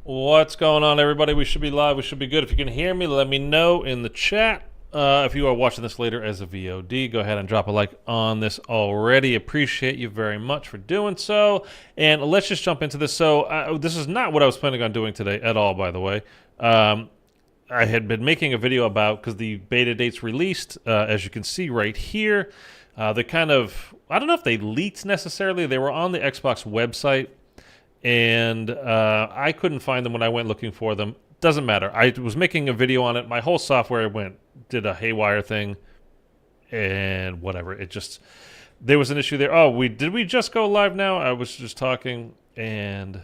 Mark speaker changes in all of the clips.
Speaker 1: What's going on, everybody? We should be live. We should be good. If you can hear me, let me know in the chat. If you are watching this later as a VOD, go ahead and drop a like on this already. Appreciate you very much for doing so. And let's just jump into this. So this is not what I was planning on doing today at all, by the way. I had been making a video about, because the beta date's released, as you can see right here. They kind of, I don't know if they leaked necessarily. They were on the Xbox website. And I couldn't find them when I went looking for them. Doesn't matter. I was making a video on it. My whole software did a haywire thing, and whatever. It just, there was an issue there. Oh, did we just go live now? I was just talking, and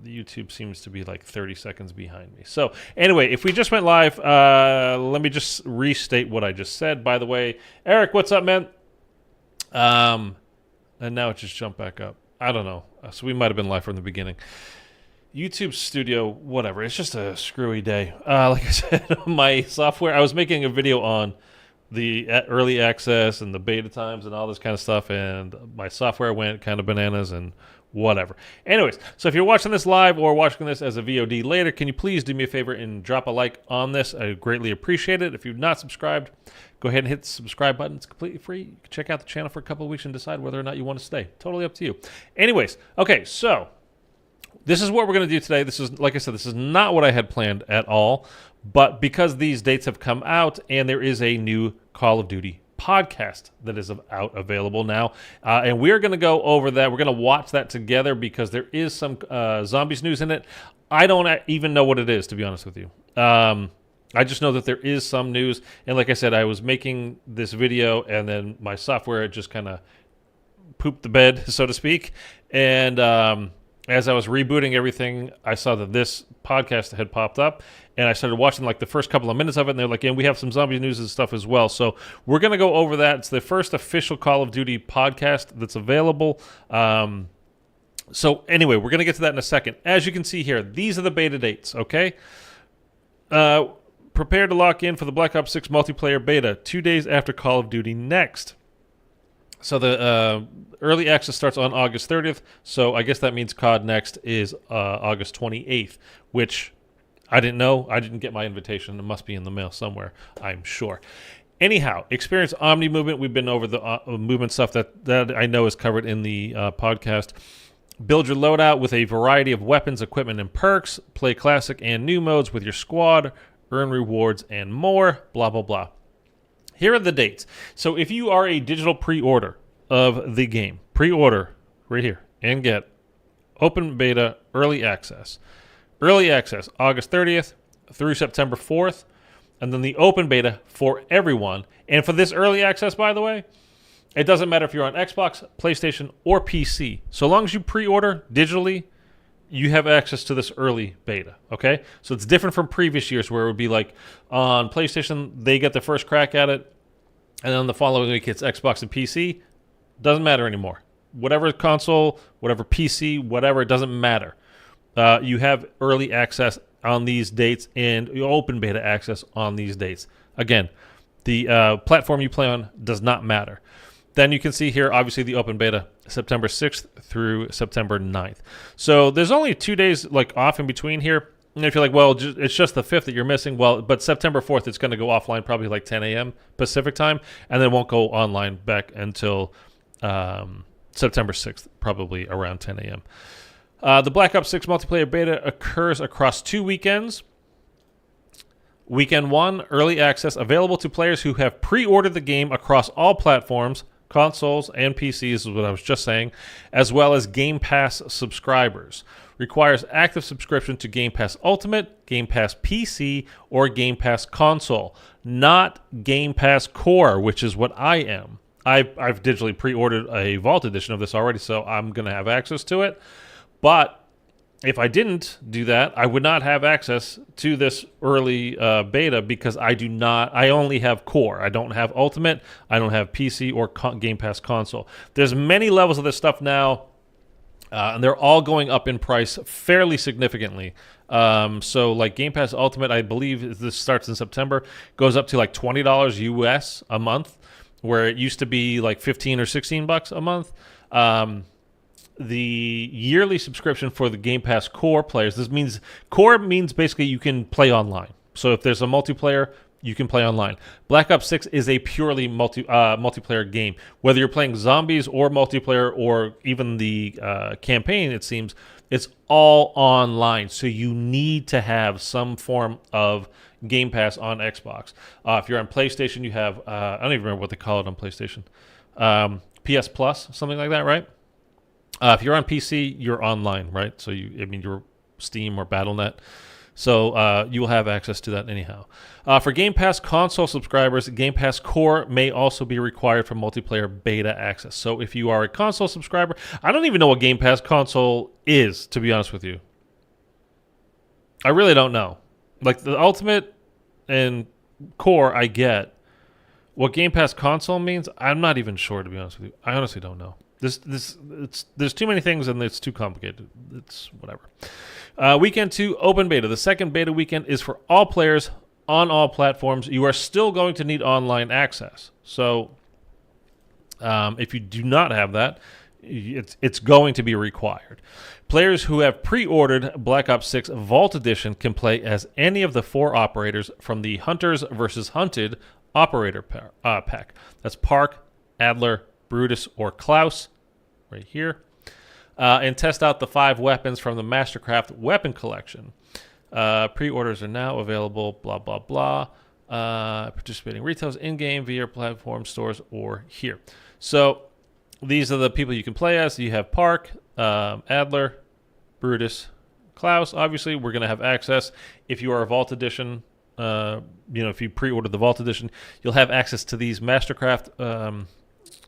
Speaker 1: the YouTube seems to be like 30 seconds behind me. So anyway, if we just went live, let me just restate what I just said. By the way, Eric, what's up, man? And now it just jumped back up. I don't know. So we might have been live from the beginning. YouTube Studio, whatever. It's just a screwy day. Like I said, my software, I was making a video on the early access and the beta times and all this kind of stuff, and my software went kind of bananas and whatever. Anyways, so if you're watching this live or watching this as a VOD later, can you please do me a favor and drop a like on this? I greatly appreciate it. If you've not subscribed, go ahead and hit the subscribe button. It's completely free. You can check out the channel for a couple of weeks and decide whether or not you want to stay. Totally up to you. Anyways, okay, so this is what we're going to do today. This is, like I said, this is not what I had planned at all, but because these dates have come out and there is a new Call of Duty podcast that is out available now, and we're going to go over that. We're going to watch that together because there is some zombies news in it. I don't even know what it is, to be honest with you. I just know that there is some news, and like I said, I was making this video, and then my software just kind of pooped the bed, so to speak, and as I was rebooting everything, I saw that this podcast had popped up, and I started watching like the first couple of minutes of it, and they're like, and we have some zombie news and stuff as well. So we're going to go over that. It's the first official Call of Duty podcast that's available. So anyway, we're going to get to that in a second. As you can see here, these are the beta dates, okay? Prepare to lock in for the Black Ops 6 multiplayer beta 2 days after Call of Duty next. So the early access starts on August 30th, so I guess that means COD Next is August 28th, which I didn't know. I didn't get my invitation. It must be in the mail somewhere, I'm sure. Anyhow, experience Omni movement. We've been over the movement stuff that I know is covered in the podcast. Build your loadout with a variety of weapons, equipment, and perks. Play classic and new modes with your squad. Earn rewards and more. Blah, blah, blah. Here are the dates. So if you are a digital pre-order of the game, pre-order right here and get open beta early access. Early access, August 30th through September 4th, and then the open beta for everyone. And for this early access, by the way, it doesn't matter if you're on Xbox, PlayStation, or PC. So long as you pre-order digitally, you have access to this early beta, okay? So it's different from previous years where it would be like on PlayStation, they get the first crack at it, and then the following week it's Xbox and PC. Doesn't matter anymore. Whatever console, whatever PC, whatever, it doesn't matter. You have early access on these dates and open beta access on these dates. Again, the platform you play on does not matter. Then you can see here, obviously, the open beta, September 6th through September 9th. So there's only 2 days like off in between here. And if you're like, well, it's just the 5th that you're missing. Well, but September 4th, it's going to go offline probably like 10 a.m. Pacific time, and then won't go online back until September 6th, probably around 10 a.m. The Black Ops 6 multiplayer beta occurs across 2 weekends. Weekend 1, early access, available to players who have pre-ordered the game across all platforms, consoles and PCs is what I was just saying, as well as Game Pass subscribers. Requires active subscription to Game Pass Ultimate, Game Pass PC, or Game Pass Console, not Game Pass Core, which is what I am. I've digitally pre-ordered a Vault edition of this already, so I'm going to have access to it. But if I didn't do that, I would not have access to this early beta because I only have Core. I don't have Ultimate. I don't have PC or Game Pass Console. There's many levels of this stuff now, and they're all going up in price fairly significantly. So like Game Pass Ultimate, I believe this starts in September, goes up to like $20 US a month, where it used to be like 15 or 16 bucks a month. the yearly subscription for the Game Pass Core players. This means Core means basically you can play online. So if there's a multiplayer, you can play online. Black Ops 6 is a purely multiplayer game. Whether you're playing zombies or multiplayer or even the campaign, it seems, it's all online. So you need to have some form of Game Pass on Xbox. If you're on PlayStation, you have, I don't even remember what they call it on PlayStation. PS Plus, something like that, right? If you're on PC, you're online, right? So you're Steam or Battle.net. So you will have access to that anyhow. For Game Pass console subscribers, Game Pass Core may also be required for multiplayer beta access. So if you are a console subscriber, I don't even know what Game Pass console is, to be honest with you. I really don't know. Like the Ultimate and Core, I get. What Game Pass console means, I'm not even sure, to be honest with you. I honestly don't know. There's too many things and it's too complicated. It's whatever. Weekend 2 open beta. The second beta weekend is for all players on all platforms. You are still going to need online access. So if you do not have that, it's going to be required. Players who have pre-ordered Black Ops 6 Vault Edition can play as any of the 4 operators from the Hunters vs. Hunted operator pack. That's Park, Adler, Brutus, or Klaus, right here. And test out the 5 weapons from the Mastercraft weapon collection. Pre-orders are now available, blah, blah, blah. Participating retailers in-game, via platform stores, or here. So these are the people you can play as. You have Park, Adler, Brutus, Klaus. Obviously, we're going to have access. If you are a Vault Edition, if you pre-order the Vault Edition, you'll have access to these Mastercraft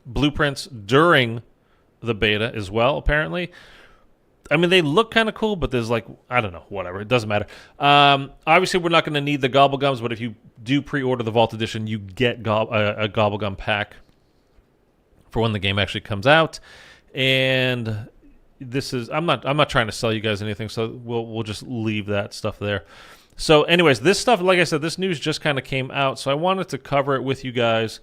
Speaker 1: blueprints during the beta as well, apparently. I mean, they look kind of cool, but there's I don't know, whatever. It doesn't matter. Obviously, we're not going to need the Gobblegums, but if you do pre-order the Vault Edition, you get a Gobblegum pack for when the game actually comes out. And this is, I'm not trying to sell you guys anything, so we'll just leave that stuff there. So anyways, this stuff, like I said, this news just kind of came out, so I wanted to cover it with you guys.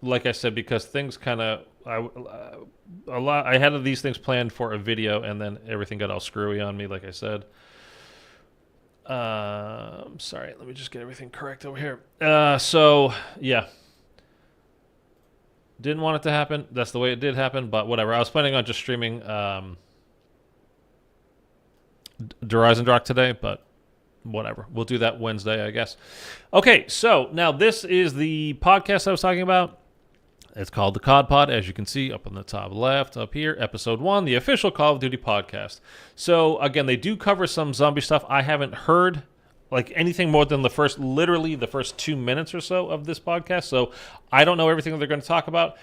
Speaker 1: Like I said, because things kind of, I had these things planned for a video, and then everything got all screwy on me, like I said. Sorry, let me just get everything correct over here. So, yeah. Didn't want it to happen. That's the way it did happen, but whatever. I was planning on just streaming Horizon Rock today, but whatever. We'll do that Wednesday, I guess. Okay, so now this is the podcast I was talking about. It's called the COD Pod, as you can see up on the top left, up here, episode 1, the official Call of Duty podcast. So, again, they do cover some zombie stuff. I haven't heard anything more than literally the first 2 minutes or so of this podcast, so I don't know everything that they're going to talk about.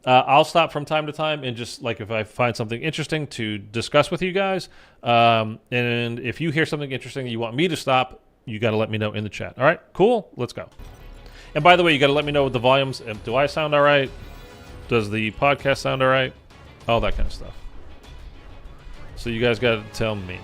Speaker 1: I'll stop from time to time and just, if I find something interesting to discuss with you guys. And if you hear something interesting that you want me to stop, you got to let me know in the chat. All right, cool, let's go. And by the way, you got to let me know with the volumes. Do I sound all right? Does the podcast sound all right? All that kind of stuff. So you guys got to tell me.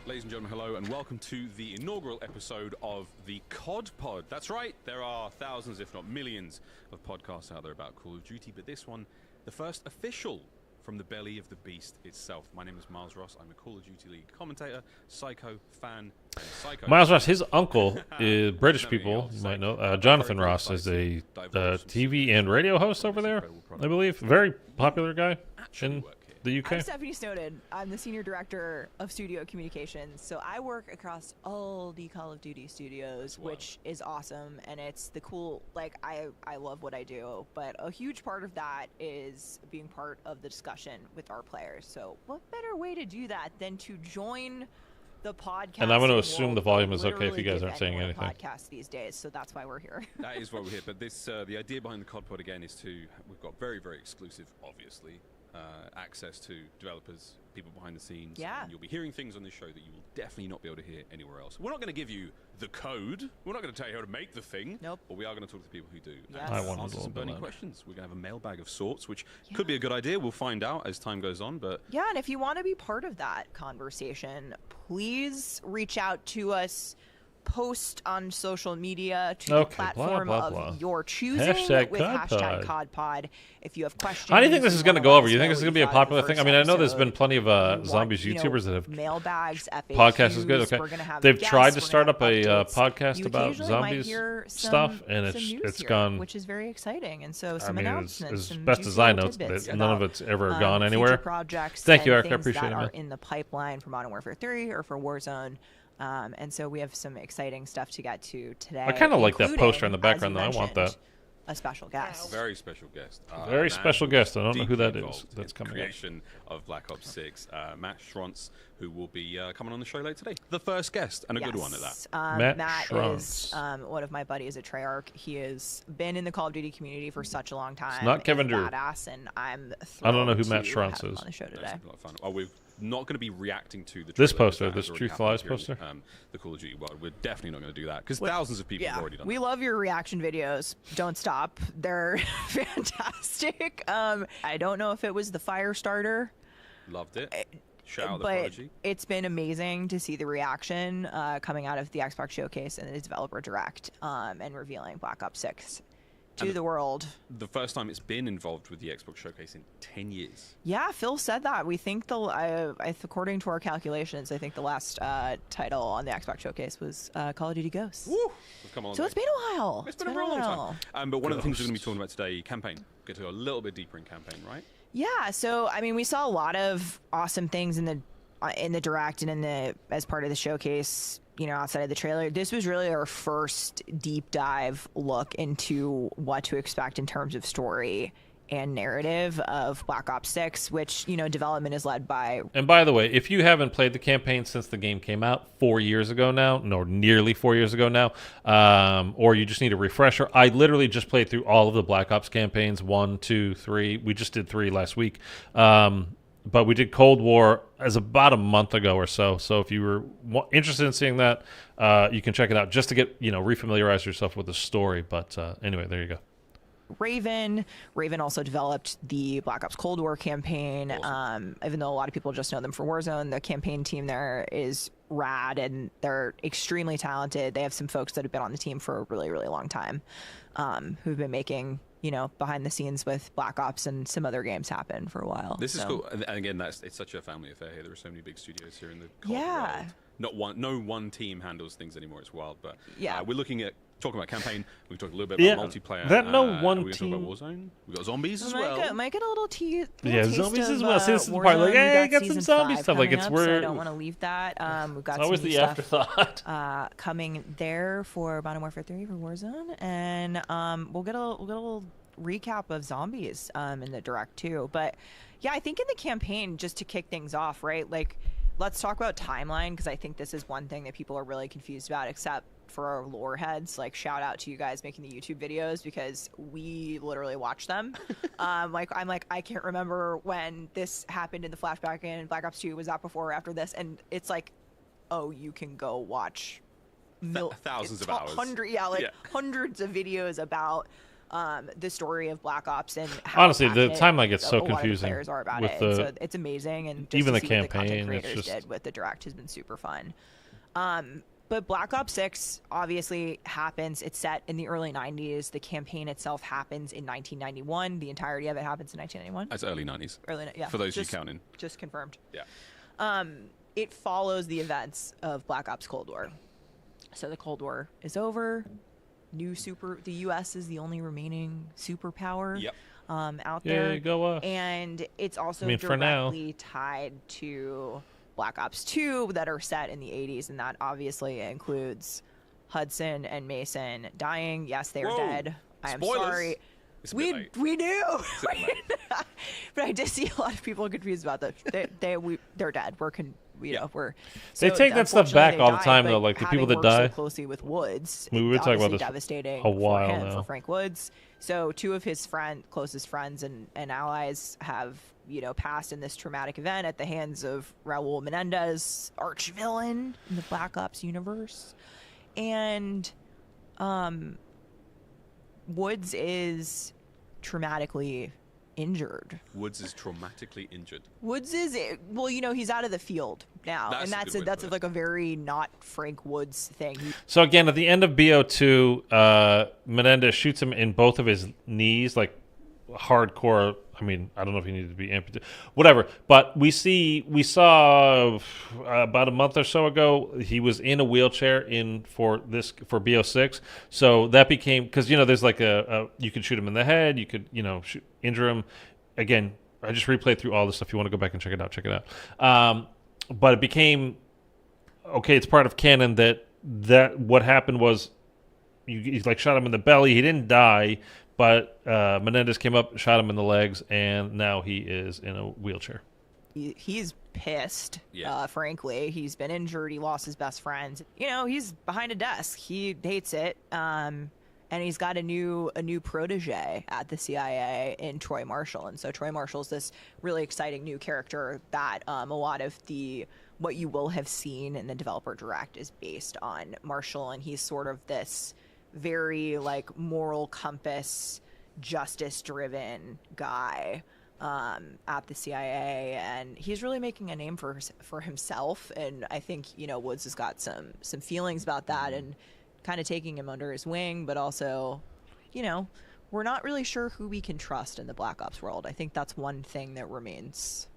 Speaker 2: Ladies and gentlemen, hello, and welcome to the inaugural episode of the COD Pod. That's right, there are thousands, if not millions, of podcasts out there about Call of Duty, but this one, the first official from the belly of the beast itself. My name is Miles Ross. I'm a Call of Duty League commentator, psycho, fan, and psycho.
Speaker 1: Miles Ross, his uncle is British people, you might know. Jonathan Ross is a TV and radio host over there, I believe. Very popular guy in the UK.
Speaker 3: I'm Stephanie Snowden. I'm the Senior Director of Studio Communications. So I work across all the Call of Duty studios, which is awesome. And it's the cool, I love what I do. But a huge part of that is being part of the discussion with our players. So what better way to do that than to join the podcast?
Speaker 1: And I'm going to assume the volume is okay if you guys aren't saying anything.
Speaker 3: Podcast these days, so that's why we're here.
Speaker 2: That is why we're here. But this, the idea behind the COD Pod again is we've got very, very exclusive, obviously, access to developers, people behind the scenes.
Speaker 3: Yeah.
Speaker 2: And you'll be hearing things on this show that you will definitely not be able to hear anywhere else. We're not going to give you the code. We're not going to tell you how to make the thing.
Speaker 3: Nope.
Speaker 2: But we are going to talk to people who do.
Speaker 3: Yes.
Speaker 1: I want
Speaker 2: answer some burning questions. We're going to have a mailbag of sorts, which could be a good idea. We'll find out as time goes on. But
Speaker 3: yeah, and if you want to be part of that conversation, please reach out to us post on social media to
Speaker 1: Okay,
Speaker 3: the platform
Speaker 1: blah,
Speaker 3: of
Speaker 1: blah.
Speaker 3: your choosing
Speaker 1: Hashtag
Speaker 3: with
Speaker 1: COD
Speaker 3: hashtag
Speaker 1: pod.
Speaker 3: CODPod. If you have questions,
Speaker 1: How do you think this is going to
Speaker 3: wanna
Speaker 1: go
Speaker 3: let
Speaker 1: over?
Speaker 3: us
Speaker 1: You think
Speaker 3: know
Speaker 1: this is
Speaker 3: what
Speaker 1: going to be a
Speaker 3: you thought of
Speaker 1: popular
Speaker 3: the
Speaker 1: thing? I
Speaker 3: first
Speaker 1: mean, I know there's
Speaker 3: episode.
Speaker 1: been plenty of
Speaker 3: You want,
Speaker 1: zombies
Speaker 3: you know,
Speaker 1: YouTubers that have
Speaker 3: mailbags, FAQs.
Speaker 1: podcast is good. Okay,
Speaker 3: We're gonna have
Speaker 1: they've
Speaker 3: guests,
Speaker 1: tried to
Speaker 3: we're gonna
Speaker 1: start
Speaker 3: have
Speaker 1: up a
Speaker 3: updates.
Speaker 1: podcast
Speaker 3: You
Speaker 1: about
Speaker 3: occasionally might
Speaker 1: zombies
Speaker 3: hear
Speaker 1: stuff,
Speaker 3: some-
Speaker 1: and
Speaker 3: some news
Speaker 1: it's
Speaker 3: here,
Speaker 1: gone.
Speaker 3: which is very exciting. And so
Speaker 1: I
Speaker 3: some
Speaker 1: mean,
Speaker 3: announcements,
Speaker 1: as
Speaker 3: some
Speaker 1: best
Speaker 3: juicy
Speaker 1: as I
Speaker 3: little
Speaker 1: know,
Speaker 3: tidbits
Speaker 1: none of
Speaker 3: about,
Speaker 1: it's ever gone
Speaker 3: future
Speaker 1: anywhere.
Speaker 3: projects
Speaker 1: Thank you,
Speaker 3: and
Speaker 1: Eric. I
Speaker 3: things
Speaker 1: appreciate
Speaker 3: that
Speaker 1: it,
Speaker 3: are
Speaker 1: man.
Speaker 3: in the pipeline for Modern Warfare 3 or for Warzone. And so we have some exciting stuff to get to today.
Speaker 1: I kind of like that poster in the
Speaker 3: including, as you
Speaker 1: background, though. I want
Speaker 3: mentioned,
Speaker 1: that.
Speaker 3: a special guest.
Speaker 2: Very special guest.
Speaker 1: Very
Speaker 2: a man
Speaker 1: special
Speaker 2: who
Speaker 1: guest.
Speaker 2: was
Speaker 1: I don't know who
Speaker 2: deeply
Speaker 1: that is
Speaker 2: involved
Speaker 1: that's
Speaker 2: in
Speaker 1: coming
Speaker 2: the
Speaker 1: up.
Speaker 2: creation of Black Ops 6, Matt Schrontz, who will be coming on the show later today. The first guest, and a good one at that.
Speaker 3: Yes.
Speaker 1: Matt
Speaker 3: Matt is
Speaker 1: Schrontz.
Speaker 3: one of my buddies at Treyarch. He has been in the Call of Duty community for such a long time.
Speaker 1: not Kevin
Speaker 3: He's
Speaker 1: Drew.
Speaker 3: badass, and I'm
Speaker 1: I don't know who
Speaker 3: thrilled
Speaker 1: Matt
Speaker 3: to
Speaker 1: Schrontz
Speaker 3: have him
Speaker 1: is.
Speaker 3: on the show today.
Speaker 2: That's a lot of fun. Oh, we're not going to be reacting to the
Speaker 1: This
Speaker 2: trailer,
Speaker 1: poster,
Speaker 2: because that
Speaker 1: this
Speaker 2: has already
Speaker 1: Truth
Speaker 2: happened
Speaker 1: Lies
Speaker 2: here in,
Speaker 1: poster?
Speaker 2: the Call of Duty world. We're definitely not going to do that because thousands of people have already done
Speaker 3: We
Speaker 2: that.
Speaker 3: love your reaction videos. Don't stop. They're fantastic. I don't know if it was the fire starter,
Speaker 2: Loved it. Shout out the
Speaker 3: but
Speaker 2: Prodigy.
Speaker 3: it's been amazing to see the reaction coming out of the Xbox Showcase and the Developer Direct and revealing Black Ops 6 to the world.
Speaker 2: The first time it's been involved with the Xbox Showcase in 10 years.
Speaker 3: Yeah, Phil said that. We think according to our calculations, I think the last title on the Xbox Showcase was Call of Duty Ghosts.
Speaker 2: Woo! We've come a long
Speaker 3: So
Speaker 2: way.
Speaker 3: it's been a while.
Speaker 2: It's been a real long time. But one of the things we're going to be talking about today, campaign. Get to go a little bit deeper in campaign, right?
Speaker 3: Yeah, so I mean, we saw a lot of awesome things in the direct and in the as part of the showcase. You know, outside of the trailer, this was really our first deep dive look into what to expect in terms of story and narrative of Black Ops 6, which, you know, development is led by.
Speaker 1: And by the way, if you haven't played the campaign since the game came out 4 years ago now, no, nearly 4 years ago now, or you just need a refresher, I literally just played through all of the Black Ops campaigns, 1, 2, 3. We just did 3 last week. But we did Cold War as about a month ago or so. So if you were interested in seeing that, you can check it out just to get, refamiliarize yourself with the story. But anyway, there you go.
Speaker 3: Raven also developed the Black Ops Cold War campaign.
Speaker 2: Awesome.
Speaker 3: Even though a lot of people just know them for Warzone, the campaign team there is rad and they're extremely talented. They have some folks that have been on the team for a really, really long time, who've been making, behind the scenes with Black Ops and some other games happen for a while.
Speaker 2: This is cool. And again, it's such a family affair here. There are so many big studios here in the COD
Speaker 3: Yeah.
Speaker 2: world. No one team handles things anymore. It's wild. But
Speaker 3: Yeah.
Speaker 2: we're looking at talking about campaign. We can talk a little bit about multiplayer.
Speaker 1: That no one
Speaker 2: we're going to talk
Speaker 1: team-
Speaker 2: about Warzone. We've got zombies as
Speaker 3: Might
Speaker 2: well.
Speaker 3: get a little taste
Speaker 1: zombies
Speaker 3: of,
Speaker 1: as well. See, this is the part,
Speaker 3: Warzone.
Speaker 1: like,
Speaker 3: We
Speaker 1: hey, got some
Speaker 3: Season
Speaker 1: zombie
Speaker 3: 5
Speaker 1: stuff. Like,
Speaker 3: coming
Speaker 1: it's
Speaker 3: up, so I
Speaker 1: where-
Speaker 3: don't want to leave that. We've got
Speaker 1: It's always
Speaker 3: some new
Speaker 1: the
Speaker 3: stuff,
Speaker 1: afterthought.
Speaker 3: coming there for Modern Warfare 3 for Warzone, and we'll get a little recap of zombies in the direct too. But yeah, I think in the campaign, just to kick things off, right? Like, let's talk about timeline, because I think this is one thing that people are really confused about, except for our lore heads. Like, shout out to you guys making the YouTube videos, because we literally watch them. I can't remember when this happened in the flashback in Black Ops 2. Was that before or after this? And it's like, oh, you can go watch
Speaker 2: thousands of hours.
Speaker 3: Hundreds of videos about the story of Black Ops and how
Speaker 1: Honestly, the
Speaker 3: passionate
Speaker 1: timeline gets so
Speaker 3: a lot of the
Speaker 1: confusing
Speaker 3: players are about
Speaker 1: with
Speaker 3: it.
Speaker 1: the-
Speaker 3: So it's amazing, and just
Speaker 1: even
Speaker 3: to
Speaker 1: the
Speaker 3: see what
Speaker 1: campaign,
Speaker 3: the content
Speaker 1: it's
Speaker 3: creators
Speaker 1: just-
Speaker 3: did with the direct has been super fun. But Black Ops 6 obviously happens. It's set in the early 90s. The campaign itself happens in 1991. The entirety of it happens in 1991.
Speaker 2: That's early 90s.
Speaker 3: Yeah.
Speaker 2: For those you counting.
Speaker 3: Just confirmed.
Speaker 2: Yeah.
Speaker 3: It follows the events of Black Ops Cold War. So the Cold War is over. The U.S. is the only remaining superpower
Speaker 2: Yep.
Speaker 3: out there.
Speaker 1: Yay, go us.
Speaker 3: And it's also
Speaker 1: for now.
Speaker 3: directly tied to Black Ops 2 that are set in the 80s, and that obviously includes Hudson and Mason dying. Yes, they are
Speaker 2: Whoa.
Speaker 3: dead. I am
Speaker 2: Spoilers.
Speaker 3: sorry.
Speaker 2: It's a bit late.
Speaker 3: We knew.
Speaker 2: It's a bit late.
Speaker 3: But I did see a lot of people confused about that. They're dead.
Speaker 2: Yeah.
Speaker 1: They take that stuff back
Speaker 3: unfortunately
Speaker 1: all the
Speaker 3: they
Speaker 1: time,
Speaker 3: died,
Speaker 1: though,
Speaker 3: but
Speaker 1: like the people
Speaker 3: having
Speaker 1: that
Speaker 3: worked
Speaker 1: die.
Speaker 3: so closely with Woods,
Speaker 1: We were talking about
Speaker 3: obviously
Speaker 1: this
Speaker 3: devastating
Speaker 1: a while
Speaker 3: for him,
Speaker 1: now.
Speaker 3: for Frank Woods. So two of his closest friends and allies have, passed in this traumatic event at the hands of Raul Menendez, arch-villain in the Black Ops universe. And Woods is traumatically injured.
Speaker 2: Woods is traumatically injured.
Speaker 3: Woods is, well, you know, he's out of the field now,
Speaker 2: That's
Speaker 3: and
Speaker 2: a
Speaker 3: that's
Speaker 2: good way to
Speaker 3: that's
Speaker 2: put it.
Speaker 3: like a very not Frank Woods thing.
Speaker 1: So again, at the end of BO2, Menendez shoots him in both of his knees, like hardcore. I mean, I don't know if he needed to be amputated, whatever. But we saw about a month or so ago, he was in a wheelchair for BO6. So that became, because you know, there's like you could shoot him in the head, you could injure him. Again, I just replayed through all this stuff. If you want to go back and check it out, check it out. But it became okay. It's part of canon that what happened was you like shot him in the belly. He didn't die. But Menendez came up, shot him in the legs, and now he is in a wheelchair.
Speaker 3: He's pissed,
Speaker 2: Yeah.
Speaker 3: frankly. He's been injured. He lost his best friend. You know, he's behind a desk. He hates it. And he's got a new protege at the CIA in Troy Marshall. And so Troy Marshall's this really exciting new character that a lot of what you will have seen in the developer direct is based on Marshall. And he's sort of this very like moral compass, justice driven guy at the CIA, and he's really making a name for himself. And I think Woods has got some feelings about that and kind of taking him under his wing, but also we're not really sure who we can trust in the Black Ops world. I think that's one thing that remains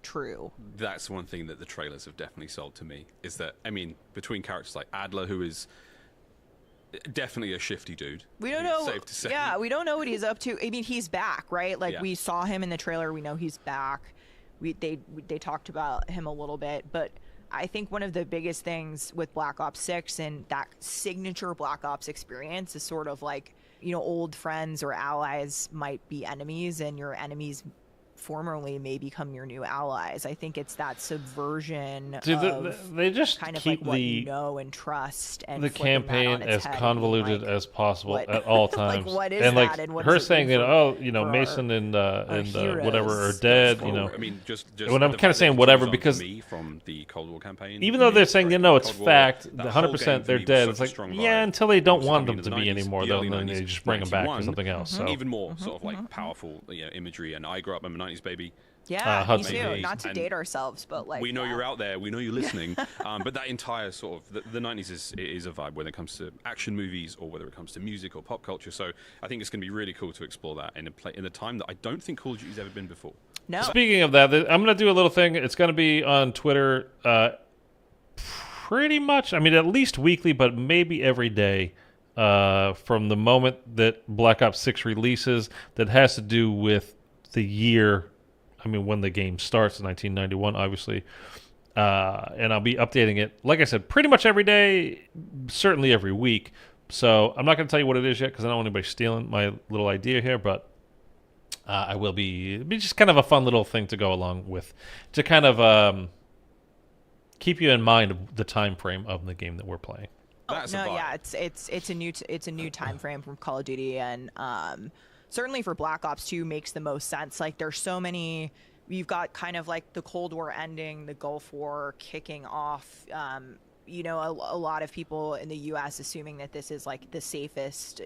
Speaker 3: true.
Speaker 2: That's one thing that the trailers have definitely sold to me, is that, I mean, between characters like Adler, who is definitely a shifty dude.
Speaker 3: We don't know.
Speaker 2: Safe to say.
Speaker 3: Yeah, we don't know what he's up to. I mean, he's back, right? Like
Speaker 2: Yeah.
Speaker 3: we saw him in the trailer. We know he's back. They talked about him a little bit, but I think one of the biggest things with Black Ops 6 and that signature Black Ops experience is sort of like, old friends or allies might be enemies, and your enemies formerly may become your new allies. I think it's that subversion of
Speaker 1: they just
Speaker 3: kind of
Speaker 1: keep
Speaker 3: like what you know and trust, and
Speaker 1: the
Speaker 3: flipping that
Speaker 1: campaign
Speaker 3: on its
Speaker 1: as
Speaker 3: head and
Speaker 1: convoluted
Speaker 3: being like,
Speaker 1: as possible
Speaker 3: what-
Speaker 1: at all
Speaker 3: like,
Speaker 1: times.
Speaker 3: what is
Speaker 1: and like
Speaker 3: that and what
Speaker 1: her
Speaker 3: does it
Speaker 1: saying
Speaker 3: mean
Speaker 1: that
Speaker 3: for
Speaker 1: Mason and
Speaker 3: heroes
Speaker 1: whatever are
Speaker 3: going
Speaker 1: dead.
Speaker 3: forward?
Speaker 2: I mean, just
Speaker 1: when I'm
Speaker 2: the
Speaker 1: kinda
Speaker 2: fact that
Speaker 1: saying
Speaker 2: it
Speaker 1: whatever,
Speaker 2: goes on
Speaker 1: because
Speaker 2: for me from the Cold War campaign,
Speaker 1: even though they're saying it's
Speaker 2: Cold War,
Speaker 1: fact,
Speaker 2: that
Speaker 1: 100%
Speaker 2: whole game
Speaker 1: they're
Speaker 2: for me was
Speaker 1: dead.
Speaker 2: such
Speaker 1: It's
Speaker 2: a
Speaker 1: like
Speaker 2: strong
Speaker 1: yeah,
Speaker 2: vibe.
Speaker 1: until they don't
Speaker 2: Obviously,
Speaker 1: want
Speaker 2: being
Speaker 1: them
Speaker 2: in
Speaker 1: to
Speaker 2: the
Speaker 1: be
Speaker 2: 90s,
Speaker 1: anymore,
Speaker 2: the
Speaker 1: though,
Speaker 2: early
Speaker 1: and then
Speaker 2: 90s,
Speaker 1: they just bring them back to
Speaker 2: 91,
Speaker 1: something else. So
Speaker 2: even more sort of like powerful imagery. And I grew up, I'm a 90s baby.
Speaker 3: Yeah, me
Speaker 1: Hudson.
Speaker 3: too.
Speaker 2: Maybe.
Speaker 3: Not to
Speaker 2: And
Speaker 3: date ourselves, but like
Speaker 2: We know
Speaker 3: yeah.
Speaker 2: you're out there. We know you're listening. But that entire sort of the 90s is a vibe when it comes to action movies or whether it comes to music or pop culture. So I think it's going to be really cool to explore that in a time that I don't think Call of Duty's ever been before.
Speaker 3: No.
Speaker 1: Speaking of that, I'm going to do a little thing. It's going to be on Twitter pretty much, I mean, at least weekly, but maybe every day from the moment that Black Ops 6 releases, that has to do with the year, I mean, when the game starts in 1991, obviously. And I'll be updating it, like I said, pretty much every day, certainly every week. So I'm not going to tell you what it is yet because I don't want anybody stealing my little idea here, but I will be just kind of a fun little thing to go along with, to kind of keep you in mind of the time frame of the game that we're playing.
Speaker 2: That's a vibe.
Speaker 3: Yeah, it's a new time frame from Call of Duty, and certainly for Black Ops 2 makes the most sense. Like there's so many. You've got kind of like the Cold War ending, the Gulf War kicking off. A lot of people in the U.S. assuming that this is like the safest,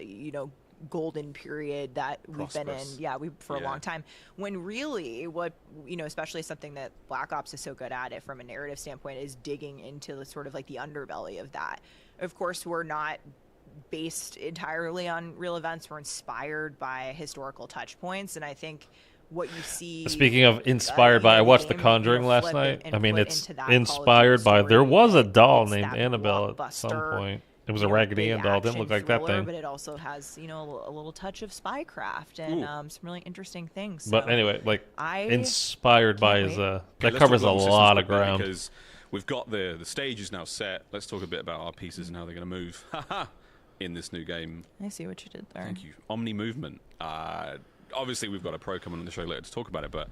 Speaker 3: golden period that we've been in, for a long time. When really, what especially something that Black Ops is so good at it from a narrative standpoint is digging into the sort of like the underbelly of that. Of course, we're not based entirely on real events. We're inspired by historical touch points, and I think what you see.
Speaker 1: Speaking of inspired by, I watched The Conjuring last night. I mean, it's inspired by. There was a doll named Annabelle at some point. It was a Raggedy Ann doll. Didn't look like that thing.
Speaker 3: But it also has, a little touch of spycraft and some really interesting things. So
Speaker 1: But anyway, like inspired by is that covers a lot of ground.
Speaker 2: Because we've got the stage is now set. Let's talk a bit about our pieces and how they're going to move in this new game.
Speaker 3: I see what you did there.
Speaker 2: Thank you. Omni movement. Obviously, we've got a pro coming on the show later to talk about it, but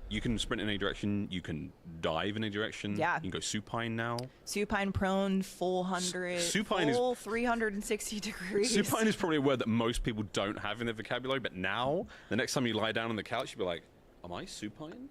Speaker 2: you can sprint in any direction. You can dive in any direction.
Speaker 3: Yeah.
Speaker 2: You can go supine now.
Speaker 3: Supine prone, full 100,
Speaker 2: Supine is-
Speaker 3: full 360 degrees.
Speaker 2: Supine is probably a word that most people don't have in their vocabulary, but now, the next time you lie down on the couch, you'll be like, am I supine?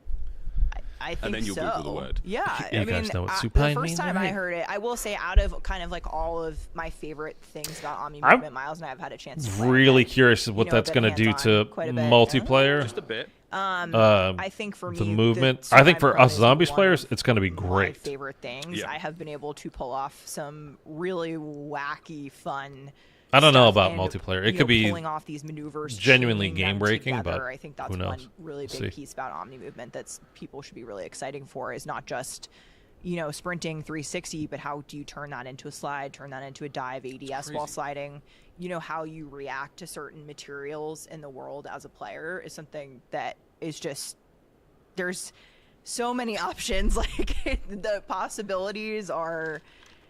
Speaker 3: I think
Speaker 2: and then you'll
Speaker 3: so.
Speaker 2: Google the word.
Speaker 3: Yeah,
Speaker 1: You
Speaker 3: I
Speaker 1: guys
Speaker 3: mean,
Speaker 1: know what
Speaker 3: the
Speaker 1: supine
Speaker 3: first
Speaker 1: means,
Speaker 3: time I
Speaker 1: right?
Speaker 3: heard it, I will say, out of kind of like all of my favorite things about Omni Movement, Miles and I have had a chance to play
Speaker 1: Really
Speaker 3: it.
Speaker 1: curious what
Speaker 3: You know,
Speaker 1: that's
Speaker 3: been
Speaker 1: going to do
Speaker 3: hands-on
Speaker 1: to
Speaker 3: quite a bit.
Speaker 1: multiplayer.
Speaker 2: Just a bit.
Speaker 3: I think for me,
Speaker 1: The movement.
Speaker 3: the
Speaker 1: I think for
Speaker 3: supine
Speaker 1: us
Speaker 3: is
Speaker 1: zombies
Speaker 3: one
Speaker 1: players,
Speaker 3: of
Speaker 1: it's going to be
Speaker 3: my
Speaker 1: great.
Speaker 3: favorite things.
Speaker 2: Yeah.
Speaker 3: I have been able to pull off some really wacky, fun.
Speaker 1: I don't know
Speaker 3: stuff
Speaker 1: about
Speaker 3: and,
Speaker 1: multiplayer. It
Speaker 3: you
Speaker 1: could
Speaker 3: know,
Speaker 1: be
Speaker 3: pulling off these maneuvers,
Speaker 1: genuinely
Speaker 3: chaining them
Speaker 1: game-breaking,
Speaker 3: together.
Speaker 1: but
Speaker 3: I think that's
Speaker 1: who knows?
Speaker 3: one really
Speaker 1: We'll
Speaker 3: big
Speaker 1: see.
Speaker 3: piece about Omni Movement that's people should be really exciting for is not just, you know, sprinting 360, but how do you turn that into a slide, turn that into a dive ADS while
Speaker 2: crazy.
Speaker 3: sliding? You know, how you react to certain materials in the world as a player is something that is just, there's so many options. Like the possibilities are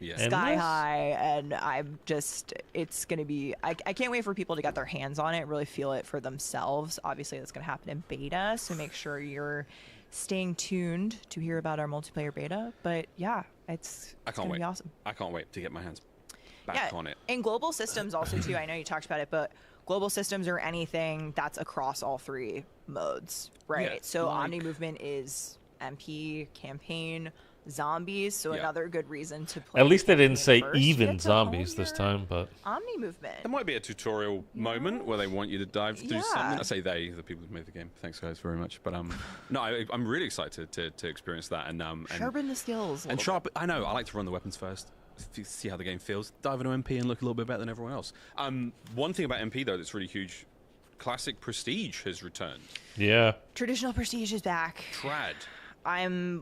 Speaker 2: Yeah.
Speaker 3: sky
Speaker 1: Endless?
Speaker 3: high, and I'm just, it's going to be, I can't wait for people to get their hands on it, really feel it for themselves. Obviously that's going to happen in beta, so make sure you're staying tuned to hear about our multiplayer beta. But yeah, it's
Speaker 2: I can't
Speaker 3: going to
Speaker 2: wait.
Speaker 3: be awesome.
Speaker 2: I can't wait to get my hands back on it.
Speaker 3: And global systems also too, I know you talked about it, but global systems are anything that's across all three modes, right?
Speaker 2: Yeah,
Speaker 3: So
Speaker 2: like-
Speaker 3: Omni Movement is MP, campaign, zombies, so
Speaker 2: Yeah.
Speaker 3: another good reason to play.
Speaker 1: At least they didn't
Speaker 3: campaign
Speaker 1: say
Speaker 3: first. You
Speaker 1: even
Speaker 3: get to hone
Speaker 1: zombies this
Speaker 3: your
Speaker 1: time, but
Speaker 3: Omni Movement.
Speaker 2: There might be a tutorial moment where they want you to dive through
Speaker 3: Yeah.
Speaker 2: something. I say they, the people who made the game. Thanks, guys, very much. But no, I'm really excited to experience that and
Speaker 3: Sharpen the skills. a
Speaker 2: and
Speaker 3: little
Speaker 2: sharp. I know. I like to run the weapons first. See how the game feels. Dive into MP and look a little bit better than everyone else. One thing about MP though that's really huge. Classic Prestige has returned.
Speaker 1: yeah.
Speaker 3: bit. Traditional Prestige is back.
Speaker 2: Trad.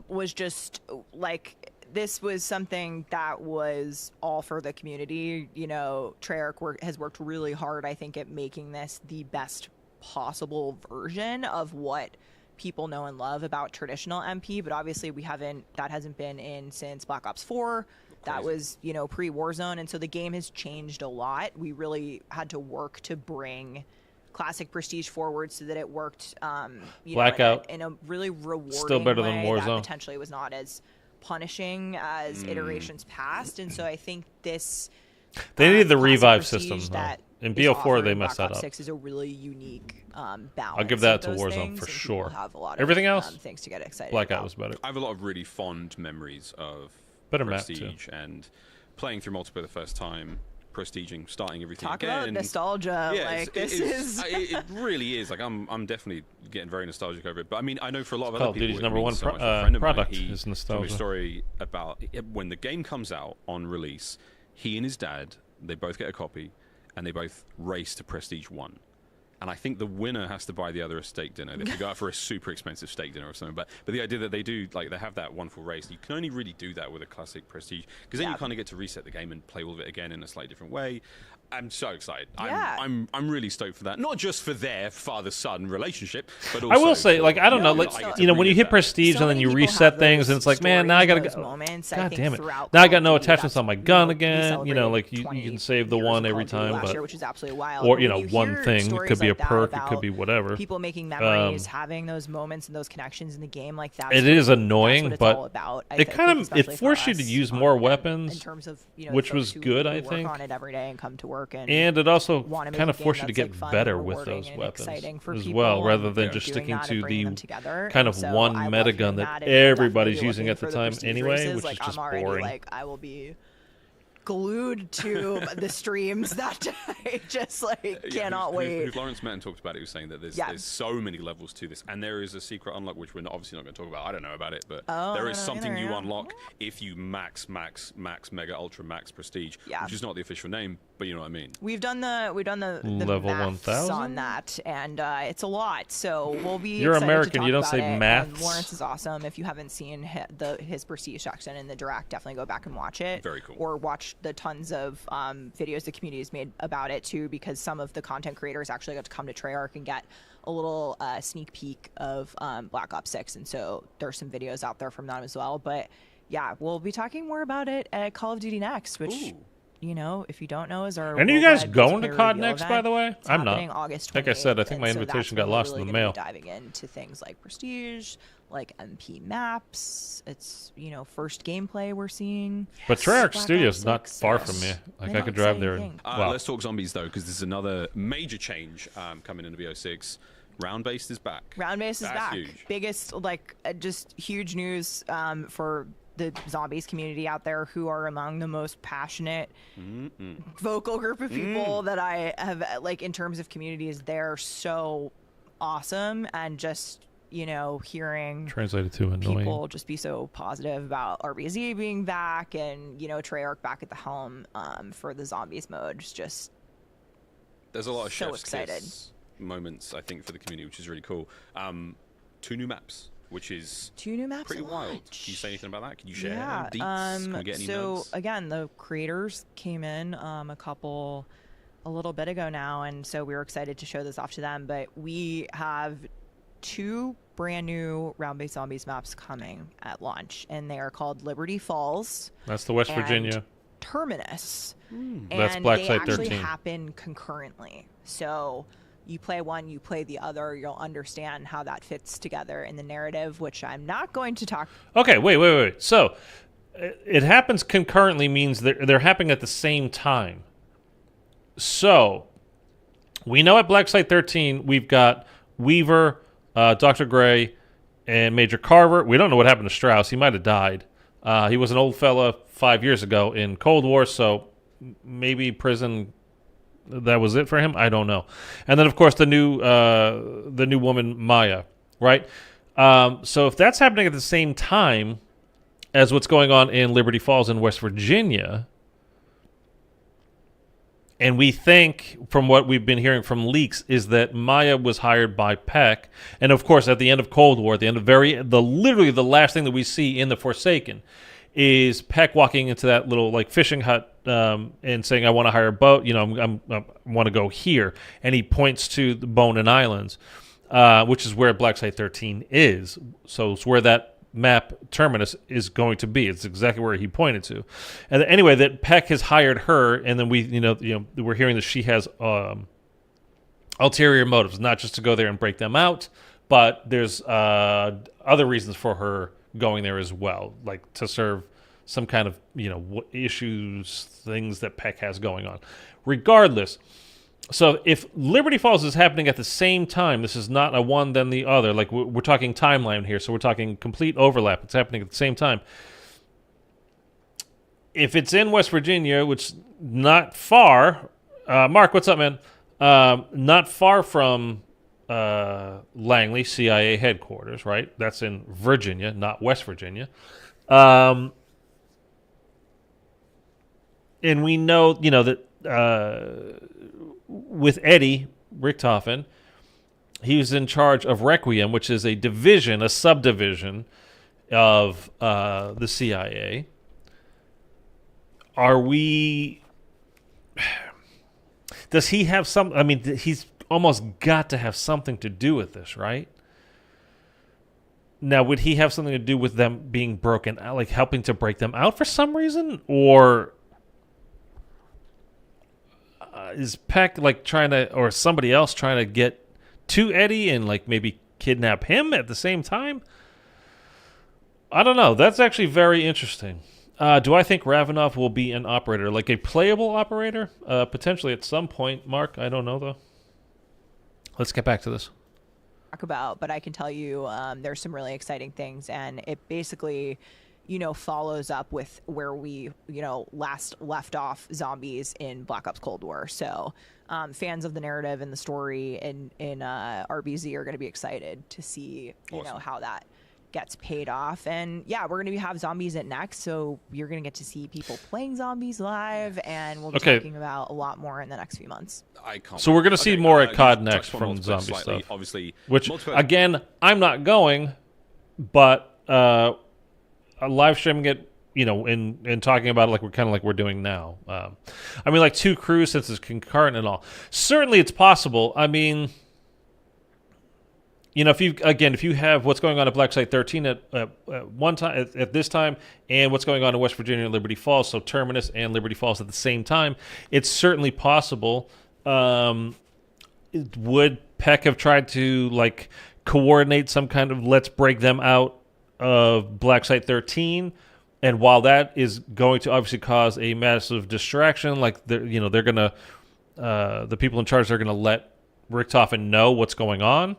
Speaker 3: Was just like, this was something that was all for the community. You know, Treyarch has worked really hard, I think, at making this the best possible version of what people know and love about traditional MP. But obviously that hasn't been in since Black Ops 4. That
Speaker 2: Crazy.
Speaker 3: was, you know, pre-Warzone. And so the game has changed a lot. We really had to work to bring Classic Prestige forward so that it worked, you
Speaker 1: Blackout.
Speaker 3: know, in a really rewarding
Speaker 1: Still better than
Speaker 3: way that
Speaker 1: Warzone.
Speaker 3: potentially was not as punishing as iterations past. And so I think this
Speaker 1: They needed the
Speaker 3: Classic
Speaker 1: revive
Speaker 3: Prestige
Speaker 1: system, though.
Speaker 3: that
Speaker 1: In
Speaker 3: is
Speaker 1: BO4,
Speaker 3: offered
Speaker 1: they
Speaker 3: in
Speaker 1: messed
Speaker 3: Black
Speaker 1: that
Speaker 3: Ops
Speaker 1: up.
Speaker 3: 6 is a really unique balance.
Speaker 1: I'll give that to
Speaker 3: of those
Speaker 1: Warzone
Speaker 3: things,
Speaker 1: for
Speaker 3: and
Speaker 1: sure.
Speaker 3: people have a lot of,
Speaker 1: Everything else?
Speaker 3: things to get excited
Speaker 1: Blackout
Speaker 3: about.
Speaker 1: was better.
Speaker 2: I have a lot of really fond memories of
Speaker 1: Better map, too.
Speaker 2: Prestige and playing through multiplayer the first time, prestiging, starting everything
Speaker 3: Talk
Speaker 2: again.
Speaker 3: about nostalgia.
Speaker 2: Yeah,
Speaker 3: Like,
Speaker 2: it's-
Speaker 3: this is.
Speaker 2: it really is. Like I'm definitely getting very nostalgic over it. But I mean, I know for a lot of
Speaker 1: Call
Speaker 2: other
Speaker 1: of
Speaker 2: people,
Speaker 1: Duty's
Speaker 2: it
Speaker 1: number
Speaker 2: means
Speaker 1: one
Speaker 2: so
Speaker 1: pro-
Speaker 2: much. A friend of mine,
Speaker 1: product
Speaker 2: he
Speaker 1: is
Speaker 2: told me
Speaker 1: nostalgia.
Speaker 2: a story about when the game comes out on release. He and his dad, they both get a copy, and they both race to Prestige 1. And I think the winner has to buy the other a steak dinner. They have to go out for a super expensive steak dinner or something. But the idea that they do, like, they have that wonderful race. You can only really do that with a classic Prestige because then
Speaker 3: Yeah.
Speaker 2: you kind of get to reset the game and play all of it again in a slightly different way. I'm so excited.
Speaker 3: Yeah.
Speaker 2: I'm really stoked for that. Not just for their father-son relationship, but also
Speaker 1: I will say,
Speaker 2: for-
Speaker 1: like, I don't know,
Speaker 3: No,
Speaker 1: like,
Speaker 3: I get
Speaker 1: you know,
Speaker 2: to
Speaker 1: when you
Speaker 2: relive
Speaker 1: hit
Speaker 2: that.
Speaker 1: Prestige
Speaker 3: So
Speaker 1: and then
Speaker 3: many
Speaker 1: you
Speaker 3: people
Speaker 1: reset
Speaker 3: have
Speaker 1: things, and
Speaker 3: those
Speaker 1: it's like, man, now I
Speaker 3: stories
Speaker 1: gotta
Speaker 3: and
Speaker 1: go.
Speaker 3: those moments. I
Speaker 1: God
Speaker 3: think
Speaker 1: damn it!
Speaker 3: throughout
Speaker 1: Now I
Speaker 3: Call
Speaker 1: got
Speaker 3: of
Speaker 1: no
Speaker 3: Duty,
Speaker 1: attachments
Speaker 3: that's,
Speaker 1: on my
Speaker 3: you know,
Speaker 1: gun
Speaker 3: we
Speaker 1: again. You know,
Speaker 3: celebrated
Speaker 1: like you
Speaker 3: 20
Speaker 1: can save the
Speaker 3: years
Speaker 1: one
Speaker 3: of
Speaker 1: every
Speaker 3: Call of Duty
Speaker 1: time,
Speaker 3: last
Speaker 1: but
Speaker 3: year, which is absolutely wild.
Speaker 1: or
Speaker 3: But
Speaker 1: you
Speaker 3: when
Speaker 1: know, one
Speaker 3: hear
Speaker 1: thing. It
Speaker 3: stories
Speaker 1: could be a
Speaker 3: like that
Speaker 1: perk. It
Speaker 3: about
Speaker 1: could be whatever.
Speaker 3: people making memories, having those moments and those connections in the game, like that.
Speaker 1: It is annoying,
Speaker 3: that's what
Speaker 1: but
Speaker 3: it's all about.
Speaker 1: it kind of it forced you to use more weapons,
Speaker 3: in terms of, you know,
Speaker 1: which
Speaker 3: folks
Speaker 1: was
Speaker 3: who
Speaker 1: good, I
Speaker 3: work
Speaker 1: think.
Speaker 3: on it every day and come to work and
Speaker 1: And it also
Speaker 3: wanna make
Speaker 1: kind
Speaker 3: a
Speaker 1: of
Speaker 3: game
Speaker 1: forced you to
Speaker 3: that's,
Speaker 1: get
Speaker 3: like, fun,
Speaker 1: better with
Speaker 3: rewarding,
Speaker 1: those
Speaker 3: and
Speaker 1: weapons
Speaker 3: exciting for
Speaker 1: as
Speaker 3: people,
Speaker 1: well, rather
Speaker 3: and
Speaker 1: than
Speaker 2: Yeah.
Speaker 1: just
Speaker 3: doing
Speaker 1: sticking
Speaker 3: that
Speaker 1: to
Speaker 3: and bringing
Speaker 1: the
Speaker 3: them together.
Speaker 1: kind
Speaker 3: And
Speaker 1: of
Speaker 3: so I
Speaker 1: one
Speaker 3: love
Speaker 1: meta
Speaker 3: hearing
Speaker 1: gun
Speaker 3: that,
Speaker 1: that
Speaker 3: and you'll
Speaker 1: everybody's
Speaker 3: definitely be
Speaker 1: using
Speaker 3: looking
Speaker 1: at the
Speaker 3: for
Speaker 1: time
Speaker 3: prestige
Speaker 1: anyway,
Speaker 3: races.
Speaker 1: which
Speaker 3: Like,
Speaker 1: is just
Speaker 3: I'm already,
Speaker 1: boring.
Speaker 3: like, I will be glued to the streams that day. Just like cannot wait.
Speaker 2: Who Lawrence met and talked about it, he was saying that there's so many levels to this, and there is a secret unlock which we're obviously not going to talk about. I don't know about it, but there is something you unlock if you max mega ultra max prestige, which is not the official name, but you know what I mean.
Speaker 3: We've done the
Speaker 1: Level
Speaker 3: maths
Speaker 1: 1000?
Speaker 3: on that, and it's a lot. So we'll be.
Speaker 1: You're
Speaker 3: excited
Speaker 1: American,
Speaker 3: To talk
Speaker 1: you don't
Speaker 3: about
Speaker 1: say
Speaker 3: it.
Speaker 1: maths.
Speaker 3: And Lawrence is awesome. If you haven't seen his prestige section in the direct, definitely go back and watch it.
Speaker 2: Very cool.
Speaker 3: Or watch the tons of videos the community has made about it too, because some of the content creators actually got to come to Treyarch and get a little sneak peek of Black Ops 6, and so there's some videos out there from them as well. But yeah, we'll be talking more about it at Call of Duty Next, which.
Speaker 2: Ooh.
Speaker 3: You know, if you don't know, is our.
Speaker 1: And are you guys
Speaker 3: worldwide
Speaker 1: going to
Speaker 3: multiplayer
Speaker 1: COD
Speaker 3: reveal
Speaker 1: next, by
Speaker 3: event.
Speaker 1: the way?
Speaker 3: It's
Speaker 1: I'm not.
Speaker 3: happening August
Speaker 1: Like I said, I
Speaker 3: 28th,
Speaker 1: think my
Speaker 3: and so
Speaker 1: invitation
Speaker 3: that's
Speaker 1: got
Speaker 3: when we're
Speaker 1: lost in
Speaker 3: really
Speaker 1: the
Speaker 3: gonna
Speaker 1: mail.
Speaker 3: be diving into things like Prestige, like MP maps. It's, you know, first gameplay we're seeing.
Speaker 1: But Treyarch
Speaker 3: Black
Speaker 1: Studios
Speaker 3: Ops
Speaker 1: not
Speaker 3: 6,
Speaker 1: far
Speaker 3: yes.
Speaker 1: from me. Like
Speaker 3: I
Speaker 1: I
Speaker 3: know,
Speaker 1: could drive there.
Speaker 3: exciting
Speaker 1: And,
Speaker 3: thing.
Speaker 1: wow.
Speaker 2: Let's talk zombies though, because there's another major change coming into BO6. Round Base is back.
Speaker 3: Round Base is
Speaker 2: That's
Speaker 3: back.
Speaker 2: huge.
Speaker 3: Biggest, just huge news for the zombies community out there, who are among the most passionate, vocal group of people that I have, in terms of communities. They're so awesome, and just, hearing
Speaker 1: Translated to annoying.
Speaker 3: people just be so positive about RBZ being back, and, Treyarch back at the helm for the zombies mode. Just
Speaker 2: There's a lot of
Speaker 3: so
Speaker 2: chef's
Speaker 3: excited.
Speaker 2: kiss moments, I think, for the community, which is really cool. 2 new maps, which is
Speaker 3: 2 new maps
Speaker 2: pretty
Speaker 3: at
Speaker 2: wild.
Speaker 3: launch.
Speaker 2: Can you say anything about that? Can you share
Speaker 3: Yeah.
Speaker 2: deets? Can we get any
Speaker 3: so
Speaker 2: notes?
Speaker 3: again, the creators came in a little bit ago now, and so we were excited to show this off to them. But we have 2 brand new round-based zombies maps coming at launch, and they are called Liberty Falls
Speaker 1: That's the West
Speaker 3: and
Speaker 1: Virginia.
Speaker 3: Terminus.
Speaker 1: That's
Speaker 3: And
Speaker 1: Black
Speaker 3: they
Speaker 1: Site
Speaker 3: actually
Speaker 1: 13.
Speaker 3: happen concurrently. So you play one, you play the other, you'll understand how that fits together in the narrative, which I'm not going to talk.
Speaker 1: Okay, wait. So it happens concurrently means they're happening at the same time. So we know at Black Site 13 we've got Weaver, Dr. Gray, and Major Carver. We don't know what happened to Strauss. He might have died. He was an old fella 5 years ago in Cold War, so maybe prison. That was it for him. I don't know. And then, of course, the new woman Maya, right? So if that's happening at the same time as what's going on in Liberty Falls in West Virginia, and we think from what we've been hearing from leaks is that Maya was hired by Peck, and of course at the end of Cold War, at the end of literally the last thing that we see in the Forsaken is Peck walking into that little fishing hut and saying, "I want to hire a boat. I want to go here," and he points to the Bonin Islands, which is where Black Site 13 is. So it's where that map Terminus is going to be. It's exactly where he pointed to. And anyway, that Peck has hired her, and then we're hearing that she has ulterior motives, not just to go there and break them out, but there's other reasons for her going there as well, like to serve some kind of issues, things that Peck has going on. Regardless, so if Liberty Falls is happening at the same time, this is not a one then the other. Like we're talking timeline here, so we're talking complete overlap. It's happening at the same time. If it's in West Virginia, which not far, Mark, what's up, man? Not far from Langley, CIA headquarters, right? That's in Virginia, not West Virginia. And we know, that with Eddie Richtofen, he was in charge of Requiem, which is a division, a subdivision of the CIA. Does he have some? I mean, he's almost got to have something to do with this, right? Now, would he have something to do with them being broken out, like helping to break them out for some reason? Or is Peck trying to, or somebody else trying to get to Eddie and maybe kidnap him at the same time? I don't know. That's actually very interesting. Do I think Ravenov will be an operator, like a playable operator? Potentially at some point, Mark. I don't know, though. Let's get back to this.
Speaker 3: Talk about, but I can tell you there's some really exciting things, and it basically follows up with where we last left off zombies in Black Ops Cold War. So fans of the narrative and the story in RBZ are going to be excited to see
Speaker 2: Awesome.
Speaker 3: how that gets paid off. And yeah, we're going to have zombies at next, so you're going to get to see people playing zombies live, and we'll be talking about a lot more in the next few months.
Speaker 2: I can't.
Speaker 1: So we're going to see more at COD
Speaker 2: you
Speaker 1: next
Speaker 2: touched on
Speaker 1: from
Speaker 2: multiplayer
Speaker 1: zombie
Speaker 2: slightly,
Speaker 1: stuff.
Speaker 2: Obviously,
Speaker 1: Which,
Speaker 2: multiplayer-
Speaker 1: again, I'm not going, but live streaming it, and talking about it we're doing now. I mean, 2 crews since it's concurrent and all. Certainly, it's possible. I mean, if you have what's going on at Black Site 13 at one time at this time, and what's going on in West Virginia and Liberty Falls, so Terminus and Liberty Falls at the same time, it's certainly possible. Would Peck have tried to coordinate some kind of let's break them out of Black Site 13? And while that is going to obviously cause a massive distraction, they're gonna the people in charge are gonna let Richtofen know what's going on.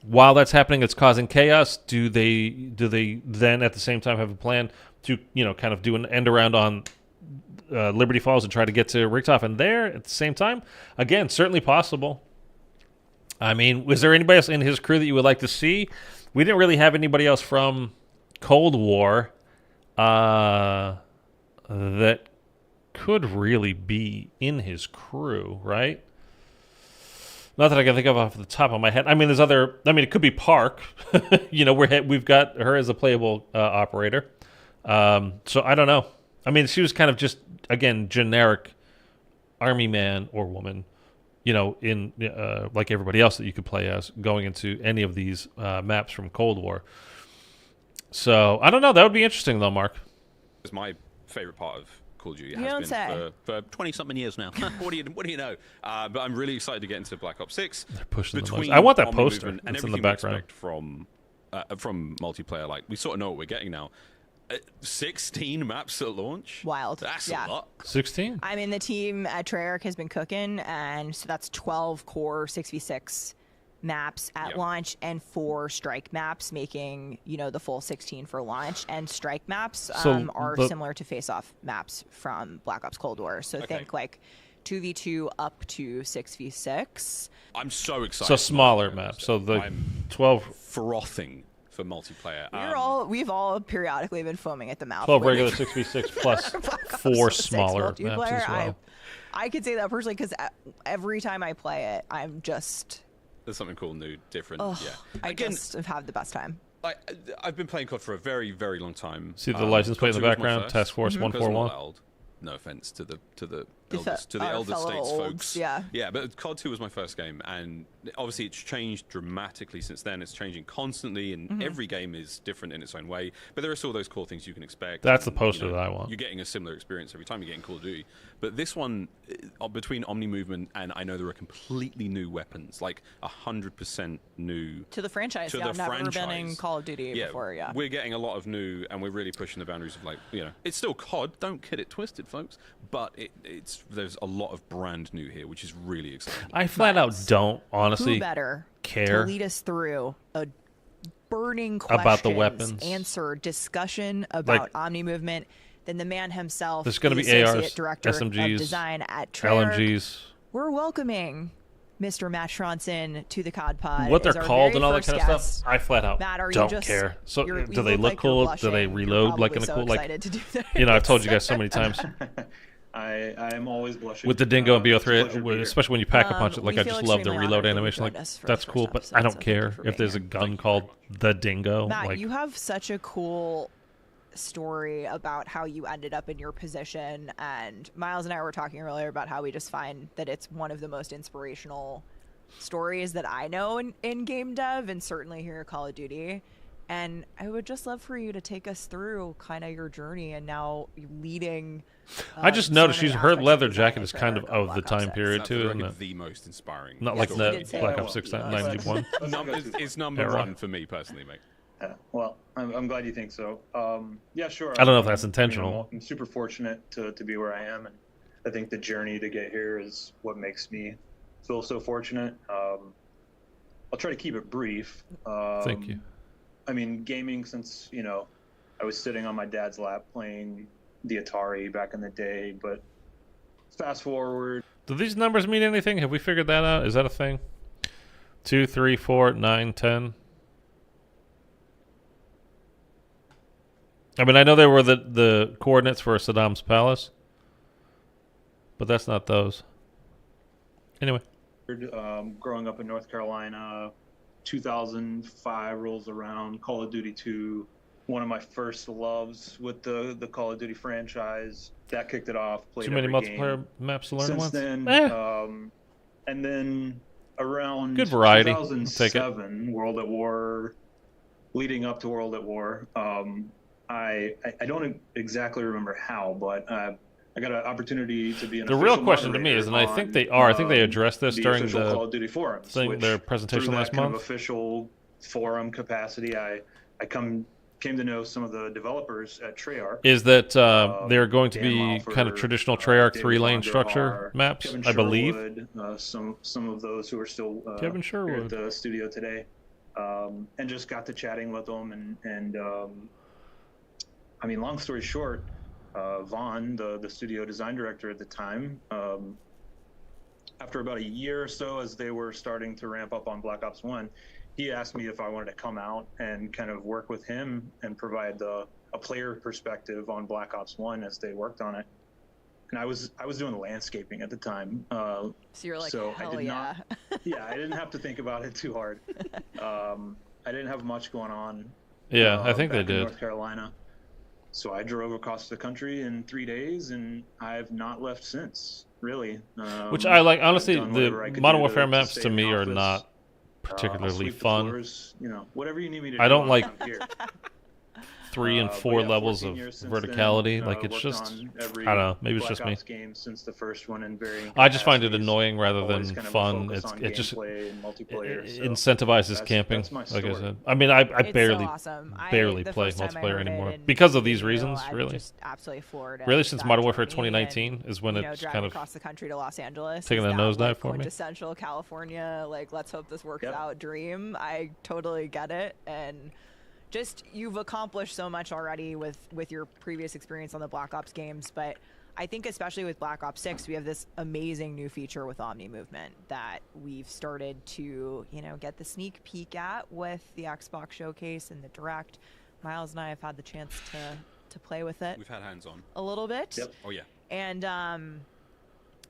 Speaker 1: while that's happening, it's causing chaos. Do they then at the same time have a plan to kind of do an end around on Liberty Falls and try to get to Richtofen and there at the same time? Again, certainly possible. I mean, was there anybody else in his crew that you would like to see? We didn't really have anybody else from Cold War that could really be in his crew, right? Not that I can think of off the top of my head. I mean, there's other. I mean, it could be Park. We've got her as a playable operator. So I don't know. I mean, she was kind of just again generic army man or woman. In like everybody else that you could play as going into any of these maps from Cold War. So I don't know. That would be interesting though, Mark.
Speaker 2: It's my favorite part of Call of Duty. It
Speaker 3: You
Speaker 2: has
Speaker 3: don't
Speaker 2: been
Speaker 3: say.
Speaker 2: for 20-something years now. What do you know? But I'm really excited to get into Black Ops 6.
Speaker 1: They're pushing the
Speaker 2: Between
Speaker 1: most. I want that
Speaker 2: Omni
Speaker 1: poster
Speaker 2: movement and
Speaker 1: that's in the
Speaker 2: everything we
Speaker 1: background.
Speaker 2: expect from multiplayer. Like, we sort of know what we're getting now. 16 maps at launch?
Speaker 3: Wild.
Speaker 2: That's
Speaker 3: Yeah.
Speaker 2: a lot.
Speaker 1: 16.
Speaker 3: I mean, the team at Treyarch has been cooking, and so that's 12 core 6v6 maps at
Speaker 2: Yep.
Speaker 3: launch and 4 strike maps, making the full 16 for launch. And strike maps
Speaker 1: So
Speaker 3: are
Speaker 1: the-
Speaker 3: similar to face-off maps from Black Ops Cold War. So
Speaker 2: Okay.
Speaker 3: think like 2v2 up to 6v6.
Speaker 2: I'm so excited.
Speaker 1: So
Speaker 2: for
Speaker 1: smaller
Speaker 2: multiplayer
Speaker 1: maps.
Speaker 2: stuff.
Speaker 1: So the
Speaker 2: I'm
Speaker 1: 12
Speaker 2: frothing for multiplayer.
Speaker 3: We've all periodically been foaming at the mouth.
Speaker 1: 12
Speaker 3: waiting
Speaker 1: regular 6v6 plus
Speaker 3: Black Ops
Speaker 1: 4
Speaker 3: 6
Speaker 1: smaller maps
Speaker 3: multiplayer.
Speaker 1: as well.
Speaker 3: I could say that personally because every time I play it, I'm just
Speaker 2: There's something cool, new, different.
Speaker 3: oh,
Speaker 2: Yeah.
Speaker 3: I
Speaker 2: Again,
Speaker 3: just have had the best time.
Speaker 2: I've been playing COD for a very, very long time.
Speaker 1: See the license plate in the
Speaker 2: COD 2 was my
Speaker 1: background?
Speaker 2: first,
Speaker 1: Task Force
Speaker 2: because I'm
Speaker 1: 141.
Speaker 2: not old. No offense to the
Speaker 3: The
Speaker 2: elders, to the
Speaker 3: our
Speaker 2: elder
Speaker 3: fellow
Speaker 2: states
Speaker 3: olds,
Speaker 2: folks.
Speaker 3: yeah.
Speaker 2: Yeah, but COD 2 was my first game, and obviously it's changed dramatically since then. It's changing constantly, and every game is different in its own way. But there are still those core things you can expect.
Speaker 1: That's the
Speaker 2: and,
Speaker 1: poster that I want.
Speaker 2: You're getting a similar experience every time you're getting Call of Duty. But this one, between Omni Movement and I know there are completely new weapons, like 100% new.
Speaker 3: To the franchise,
Speaker 2: To
Speaker 3: yeah,
Speaker 2: the
Speaker 3: never been in
Speaker 2: franchise.
Speaker 3: Call of Duty before, yeah.
Speaker 2: We're getting a lot of new, and we're really pushing the boundaries of it's still COD. Don't get it twisted, folks. But there's a lot of brand new here, which is really exciting.
Speaker 1: I flat out don't honestly
Speaker 3: Who better
Speaker 1: care
Speaker 3: to lead us through a burning
Speaker 1: about the
Speaker 3: questions,
Speaker 1: weapons.
Speaker 3: answer, discussion about
Speaker 1: Like-
Speaker 3: Omni Movement than the man himself,
Speaker 1: There's gonna
Speaker 3: the
Speaker 1: be ARs,
Speaker 3: Associate Director
Speaker 1: SMGs,
Speaker 3: of Design at Treyarch.
Speaker 1: LMGs.
Speaker 3: We're welcoming Mr. Matt Schronson to the COD Pod.
Speaker 1: What they're
Speaker 3: as our
Speaker 1: called
Speaker 3: very
Speaker 1: and all that
Speaker 3: first
Speaker 1: kind of
Speaker 3: guest.
Speaker 1: stuff, I flat out
Speaker 3: Matt, are you
Speaker 1: don't
Speaker 3: just-
Speaker 1: care. So
Speaker 3: you're-
Speaker 1: do
Speaker 3: you
Speaker 1: they look
Speaker 3: like you're
Speaker 1: cool? Do
Speaker 3: blushing.
Speaker 1: they
Speaker 3: You're
Speaker 1: reload like in a
Speaker 3: probably
Speaker 1: cool
Speaker 3: so
Speaker 1: like?
Speaker 3: excited to do this.
Speaker 1: I've told you guys so many times
Speaker 4: I am always blushing.
Speaker 1: with the Dingo and
Speaker 4: It's a pleasure
Speaker 1: BO3,
Speaker 4: to be here.
Speaker 1: especially when you pack a punch it. Like
Speaker 3: we
Speaker 1: I
Speaker 3: feel
Speaker 1: just love the
Speaker 3: extremely
Speaker 1: reload
Speaker 3: honored that you
Speaker 1: animation. Like
Speaker 3: joined us for
Speaker 1: that's
Speaker 3: the
Speaker 1: cool,
Speaker 3: first
Speaker 1: but
Speaker 3: episode,
Speaker 1: I don't
Speaker 3: so thank you
Speaker 1: care
Speaker 3: for
Speaker 1: if
Speaker 3: being
Speaker 1: there's a
Speaker 3: here.
Speaker 1: gun called the Dingo.
Speaker 3: Matt,
Speaker 1: Like
Speaker 3: you have such a cool story about how you ended up in your position, and Miles and I were talking earlier about how we just find that it's one of the most inspirational stories that I know in game dev, and certainly here at Call of Duty. And I would just love for you to take us through kind of your journey and now leading.
Speaker 1: I just
Speaker 3: so
Speaker 1: noticed
Speaker 3: many
Speaker 1: her
Speaker 3: aspects of
Speaker 1: leather
Speaker 3: design
Speaker 1: jacket is
Speaker 3: for
Speaker 1: kind of
Speaker 3: Black
Speaker 1: the
Speaker 3: Ops
Speaker 1: time
Speaker 3: 6.
Speaker 1: period
Speaker 2: That's
Speaker 1: too,
Speaker 2: the
Speaker 1: isn't
Speaker 2: record
Speaker 1: it?
Speaker 2: the most inspiring.
Speaker 1: Not
Speaker 3: Yeah,
Speaker 1: like
Speaker 3: we
Speaker 1: the
Speaker 3: did say
Speaker 1: Black
Speaker 3: that.
Speaker 1: Ops 6
Speaker 3: Yeah.
Speaker 1: 91.
Speaker 2: It's number
Speaker 1: Era.
Speaker 2: one for me personally, mate.
Speaker 4: Yeah, well, I'm glad you think so. Yeah, sure.
Speaker 1: I don't know if that's intentional.
Speaker 4: You know, I'm super fortunate to be where I am, and I think the journey to get here is what makes me feel so fortunate. I'll try to keep it brief.
Speaker 1: Thank you.
Speaker 4: I mean, gaming since, I was sitting on my dad's lap playing the Atari back in the day, but fast forward.
Speaker 1: Do these numbers mean anything? Have we figured that out? Is that a thing? 2, 3, 4, 9, 10. I mean, I know there were the coordinates for Saddam's palace, but that's not those. Anyway,
Speaker 4: Growing up in North Carolina, 2005 rolls around, Call of Duty 2, one of my first loves with the Call of Duty franchise. That kicked it off. Played
Speaker 1: too many
Speaker 4: every
Speaker 1: multiplayer
Speaker 4: game.
Speaker 1: maps to learn at
Speaker 4: Since
Speaker 1: once.
Speaker 4: then,
Speaker 1: Eh.
Speaker 4: and then around
Speaker 1: Good variety. I'll take it.
Speaker 4: 2007, World at War, leading up to World at War, I don't exactly remember how, but I got an opportunity to be an
Speaker 1: The real
Speaker 4: official
Speaker 1: question to me is, and I think they are. I think they addressed this during
Speaker 4: official
Speaker 1: the
Speaker 4: Call of Duty forums,
Speaker 1: thing, their
Speaker 4: which
Speaker 1: presentation
Speaker 4: through
Speaker 1: last
Speaker 4: that kind
Speaker 1: month.
Speaker 4: of official forum capacity, I came to know some of the developers at Treyarch.
Speaker 1: Is that they're going to
Speaker 4: Dan
Speaker 1: be
Speaker 4: Lawford,
Speaker 1: kind of traditional Treyarch
Speaker 4: David
Speaker 1: 3-lane
Speaker 4: Londerhar,
Speaker 1: structure maps,
Speaker 4: Kevin
Speaker 1: I believe.
Speaker 4: Sherwood, some of those who are still
Speaker 1: Kevin
Speaker 4: here
Speaker 1: Sherwood.
Speaker 4: at the studio today. and just got to chatting with them. And I mean, long story short, Vaughn, the studio design director at the time, after about a year or so, as they were starting to ramp up on Black Ops 1, he asked me if I wanted to come out and kind of work with him and provide a player perspective on Black Ops 1 as they worked on it. And I was doing the landscaping at the time.
Speaker 3: So you're like,
Speaker 4: so
Speaker 3: hell
Speaker 4: I did
Speaker 3: yeah.
Speaker 4: yeah, I didn't have to think about it too hard. I didn't have much going on.
Speaker 1: Yeah, I think they
Speaker 4: back in
Speaker 1: did.
Speaker 4: North Carolina. So I drove across the country in 3 days, and I've not left since, really.
Speaker 1: Which I like.
Speaker 4: I've
Speaker 1: Honestly,
Speaker 4: done
Speaker 1: the
Speaker 4: whatever I could
Speaker 1: Modern
Speaker 4: do
Speaker 1: Warfare
Speaker 4: to
Speaker 1: maps
Speaker 4: stay
Speaker 1: to
Speaker 4: in the
Speaker 1: me are
Speaker 4: office.
Speaker 1: not
Speaker 4: I'll
Speaker 1: particularly
Speaker 4: sweep the
Speaker 1: fun.
Speaker 4: floors, whatever you need me to do.
Speaker 1: I don't like
Speaker 4: I'm here.
Speaker 1: 3 and
Speaker 4: But
Speaker 1: 4
Speaker 4: yeah,
Speaker 1: levels
Speaker 4: 14
Speaker 1: of
Speaker 4: years since
Speaker 1: verticality.
Speaker 4: then,
Speaker 1: Like it's
Speaker 4: worked
Speaker 1: just,
Speaker 4: on
Speaker 1: I
Speaker 4: every
Speaker 1: don't know. Maybe it's
Speaker 4: Black
Speaker 1: just me.
Speaker 4: Ops game since the first one in varying
Speaker 1: I just find it
Speaker 4: capacities.
Speaker 1: annoying rather
Speaker 4: Always
Speaker 1: than
Speaker 4: kind of a
Speaker 1: fun.
Speaker 4: focus on
Speaker 1: It just
Speaker 4: gameplay and multiplayer, so
Speaker 1: incentivizes
Speaker 4: that's
Speaker 1: camping.
Speaker 4: my
Speaker 1: Like I
Speaker 4: story.
Speaker 1: said, I mean, I
Speaker 3: It's
Speaker 1: barely
Speaker 3: so awesome.
Speaker 1: barely
Speaker 3: the
Speaker 1: play
Speaker 3: first time I
Speaker 1: multiplayer
Speaker 3: heard it
Speaker 1: anymore
Speaker 3: and
Speaker 1: because of these
Speaker 3: you know,
Speaker 1: reasons.
Speaker 3: I'm
Speaker 1: Really,
Speaker 3: just absolutely floored.
Speaker 1: really,
Speaker 3: at
Speaker 1: since
Speaker 3: that
Speaker 1: Modern Warfare
Speaker 3: journey
Speaker 1: 2019
Speaker 3: and,
Speaker 1: is when
Speaker 3: you know,
Speaker 1: it's
Speaker 3: driving
Speaker 1: kind of
Speaker 3: across the country to Los Angeles.
Speaker 1: taking
Speaker 3: is
Speaker 1: a
Speaker 3: that,
Speaker 1: nosedive
Speaker 3: like,
Speaker 1: for me.
Speaker 3: quintessential California, like let's hope this works
Speaker 4: Yep.
Speaker 3: out dream. I totally get it, and just you've accomplished so much already with your previous experience on the Black Ops games, but I think especially with Black Ops 6, we have this amazing new feature with Omni Movement that we've started to, you know, get the sneak peek at with the Xbox Showcase and the Direct. Miles and I have had the chance to play with it
Speaker 2: We've had hands on.
Speaker 3: a little bit.
Speaker 4: Yep.
Speaker 2: Oh yeah.
Speaker 3: And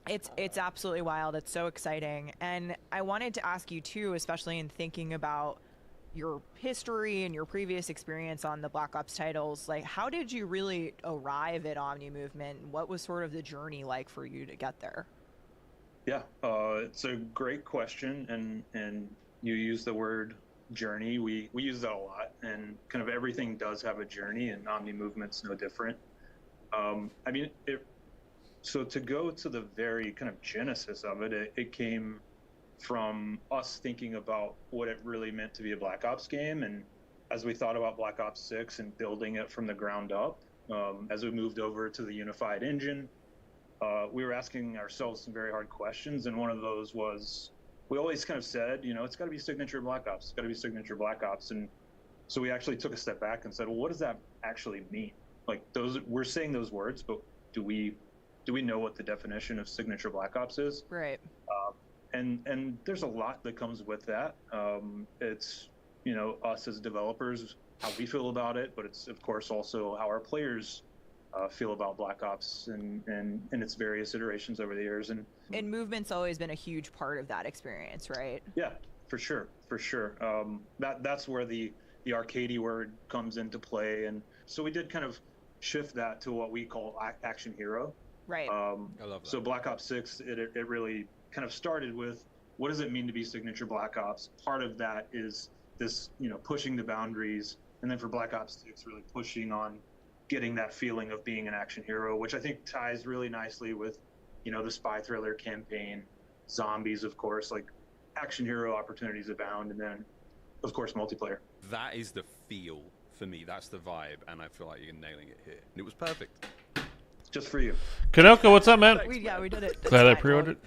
Speaker 3: it's absolutely wild. It's so exciting. And I wanted to ask you too, especially in thinking about your history and your previous experience on the Black Ops titles, like how did you really arrive at Omni Movement? What was sort of the journey like for you to get there?
Speaker 4: Yeah, it's a great question, and you use the word journey. We use that a lot, and kind of everything does have a journey, and Omni Movement's no different. I mean, so to go to the very kind of genesis of it, it came from us thinking about what it really meant to be a Black Ops game, and as we thought about Black Ops 6 and building it from the ground up, as we moved over to the unified engine, we were asking ourselves some very hard questions, and one of those was, we always kind of said, you know, it's got to be signature Black Ops, it's got to be signature Black Ops, and so we actually took a step back and said, well, what does that actually mean? Like, those, we're saying those words, but do we know what the definition of signature Black Ops is?
Speaker 3: Right.
Speaker 4: And there's a lot that comes with that. It's, you know, us as developers, how we feel about it, but it's of course also how our players feel about Black Ops and its various iterations over the years. And
Speaker 3: movement's always been a huge part of that experience, right?
Speaker 4: yeah, for sure. That's where the arcadey word comes into play, and so we did kind of shift that to what we call action hero.
Speaker 3: Right.
Speaker 2: I love that.
Speaker 4: So Black Ops 6, it really kind of started with, what does it mean to be signature Black Ops? Part of that is this, you know, pushing the boundaries, and then for Black Ops 6, really pushing on getting that feeling of being an action hero, which I think ties really nicely with, you know, the spy thriller campaign, zombies, of course, like action hero opportunities abound, and then of course multiplayer.
Speaker 2: That is the feel for me. That's the vibe, and I feel like you're nailing it here. And it was perfect.
Speaker 4: Just for you.
Speaker 1: Kanoko, what's up, man?
Speaker 3: we did it.
Speaker 1: Glad I
Speaker 3: It's fine.
Speaker 1: pre-ordered.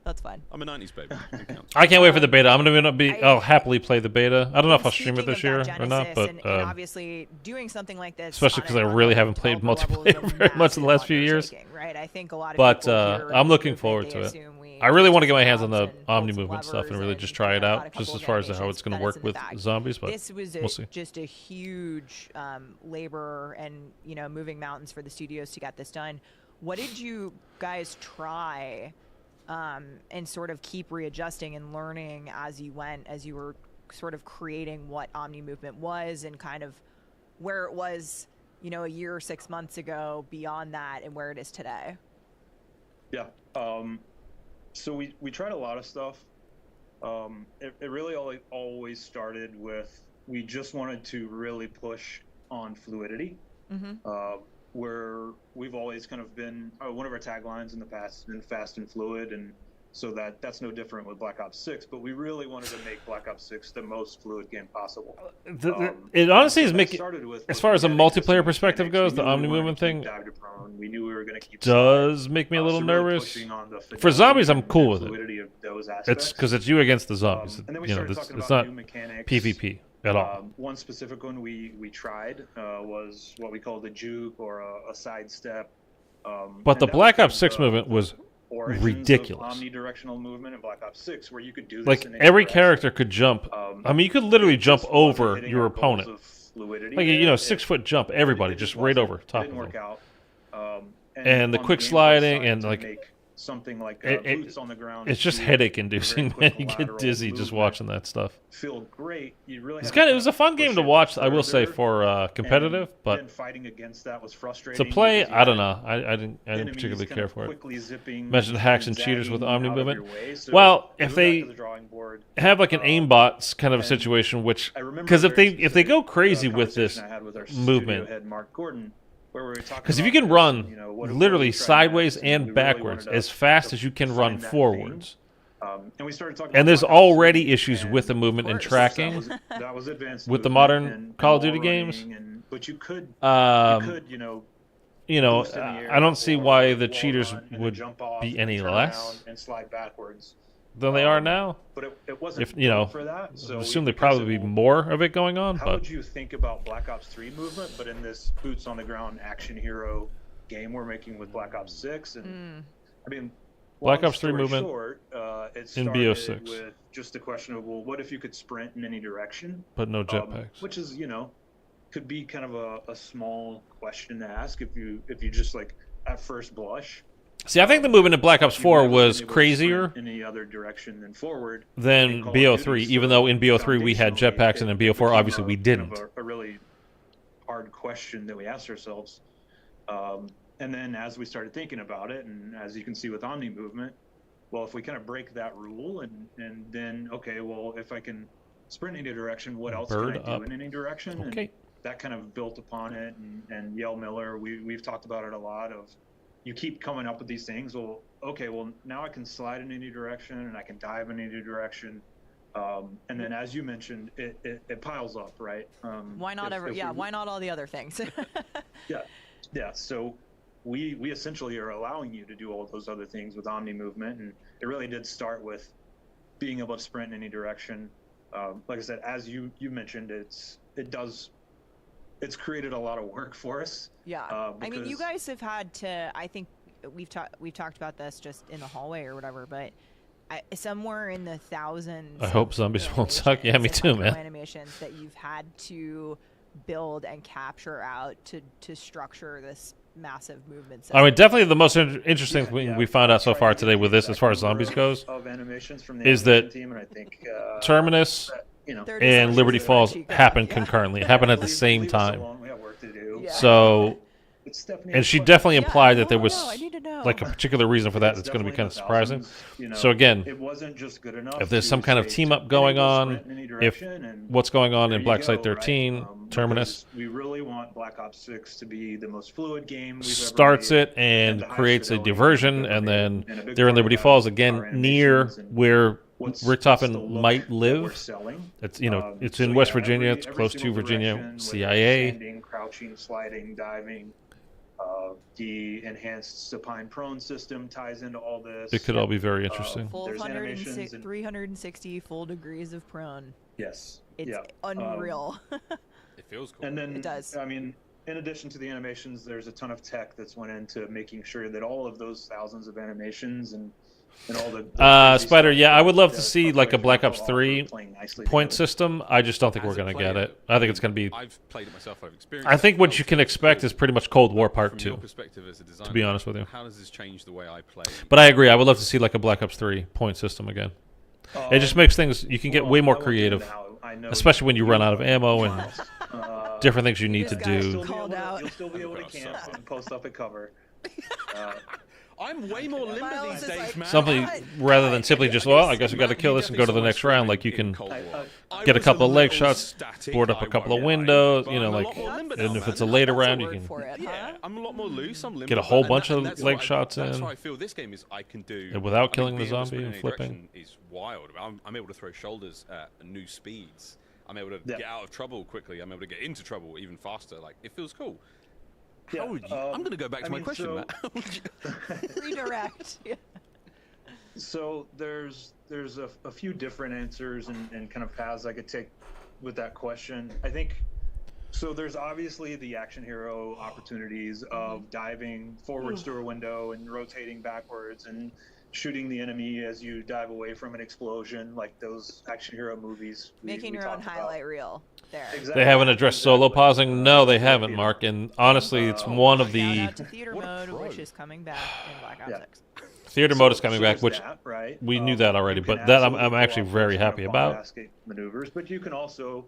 Speaker 3: That's fine.
Speaker 2: I'm a 90s baby. It counts.
Speaker 1: I can't wait for the beta. I'm gonna be. I'll happily play the beta. I don't know if I'll
Speaker 3: Speaking
Speaker 1: stream it this
Speaker 3: of
Speaker 1: year
Speaker 3: that
Speaker 1: or not,
Speaker 3: Genesis,
Speaker 1: but
Speaker 3: and obviously doing something like this,
Speaker 1: especially because I really haven't played multiplayer very much in the last few years.
Speaker 3: Right? I think a lot of
Speaker 1: But
Speaker 3: people hear
Speaker 1: I'm looking
Speaker 3: movement,
Speaker 1: forward
Speaker 3: they
Speaker 1: to it.
Speaker 3: assume we
Speaker 1: I really want to get my
Speaker 3: just
Speaker 1: hands on the
Speaker 3: and pull
Speaker 1: Omni
Speaker 3: some
Speaker 1: Movement stuff and
Speaker 3: levers
Speaker 1: really just try it
Speaker 3: got a
Speaker 1: out,
Speaker 3: couple
Speaker 1: just
Speaker 3: of
Speaker 1: as far as how
Speaker 3: animations,
Speaker 1: it's going
Speaker 3: but
Speaker 1: to work
Speaker 3: in the
Speaker 1: with
Speaker 3: bag.
Speaker 1: zombies. But
Speaker 3: This was
Speaker 1: we'll see.
Speaker 3: just a huge labor and, you know, moving mountains for the studios to get this done. What did you guys try and sort of keep readjusting and learning as you went, as you were sort of creating what Omni Movement was and kind of where it was, you know, a year or 6 months ago, beyond that, and where it is today?
Speaker 4: Yeah. So we tried a lot of stuff. It really always started with, we just wanted to really push on fluidity. Where we've always kind of been, one of our taglines in the past has been fast and fluid, and So that's no different with Black Ops 6, but we really wanted to make Black Ops 6 the most fluid game possible.
Speaker 1: It honestly is
Speaker 4: that
Speaker 1: making,
Speaker 4: started with
Speaker 1: as far as a
Speaker 4: looking at
Speaker 1: multiplayer
Speaker 4: existing
Speaker 1: perspective
Speaker 4: mechanics.
Speaker 1: goes, the
Speaker 4: We knew we
Speaker 1: omni
Speaker 4: wanted
Speaker 1: movement
Speaker 4: to keep
Speaker 1: thing
Speaker 4: dive to prone. We knew we were going to keep
Speaker 1: does make me a little
Speaker 4: so really
Speaker 1: nervous.
Speaker 4: pushing on the
Speaker 1: For
Speaker 4: fidelity
Speaker 1: zombies, I'm
Speaker 4: and
Speaker 1: cool with it.
Speaker 4: fluidity of those
Speaker 1: It's
Speaker 4: aspects.
Speaker 1: because it's you against the zombies.
Speaker 4: And then we
Speaker 1: You know,
Speaker 4: started
Speaker 1: this,
Speaker 4: talking
Speaker 1: it's
Speaker 4: about
Speaker 1: not
Speaker 4: new mechanics.
Speaker 1: PvP at all.
Speaker 4: One specific one we tried was what we called a juke or a sidestep.
Speaker 1: But the
Speaker 4: and that
Speaker 1: Black
Speaker 4: was
Speaker 1: Ops 6 movement was
Speaker 4: origins
Speaker 1: ridiculous.
Speaker 4: Of omnidirectional movement in Black Ops 6, where you could do this
Speaker 1: like
Speaker 4: in
Speaker 1: every
Speaker 4: direction.
Speaker 1: character could jump. I mean, you could literally jump
Speaker 4: Just wasn't
Speaker 1: over
Speaker 4: hitting
Speaker 1: your
Speaker 4: our goals
Speaker 1: opponent.
Speaker 4: of fluidity
Speaker 1: Like
Speaker 4: there.
Speaker 1: 6-foot jump, everybody
Speaker 4: It
Speaker 1: just right
Speaker 4: wasn't-
Speaker 1: over top of
Speaker 4: didn't
Speaker 1: them.
Speaker 4: work out.
Speaker 1: And the
Speaker 4: on
Speaker 1: quick
Speaker 4: gameplay
Speaker 1: sliding
Speaker 4: side,
Speaker 1: and,
Speaker 4: to
Speaker 1: like,
Speaker 4: make something like
Speaker 1: it-
Speaker 4: boots on the ground.
Speaker 1: It's just
Speaker 4: do
Speaker 1: headache
Speaker 4: a
Speaker 1: inducing,
Speaker 4: very
Speaker 1: man.
Speaker 4: quick
Speaker 1: You get
Speaker 4: lateral
Speaker 1: dizzy just
Speaker 4: movement,
Speaker 1: watching that stuff.
Speaker 4: Feel great. You really.
Speaker 1: It's
Speaker 4: had to
Speaker 1: it was a fun
Speaker 4: push
Speaker 1: game to
Speaker 4: it
Speaker 1: watch, I will say,
Speaker 4: further,
Speaker 1: for competitive,
Speaker 4: and
Speaker 1: but
Speaker 4: then fighting against that was frustrating.
Speaker 1: to play,
Speaker 4: because you
Speaker 1: I don't
Speaker 4: had
Speaker 1: know. I didn't
Speaker 4: enemies
Speaker 1: particularly
Speaker 4: kind
Speaker 1: care
Speaker 4: of
Speaker 1: for it.
Speaker 4: quickly zipping
Speaker 1: Mention hacks and
Speaker 4: and
Speaker 1: cheaters with
Speaker 4: zagging
Speaker 1: omni
Speaker 4: out of
Speaker 1: movement.
Speaker 4: your way, so
Speaker 1: Well,
Speaker 4: we
Speaker 1: if
Speaker 4: went
Speaker 1: they
Speaker 4: back to the drawing board.
Speaker 1: have like an aimbots kind of a
Speaker 4: and
Speaker 1: situation, which
Speaker 4: I remember
Speaker 1: because
Speaker 4: a
Speaker 1: if they
Speaker 4: very
Speaker 1: go
Speaker 4: specific,
Speaker 1: crazy with this
Speaker 4: conversation I had with our
Speaker 1: movement,
Speaker 4: studio head, Mark Gordon, where we were talking
Speaker 1: because if you
Speaker 4: about
Speaker 1: can
Speaker 4: this,
Speaker 1: run
Speaker 4: you know, what are
Speaker 1: literally
Speaker 4: we trying
Speaker 1: sideways
Speaker 4: next, and we
Speaker 1: and
Speaker 4: really
Speaker 1: backwards
Speaker 4: wanted to-
Speaker 1: as fast
Speaker 4: to
Speaker 1: as you can
Speaker 4: find
Speaker 1: run
Speaker 4: that
Speaker 1: forwards,
Speaker 4: and we started talking.
Speaker 1: and
Speaker 4: about
Speaker 1: there's
Speaker 4: Black Ops
Speaker 1: already
Speaker 4: 3,
Speaker 1: issues with the
Speaker 4: and
Speaker 1: movement and
Speaker 3: course,
Speaker 1: tracking.
Speaker 4: that was advanced
Speaker 1: with the
Speaker 4: movement
Speaker 1: modern
Speaker 4: and
Speaker 1: Call of
Speaker 4: wall
Speaker 1: Duty games.
Speaker 4: running, but you could,
Speaker 1: You know,
Speaker 4: boost in the air
Speaker 1: I don't see
Speaker 4: or
Speaker 1: why the
Speaker 4: wall
Speaker 1: cheaters
Speaker 4: run and then
Speaker 1: would
Speaker 4: jump off
Speaker 1: be
Speaker 4: and
Speaker 1: any
Speaker 4: turn
Speaker 1: less
Speaker 4: around and slide backwards.
Speaker 1: than they are now.
Speaker 4: But it wasn't
Speaker 1: If you know,
Speaker 4: built for that. So
Speaker 1: I
Speaker 4: we
Speaker 1: assume there'd
Speaker 4: said,
Speaker 1: probably be
Speaker 4: well,
Speaker 1: more of it going on,
Speaker 4: How
Speaker 1: but
Speaker 4: would you think about Black Ops 3 movement, but in this boots on the ground action hero game we're making with Black Ops 6? And I mean,
Speaker 1: Black
Speaker 4: long
Speaker 1: Ops 3
Speaker 4: story
Speaker 1: movement
Speaker 4: short, it
Speaker 1: in
Speaker 4: started
Speaker 1: BO6.
Speaker 4: with just the question of, well, what if you could sprint in any direction?
Speaker 1: but no jetpacks.
Speaker 4: Which is, could be kind of a small question to ask if you just like at first blush.
Speaker 1: See, I think the movement in Black Ops
Speaker 4: you
Speaker 1: 4
Speaker 4: never
Speaker 1: was
Speaker 4: been able to
Speaker 1: crazier
Speaker 4: sprint in any other direction than forward
Speaker 1: than
Speaker 4: in Call of
Speaker 1: BO3,
Speaker 4: Duty,
Speaker 1: even
Speaker 4: so
Speaker 1: though in BO3 we had
Speaker 4: foundationally,
Speaker 1: jetpacks and in
Speaker 4: it
Speaker 1: BO4
Speaker 4: became
Speaker 1: obviously we
Speaker 4: kind
Speaker 1: didn't.
Speaker 4: of a really hard question that we asked ourselves. And then as we started thinking about it, and as you can see with Omni movement, well, if we kind of break that rule and then, okay, well, if I can sprint in any direction, what else
Speaker 1: Bird
Speaker 4: can I do
Speaker 1: up.
Speaker 4: in any direction?
Speaker 1: Okay.
Speaker 4: And that kind of built upon it. And Yale Miller, we've talked about it a lot of, you keep coming up with these things. Well, okay, well, now I can slide in any direction and I can dive in any direction. And then, as you mentioned, it piles up, right?
Speaker 3: Why not why not all the other things?
Speaker 4: Yeah. So we essentially are allowing you to do all those other things with Omni movement, and it really did start with being able to sprint in any direction. Like I said, as you mentioned, it's created a lot of work for us.
Speaker 3: Yeah. I mean, you
Speaker 4: because-
Speaker 3: guys have had to. I think we've talked about this just in the hallway or whatever, but somewhere in the thousands.
Speaker 1: I hope
Speaker 3: of
Speaker 1: zombies won't suck. Yeah, me
Speaker 3: animations
Speaker 1: too,
Speaker 3: and
Speaker 1: man.
Speaker 3: animations that you've had to build and capture out to structure this massive movement system.
Speaker 1: I mean, definitely the most interesting thing
Speaker 4: Yeah,
Speaker 1: we found out so
Speaker 4: tried
Speaker 1: far
Speaker 4: to
Speaker 1: today
Speaker 4: get
Speaker 1: with this, as far as
Speaker 4: number
Speaker 1: zombies goes,
Speaker 4: of animations from the
Speaker 1: is
Speaker 4: animation
Speaker 1: that
Speaker 4: team, and I think
Speaker 1: Terminus
Speaker 3: They're
Speaker 1: and
Speaker 3: just
Speaker 1: Liberty
Speaker 3: like
Speaker 1: Falls
Speaker 3: spreadsheet
Speaker 1: happened
Speaker 3: graph,
Speaker 1: concurrently. It happened at the
Speaker 4: leave-
Speaker 1: same
Speaker 4: leave us
Speaker 1: time.
Speaker 4: alone, we have work to do.
Speaker 3: Yeah.
Speaker 1: So,
Speaker 4: It's definitely
Speaker 1: and she
Speaker 4: fun.
Speaker 1: definitely
Speaker 3: Yeah,
Speaker 1: implied
Speaker 3: I
Speaker 1: that there
Speaker 3: wanna
Speaker 1: was
Speaker 3: know, I need to know.
Speaker 1: like a particular reason for that
Speaker 4: It's
Speaker 1: that's going to be kind of
Speaker 4: definitely in the
Speaker 1: surprising.
Speaker 4: thousands,
Speaker 1: So again,
Speaker 4: it wasn't just good enough.
Speaker 1: if there's
Speaker 4: to
Speaker 1: some kind of
Speaker 4: say
Speaker 1: team up
Speaker 4: to
Speaker 1: going
Speaker 4: enable
Speaker 1: on,
Speaker 4: sprint in any
Speaker 1: if
Speaker 4: direction, and
Speaker 1: what's going on
Speaker 4: there
Speaker 1: in
Speaker 4: you
Speaker 1: Black
Speaker 4: go,
Speaker 1: Site
Speaker 4: right?
Speaker 1: 13, Terminus
Speaker 4: Because we really want Black Ops 6 to be the most fluid game we've
Speaker 1: starts
Speaker 4: ever made,
Speaker 1: it and
Speaker 4: the highest
Speaker 1: creates a
Speaker 4: fidelity
Speaker 1: diversion,
Speaker 4: we've ever
Speaker 1: and
Speaker 4: made.
Speaker 1: then
Speaker 4: And a big
Speaker 1: they're in
Speaker 4: part of
Speaker 1: Liberty
Speaker 4: that
Speaker 1: Falls
Speaker 4: is
Speaker 1: again,
Speaker 4: our
Speaker 1: near
Speaker 4: animations and
Speaker 1: where
Speaker 4: what's
Speaker 1: Rick
Speaker 4: the
Speaker 1: Toppin
Speaker 4: look
Speaker 1: might
Speaker 4: that we're
Speaker 1: live.
Speaker 4: selling.
Speaker 1: It's it's
Speaker 4: So
Speaker 1: in West
Speaker 4: yeah,
Speaker 1: Virginia.
Speaker 4: every
Speaker 1: It's close to
Speaker 4: single
Speaker 1: Virginia,
Speaker 4: direction, whether
Speaker 1: CIA.
Speaker 4: it's standing, crouching, sliding, diving. The enhanced supine prone system ties into all this.
Speaker 1: It could all be very interesting.
Speaker 3: full
Speaker 4: There's animations and-
Speaker 3: 360 full degrees of prone.
Speaker 4: Yes.
Speaker 3: It's
Speaker 4: yeah.
Speaker 3: unreal.
Speaker 2: It feels cool.
Speaker 4: And then
Speaker 3: It does.
Speaker 4: I mean, in addition to the animations, there's a ton of tech that's went into making sure that all of those thousands of animations and all the crazy
Speaker 1: Spider,
Speaker 4: stuff
Speaker 1: yeah, I would love to
Speaker 4: that
Speaker 1: see
Speaker 4: Black
Speaker 1: like a
Speaker 4: Ops
Speaker 1: Black
Speaker 4: 4
Speaker 1: Ops
Speaker 4: offer
Speaker 1: 3
Speaker 4: playing nicely
Speaker 1: point
Speaker 4: together.
Speaker 1: system. I just don't think
Speaker 2: As
Speaker 1: we're
Speaker 2: a
Speaker 1: going to
Speaker 2: player,
Speaker 1: get it. I think it's going to be.
Speaker 2: I've played it myself. I've experienced.
Speaker 1: I think
Speaker 2: it.
Speaker 1: what you can expect is pretty much Cold War Part
Speaker 2: From
Speaker 1: 2.
Speaker 2: your perspective as a designer,
Speaker 1: To be honest with you.
Speaker 2: how does this change the way I play?
Speaker 1: But I agree. I would love to see like a Black Ops 3 point system again. It just makes things. You can get
Speaker 4: Well,
Speaker 1: way more
Speaker 4: I won't get into
Speaker 1: creative,
Speaker 4: how I know
Speaker 1: especially when you run out of ammo and
Speaker 4: uh,
Speaker 1: different things you need
Speaker 3: This
Speaker 1: to
Speaker 3: guy
Speaker 1: do.
Speaker 3: still- Called out.
Speaker 4: You'll still be able to
Speaker 2: Oh,
Speaker 4: camp and post up at cover.
Speaker 2: I'm way more limber
Speaker 3: Miles
Speaker 2: these
Speaker 3: is
Speaker 2: days,
Speaker 3: like,
Speaker 2: man.
Speaker 1: Something rather than simply just, well, I guess we got to kill this and go to the next round. Like you can get a couple of leg shots, board up a couple of windows, you know, like, and if it's a later round, you can
Speaker 2: Yeah, I'm a lot more loose. I'm limber,
Speaker 1: get a whole
Speaker 2: and
Speaker 1: bunch
Speaker 2: that-
Speaker 1: of
Speaker 2: and that's
Speaker 1: leg
Speaker 2: what
Speaker 1: shots
Speaker 2: That's
Speaker 1: in.
Speaker 2: how I feel this game is. I can do
Speaker 1: And without
Speaker 2: I mean,
Speaker 1: killing the
Speaker 2: being able to
Speaker 1: zombie
Speaker 2: sprint
Speaker 1: and
Speaker 2: in any
Speaker 1: flipping.
Speaker 2: direction is wild. I'm able to throw shoulders at new speeds. I'm able to
Speaker 4: Yeah.
Speaker 2: get out of trouble quickly. I'm able to get into trouble even faster. Like, it feels cool.
Speaker 4: Yeah,
Speaker 2: How would you? I'm going to go back to my question,
Speaker 4: so,
Speaker 2: Matt. How would you-
Speaker 3: Redirect. Yeah.
Speaker 4: So there's a few different answers and kind of paths I could take with that question. I think so. There's obviously the action hero opportunities of diving forwards through a window and rotating backwards and shooting the enemy as you dive away from an explosion, like those action hero movies.
Speaker 3: Making your own highlight reel there.
Speaker 4: Exactly.
Speaker 1: They haven't addressed solo
Speaker 4: Exactly.
Speaker 1: pausing. No, they
Speaker 4: Solo
Speaker 1: haven't,
Speaker 4: theater.
Speaker 1: Mark. And honestly, it's one of
Speaker 3: Shout
Speaker 1: the
Speaker 3: out to theater
Speaker 2: What a
Speaker 3: mode,
Speaker 2: pro.
Speaker 3: which is coming back in Black Ops
Speaker 4: Yeah.
Speaker 3: 6.
Speaker 1: theater mode is coming
Speaker 4: So
Speaker 1: back,
Speaker 4: there's
Speaker 1: which
Speaker 4: that, right?
Speaker 1: we knew that already,
Speaker 4: you can
Speaker 1: but that I'm
Speaker 4: absolutely
Speaker 1: actually
Speaker 4: pull off
Speaker 1: very
Speaker 4: those kind
Speaker 1: happy
Speaker 4: of
Speaker 1: about.
Speaker 4: bomb escape maneuvers, but you can also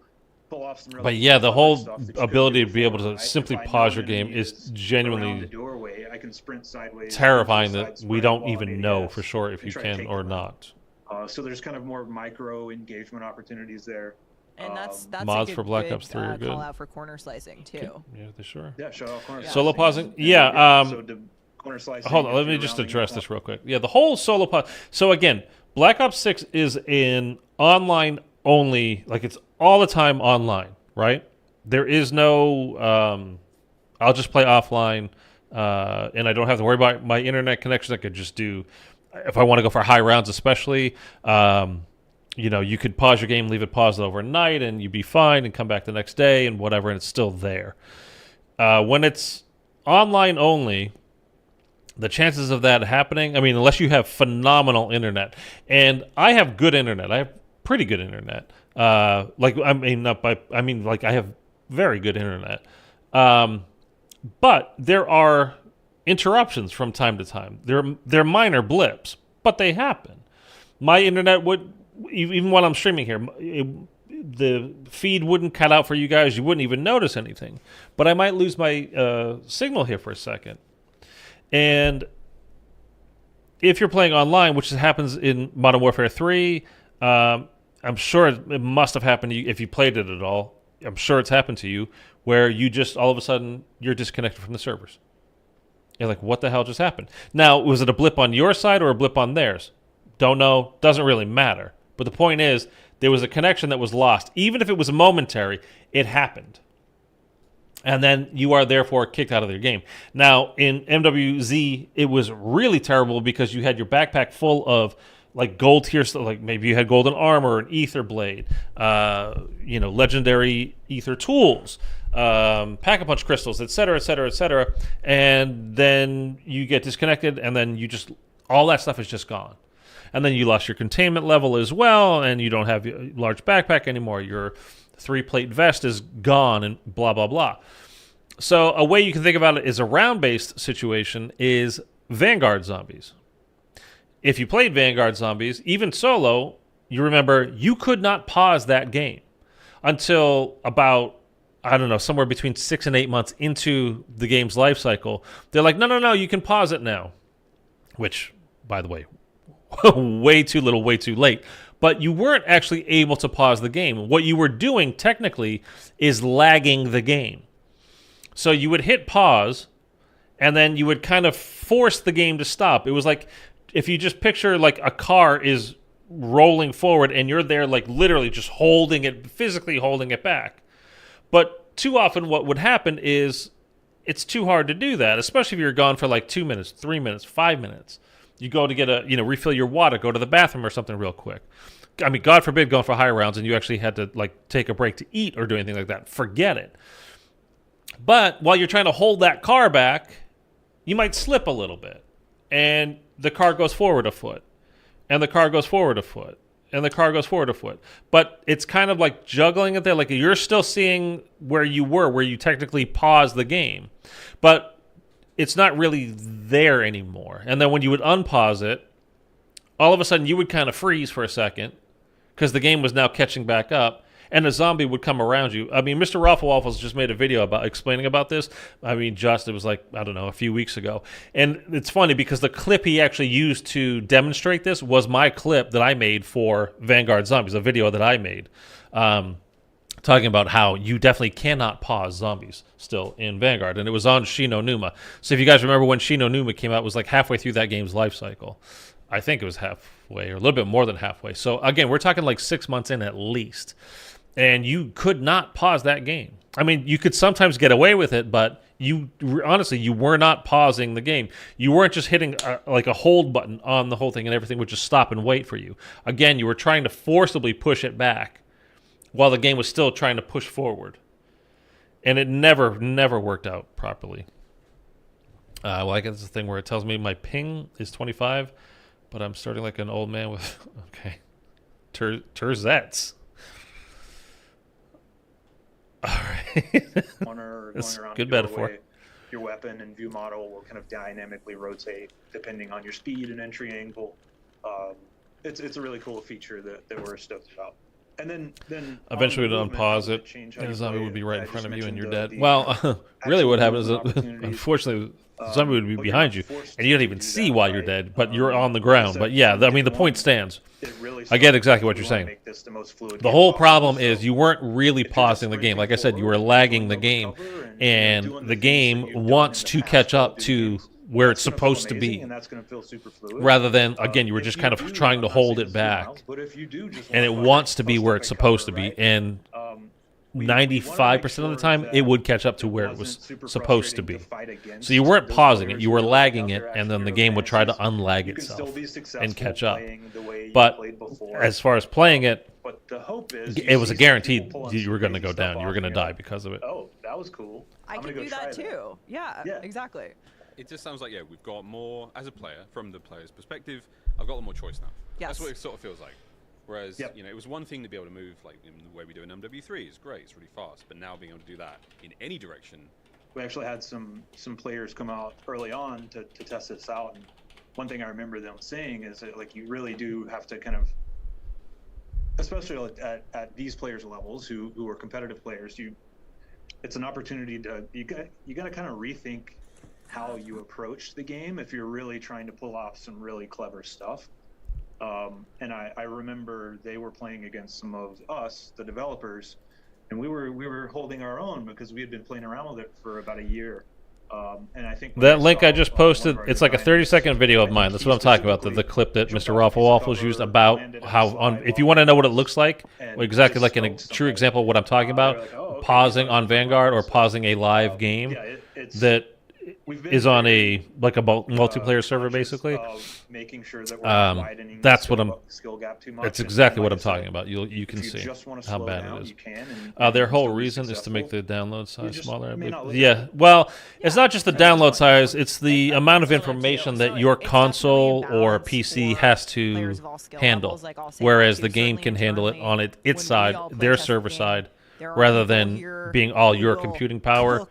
Speaker 4: pull off some. Really
Speaker 1: But yeah, the
Speaker 4: fun
Speaker 1: whole
Speaker 4: stuff that you couldn't
Speaker 1: ability
Speaker 4: do
Speaker 1: to be able
Speaker 4: before,
Speaker 1: to
Speaker 4: right?
Speaker 1: simply
Speaker 4: If I know
Speaker 1: pause
Speaker 4: an
Speaker 1: your game
Speaker 4: enemy
Speaker 1: is
Speaker 4: around
Speaker 1: genuinely
Speaker 4: the doorway, I can sprint sideways.
Speaker 1: terrifying
Speaker 4: do a
Speaker 1: that
Speaker 4: side
Speaker 1: we
Speaker 4: sprint
Speaker 1: don't
Speaker 4: while
Speaker 1: even
Speaker 4: I'm
Speaker 1: know
Speaker 4: ADS
Speaker 1: for sure if
Speaker 4: and
Speaker 1: you
Speaker 4: try to
Speaker 1: can
Speaker 4: take
Speaker 1: or
Speaker 4: them
Speaker 1: not.
Speaker 4: So there's kind of more micro engagement opportunities there.
Speaker 3: And that's
Speaker 1: mods
Speaker 3: a good,
Speaker 1: for Black
Speaker 3: good,
Speaker 1: Ops 3 are good.
Speaker 3: call out for corner slicing too.
Speaker 1: Yeah, they sure.
Speaker 4: Yeah, shout out corner.
Speaker 1: Solo
Speaker 4: slicing.
Speaker 1: pausing?
Speaker 4: And
Speaker 1: Yeah,
Speaker 4: again, so the corner slicing.
Speaker 1: Hold on,
Speaker 4: if
Speaker 1: let me
Speaker 4: you're
Speaker 1: just
Speaker 4: rounding
Speaker 1: address
Speaker 4: up-
Speaker 1: this real quick. Yeah, the whole solo pause. So again, Black Ops 6 is in online only, like it's all the time online, right? There is no, I'll just play offline, and I don't have to worry about my internet connection. I could just do, if I want to go for high rounds especially, you know, you could pause your game, leave it paused overnight, and you'd be fine, and come back the next day, and whatever, and it's still there. When it's online only, the chances of that happening, I mean, unless you have phenomenal internet, and I have good internet. I have pretty good internet. Like, I mean, not by, I mean, like, I have very good internet. But there are interruptions from time to time. They're minor blips, but they happen. My internet would, even when I'm streaming here, the feed wouldn't cut out for you guys. You wouldn't even notice anything. But I might lose my signal here for a second. And if you're playing online, which happens in Modern Warfare 3, I'm sure it must have happened to you if you played it at all. I'm sure it's happened to you where you just all of a sudden you're disconnected from the servers. You're like, what the hell just happened? Now, was it a blip on your side or a blip on theirs? Don't know. Doesn't really matter. But the point is, there was a connection that was lost. Even if it was momentary, it happened. And then you are therefore kicked out of their game. Now, in MWZ, it was really terrible because you had your backpack full of like gold tier stuff, like maybe you had golden armor, an ether blade, you know, legendary ether tools, pack-a-punch crystals, etc., etc., etc. And then you get disconnected, and then you just, all that stuff is just gone. And then you lost your containment level as well, and you don't have a large backpack anymore. Your 3-plate vest is gone, and blah, blah, blah. So a way you can think about it is a round-based situation is Vanguard Zombies. If you played Vanguard Zombies, even solo, you remember you could not pause that game until about, I don't know, somewhere between 6 and 8 months into the game's life cycle. They're like, no, you can pause it now. Which, by the way, way too little, way too late. But you weren't actually able to pause the game. What you were doing, technically, is lagging the game. So you would hit pause, and then you would kind of force the game to stop. It was like, if you just picture like a car is rolling forward and you're there like literally just holding it, physically holding it back. But too often what would happen is it's too hard to do that, especially if you're gone for like 2 minutes, 3 minutes, 5 minutes. You go to get refill your water, go to the bathroom or something real quick. I mean, God forbid going for high rounds and you actually had to like take a break to eat or do anything like that. Forget it. But while you're trying to hold that car back, you might slip a little bit. And the car goes forward a foot, and the car goes forward a foot, and the car goes forward a foot. But it's kind of like juggling it there. Like you're still seeing where you were, where you technically paused the game. But it's not really there anymore. And then when you would unpause it, all of a sudden you would kind of freeze for a second because the game was now catching back up. and a zombie would come around you. I mean, Mr. Raffle Waffles just made a video about explaining about this. I mean, it was like, I don't know, a few weeks ago. And it's funny because the clip he actually used to demonstrate this was my clip that I made for Vanguard Zombies, a video that I made. Talking about how you definitely cannot pause zombies still in Vanguard. And it was on Shi No Numa. So if you guys remember when Shi No Numa came out, it was like halfway through that game's life cycle. I think it was halfway or a little bit more than halfway. So again, we're talking like 6 months in at least. And you could not pause that game. I mean, you could sometimes get away with it, but honestly, you were not pausing the game. You weren't just hitting like a hold button on the whole thing and everything would just stop and wait for you. Again, you were trying to forcibly push it back while the game was still trying to push forward. And it never worked out properly. Well, I guess it's the thing where it tells me my ping is 25, but I'm starting like an old man with... Okay. Terzettes. All right. That's good metaphor.
Speaker 4: Your weapon and view model will kind of dynamically rotate depending on your speed and entry angle. It's a really cool feature that we're stoked about. And then
Speaker 1: eventually we'd unpause it, and the zombie would be right in front of you, and you're dead. Well, really, what happens is, unfortunately, the zombie would be behind you, and you don't even see why you're dead, but you're on the ground. But yeah, I mean, the point stands. I get exactly what you're saying. The whole problem is you weren't really pausing the game. Like I said, you were lagging the game, and the game wants to catch up to where it's supposed to be, rather than, again, you were just kind of trying to hold it back, and it wants to be where it's supposed to be, and 95% of the time, it would catch up to where it was supposed to be. So you weren't pausing it, you were lagging it, and then the game would try to unlag itself and catch up. But as far as playing it, it was a guaranteed you were going to go down, you were going to die because of it.
Speaker 4: Oh, that was cool.
Speaker 3: I can do that too. Yeah, exactly.
Speaker 2: It just sounds like, yeah, we've got more, as a player, from the player's perspective, I've got a lot more choice now.
Speaker 3: Yes.
Speaker 2: That's what it sort of feels like. Whereas, you know, it was one thing to be able to move, like, in the way we do in MW3, it's great, it's really fast, but now being able to do that in any direction.
Speaker 4: We actually had some players come out early on to test this out, and one thing I remember them saying is that, like, you really do have to kind of, especially at these players' levels who are competitive players, it's an opportunity to, you got to kind of rethink how you approach the game if you're really trying to pull off some really clever stuff. And I remember they were playing against some of us, the developers, and we were holding our own because we had been playing around with it for about a year. And I think
Speaker 1: that link I just posted, it's like a 30-second video of mine. That's what I'm talking about, the clip that Mr. Raffle Waffles used about how, if you want to know what it looks like, exactly like in a true example of what I'm talking about, pausing on Vanguard or pausing a live game that is on a multiplayer server, basically.
Speaker 4: Making sure that
Speaker 1: that's what I'm. It's exactly what I'm talking about. You can see how bad it is. Their whole reason is to make the download size smaller. Yeah, well, it's not just the download size; it's the amount of information that your console or PC has to handle, whereas the game can handle it on its side, their server side. Rather than being all your computing power,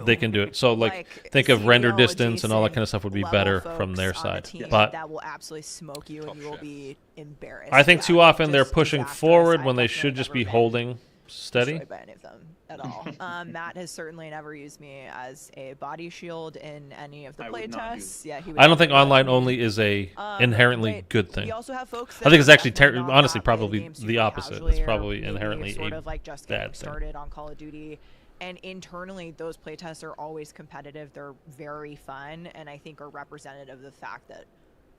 Speaker 1: they can do it. So, like, think of render distance and all that kind of stuff would be better from their side. But
Speaker 3: that will absolutely smoke you, and you will be embarrassed.
Speaker 1: I think too often they're pushing forward when they should just be holding steady.
Speaker 3: By any of them at all. Matt has certainly never used me as a body shield in any of the play tests. Yeah,
Speaker 1: I don't think online only is a inherently good thing.
Speaker 3: We also have folks
Speaker 1: I think it's actually honestly probably the opposite. It's probably inherently
Speaker 3: sort
Speaker 1: a
Speaker 3: of like just
Speaker 1: bad
Speaker 3: getting
Speaker 1: thing.
Speaker 3: started on Call of Duty. And internally, those playtests are always competitive. They're very fun, and I think are representative of the fact that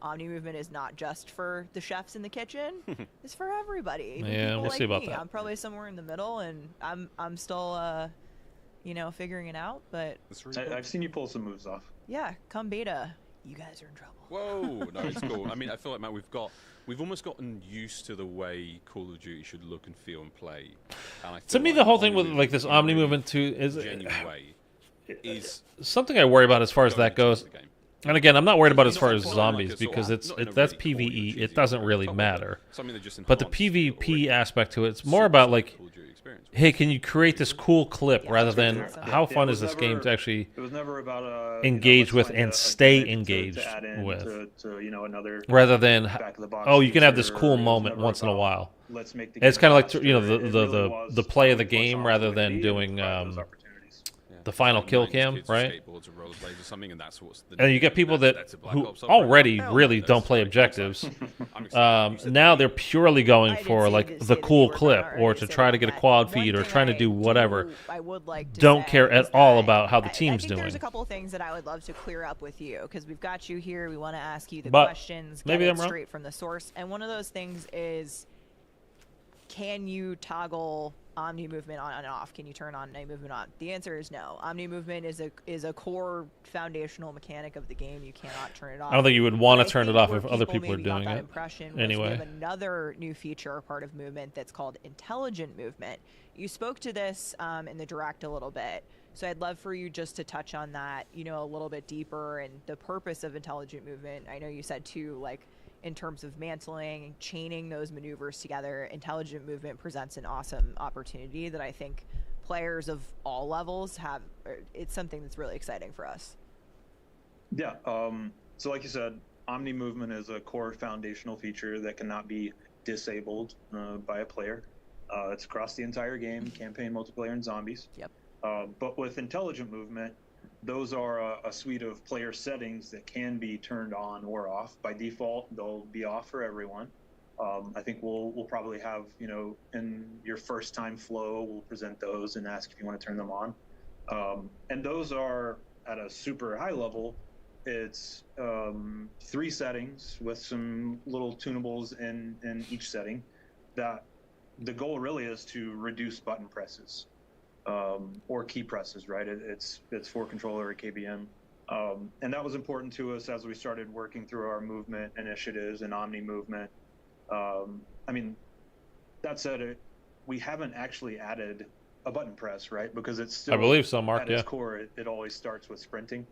Speaker 3: Omni Movement is not just for the chefs in the kitchen; it's for everybody. Even
Speaker 1: Yeah,
Speaker 3: people
Speaker 1: we'll
Speaker 3: like
Speaker 1: see about
Speaker 3: me.
Speaker 1: that.
Speaker 3: I'm probably somewhere in the middle, and I'm still, figuring it out. But
Speaker 4: I've seen you pull some moves off.
Speaker 3: yeah, come beta, you guys are in trouble.
Speaker 2: Whoa, no, it's cool. I mean, I feel like, Matt, we've almost gotten used to the way Call of Duty should look and feel and play. And I
Speaker 1: To
Speaker 2: feel
Speaker 1: me,
Speaker 2: like
Speaker 1: the whole thing with
Speaker 2: Omni
Speaker 1: like this
Speaker 2: in a
Speaker 1: Omni
Speaker 2: really
Speaker 1: movement too is
Speaker 2: genuine way is
Speaker 1: something I worry about as far as that
Speaker 2: going
Speaker 1: goes.
Speaker 2: into the game.
Speaker 1: And again, I'm not worried about as far as
Speaker 2: Not
Speaker 1: zombies
Speaker 2: like a sort
Speaker 1: because
Speaker 2: of- not in a
Speaker 1: that's
Speaker 2: really Call of
Speaker 1: PvE.
Speaker 2: Duty
Speaker 1: It doesn't really
Speaker 2: couple,
Speaker 1: matter.
Speaker 2: Something that just
Speaker 1: But the
Speaker 2: enhances
Speaker 1: PvP
Speaker 2: already
Speaker 1: aspect to it's more
Speaker 2: super
Speaker 1: about
Speaker 2: solid
Speaker 1: like,
Speaker 2: Call of Duty experience.
Speaker 1: hey, can you create this cool clip rather than
Speaker 3: awesome.
Speaker 1: how fun
Speaker 4: It
Speaker 1: is
Speaker 4: was
Speaker 1: this game
Speaker 4: never-
Speaker 1: to actually
Speaker 4: It was never about
Speaker 1: engage with and stay engaged with.
Speaker 4: to another
Speaker 1: rather than
Speaker 4: back of the box
Speaker 1: oh, you can have this
Speaker 4: feature.
Speaker 1: cool
Speaker 4: It was
Speaker 1: moment
Speaker 4: never
Speaker 1: once in a
Speaker 4: about,
Speaker 1: while.
Speaker 4: let's make the
Speaker 1: It's
Speaker 4: game
Speaker 1: kind of like
Speaker 4: faster.
Speaker 1: the
Speaker 4: It really was
Speaker 1: the play of the
Speaker 4: probably
Speaker 1: game
Speaker 4: what's
Speaker 1: rather
Speaker 4: on the way to
Speaker 1: than
Speaker 4: be,
Speaker 1: doing
Speaker 4: and provide those opportunities.
Speaker 2: Yeah.
Speaker 1: the final
Speaker 2: Like
Speaker 1: kill
Speaker 2: 90s
Speaker 1: cam,
Speaker 2: kids with
Speaker 1: right?
Speaker 2: skateboards or rollerblades or something, and that's what's the
Speaker 1: And you get people that
Speaker 2: that's a Black
Speaker 1: who
Speaker 2: Ops opera.
Speaker 1: already
Speaker 3: Oh,
Speaker 1: really
Speaker 2: that's
Speaker 1: don't play
Speaker 2: very cool.
Speaker 1: objectives.
Speaker 2: I'm excited. You said
Speaker 1: Now
Speaker 2: that
Speaker 1: they're purely going
Speaker 3: I did
Speaker 1: for
Speaker 3: say
Speaker 1: like
Speaker 3: that-
Speaker 1: the
Speaker 3: say that
Speaker 1: cool
Speaker 3: you were
Speaker 1: clip
Speaker 3: gonna
Speaker 1: or
Speaker 3: already
Speaker 1: to
Speaker 3: say
Speaker 1: try
Speaker 3: that,
Speaker 1: to get a
Speaker 3: but
Speaker 1: quad
Speaker 3: one
Speaker 1: feed or
Speaker 3: thing
Speaker 1: trying to
Speaker 3: I
Speaker 1: do whatever.
Speaker 3: I would like to
Speaker 1: Don't
Speaker 3: say
Speaker 1: care
Speaker 3: is
Speaker 1: at all
Speaker 3: that
Speaker 1: about how the
Speaker 3: I
Speaker 1: team's
Speaker 3: think there's
Speaker 1: doing.
Speaker 3: a couple of things that I would love to clear up with you because we've got you here. We want to ask you the
Speaker 1: But
Speaker 3: questions, get
Speaker 1: maybe
Speaker 3: it
Speaker 1: I'm wrong.
Speaker 3: straight from the source. And one of those things is, can you toggle omni movement on and off? Can you turn on omni movement on? The answer is no. Omni movement is a core foundational mechanic of the game. You cannot turn it off.
Speaker 1: I don't think you would want
Speaker 3: But
Speaker 1: to
Speaker 3: I
Speaker 1: turn it
Speaker 3: think
Speaker 1: off
Speaker 3: where
Speaker 1: if other people are
Speaker 3: maybe got
Speaker 1: doing
Speaker 3: that
Speaker 1: it.
Speaker 3: impression was
Speaker 1: Anyway.
Speaker 3: we have another new feature, part of movement that's called intelligent movement. You spoke to this in the direct a little bit, so I'd love for you just to touch on that, a little bit deeper and the purpose of intelligent movement. I know you said too, like in terms of mantling and chaining those maneuvers together, intelligent movement presents an awesome opportunity that I think players of all levels have. It's something that's really exciting for us.
Speaker 4: Yeah. So like you said, omni movement is a core foundational feature that cannot be disabled by a player. It's across the entire game, campaign, multiplayer, and zombies.
Speaker 3: Yep.
Speaker 4: But with intelligent movement, those are a suite of player settings that can be turned on or off. By default, they'll be off for everyone. I think we'll probably have, in your first time flow, we'll present those and ask if you want to turn them on. And those are at a super high level. It's 3 settings with some little tunables in each setting. That the goal really is to reduce button presses. Or key presses, right? It's for controller or KBM. And that was important to us as we started working through our movement initiatives and omni movement. That said, we haven't actually added a button press, right? Because it's still,
Speaker 1: I believe so, Mark.
Speaker 4: at
Speaker 1: Yeah.
Speaker 4: its core, it always starts with sprinting.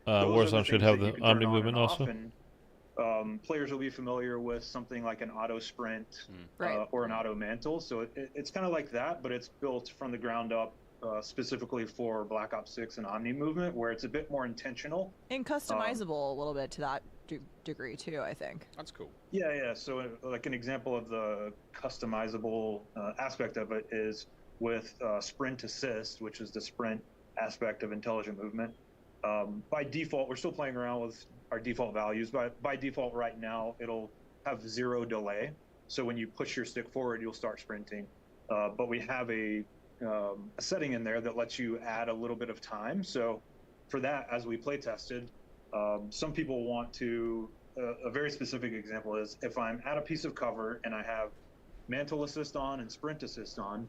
Speaker 4: Those are the
Speaker 1: Warzone should
Speaker 4: things
Speaker 1: have
Speaker 4: that you
Speaker 1: the
Speaker 4: can turn
Speaker 1: omni
Speaker 4: on
Speaker 1: movement
Speaker 4: and off,
Speaker 1: also.
Speaker 4: and players will be familiar with something like an auto sprint
Speaker 3: Right.
Speaker 4: or an auto mantle. So it's kind of like that, but it's built from the ground up specifically for Black Ops 6 and Omni movement, where it's a bit more intentional.
Speaker 3: And customizable a little bit to that degree too, I think.
Speaker 2: That's cool.
Speaker 4: Yeah. So like an example of the customizable aspect of it is with sprint assist, which is the sprint aspect of intelligent movement. By default, we're still playing around with our default values, but by default right now, it'll have 0 delay. So when you push your stick forward, you'll start sprinting. But we have a setting in there that lets you add a little bit of time. So for that, as we play tested, some people want to, a very specific example is if I'm at a piece of cover and I have mantle assist on and sprint assist on,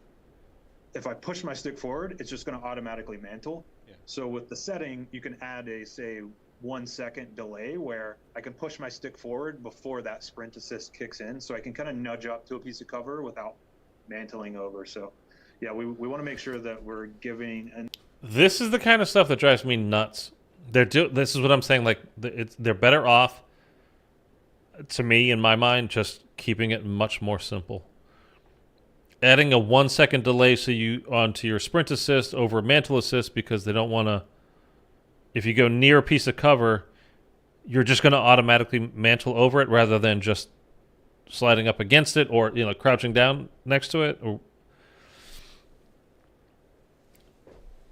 Speaker 4: if I push my stick forward, it's just going to automatically mantle.
Speaker 2: Yeah.
Speaker 4: So with the setting, you can add a, say, 1 second delay where I can push my stick forward before that sprint assist kicks in. So I can kind of nudge up to a piece of cover without mantling over. So yeah, we want to make sure that we're giving
Speaker 1: This is the kind of stuff that drives me nuts. This is what I'm saying. Like they're better off, to me, in my mind, just keeping it much more simple. Adding a 1 second delay so you onto your sprint assist over mantle assist because they don't want to. If you go near a piece of cover, you're just going to automatically mantle over it rather than just sliding up against it or crouching down next to it. Or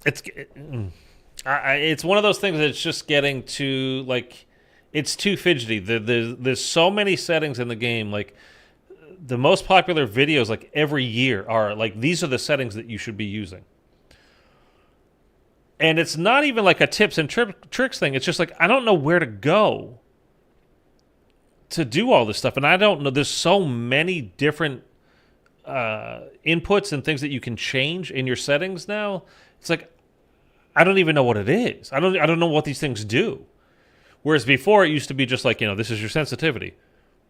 Speaker 1: it's one of those things that's just getting too it's too fidgety. There's so many settings in the game. Like the most popular videos, like every year, are like these are the settings that you should be using. And it's not even like a tips and tricks thing. It's just like I don't know where to go to do all this stuff, and I don't know. There's so many different inputs and things that you can change in your settings now. It's like I don't even know what it is. I don't know what these things do. Whereas before it used to be just like, this is your sensitivity,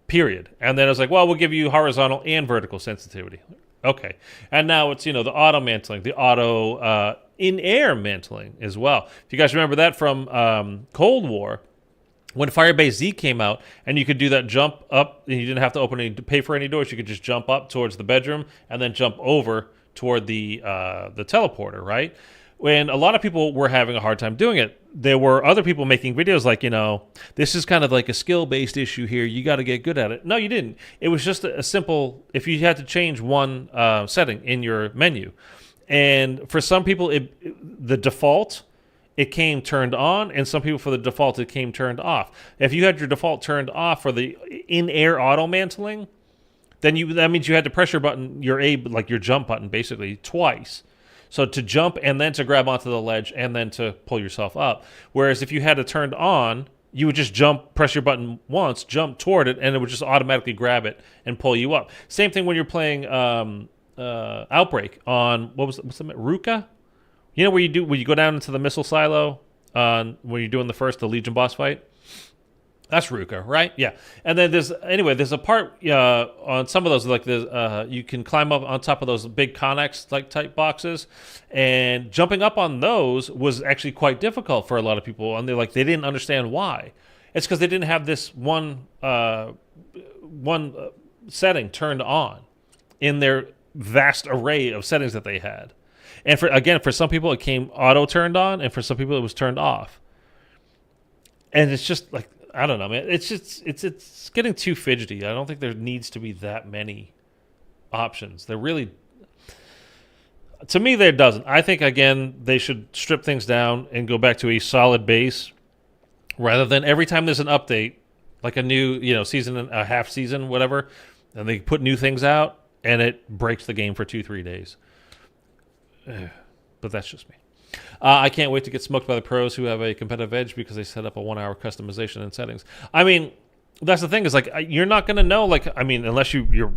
Speaker 1: period. And then it's like, well, we'll give you horizontal and vertical sensitivity. Okay. And now it's, the auto mantling, the auto in-air mantling as well. If you guys remember that from Cold War, when Firebase Z came out and you could do that jump up and you didn't have to pay for any doors, you could just jump up towards the bedroom and then jump over toward the teleporter, right? When a lot of people were having a hard time doing it, there were other people making videos like, this is kind of like a skill-based issue here. You got to get good at it. No, you didn't. It was just a simple, if you had to change one setting in your menu. And for some people, the default, it came turned on, and some people for the default, it came turned off. If you had your default turned off for the in-air auto-mantling, then that means you had to press your button, your jump button, basically, twice. So to jump and then to grab onto the ledge and then to pull yourself up. Whereas if you had it turned on, you would just press your button once, jump toward it, and it would just automatically grab it and pull you up. Same thing when you're playing Outbreak on, what's the Ruka? Where you go down into the missile silo when you're doing the Legion boss fight? That's Ruka, right? Yeah. And then there's a part on some of those, like you can climb up on top of those big Connex type boxes, and jumping up on those was actually quite difficult for a lot of people, and they didn't understand why. It's because they didn't have this one setting turned on in their vast array of settings that they had. And for some people it came auto turned on, and for some people it was turned off. And it's just like, I don't know, man. It's just it's getting too fidgety. I don't think there needs to be that many options. There really, to me, there doesn't. I think again they should strip things down and go back to a solid base, rather than every time there's an update, like a new season, a half season, whatever, and they put new things out and it breaks the game for 2-3 days. But that's just me. I can't wait to get smoked by the pros who have a competitive edge because they set up a 1-hour customization and settings. I mean, that's the thing is you're not going to know, unless you're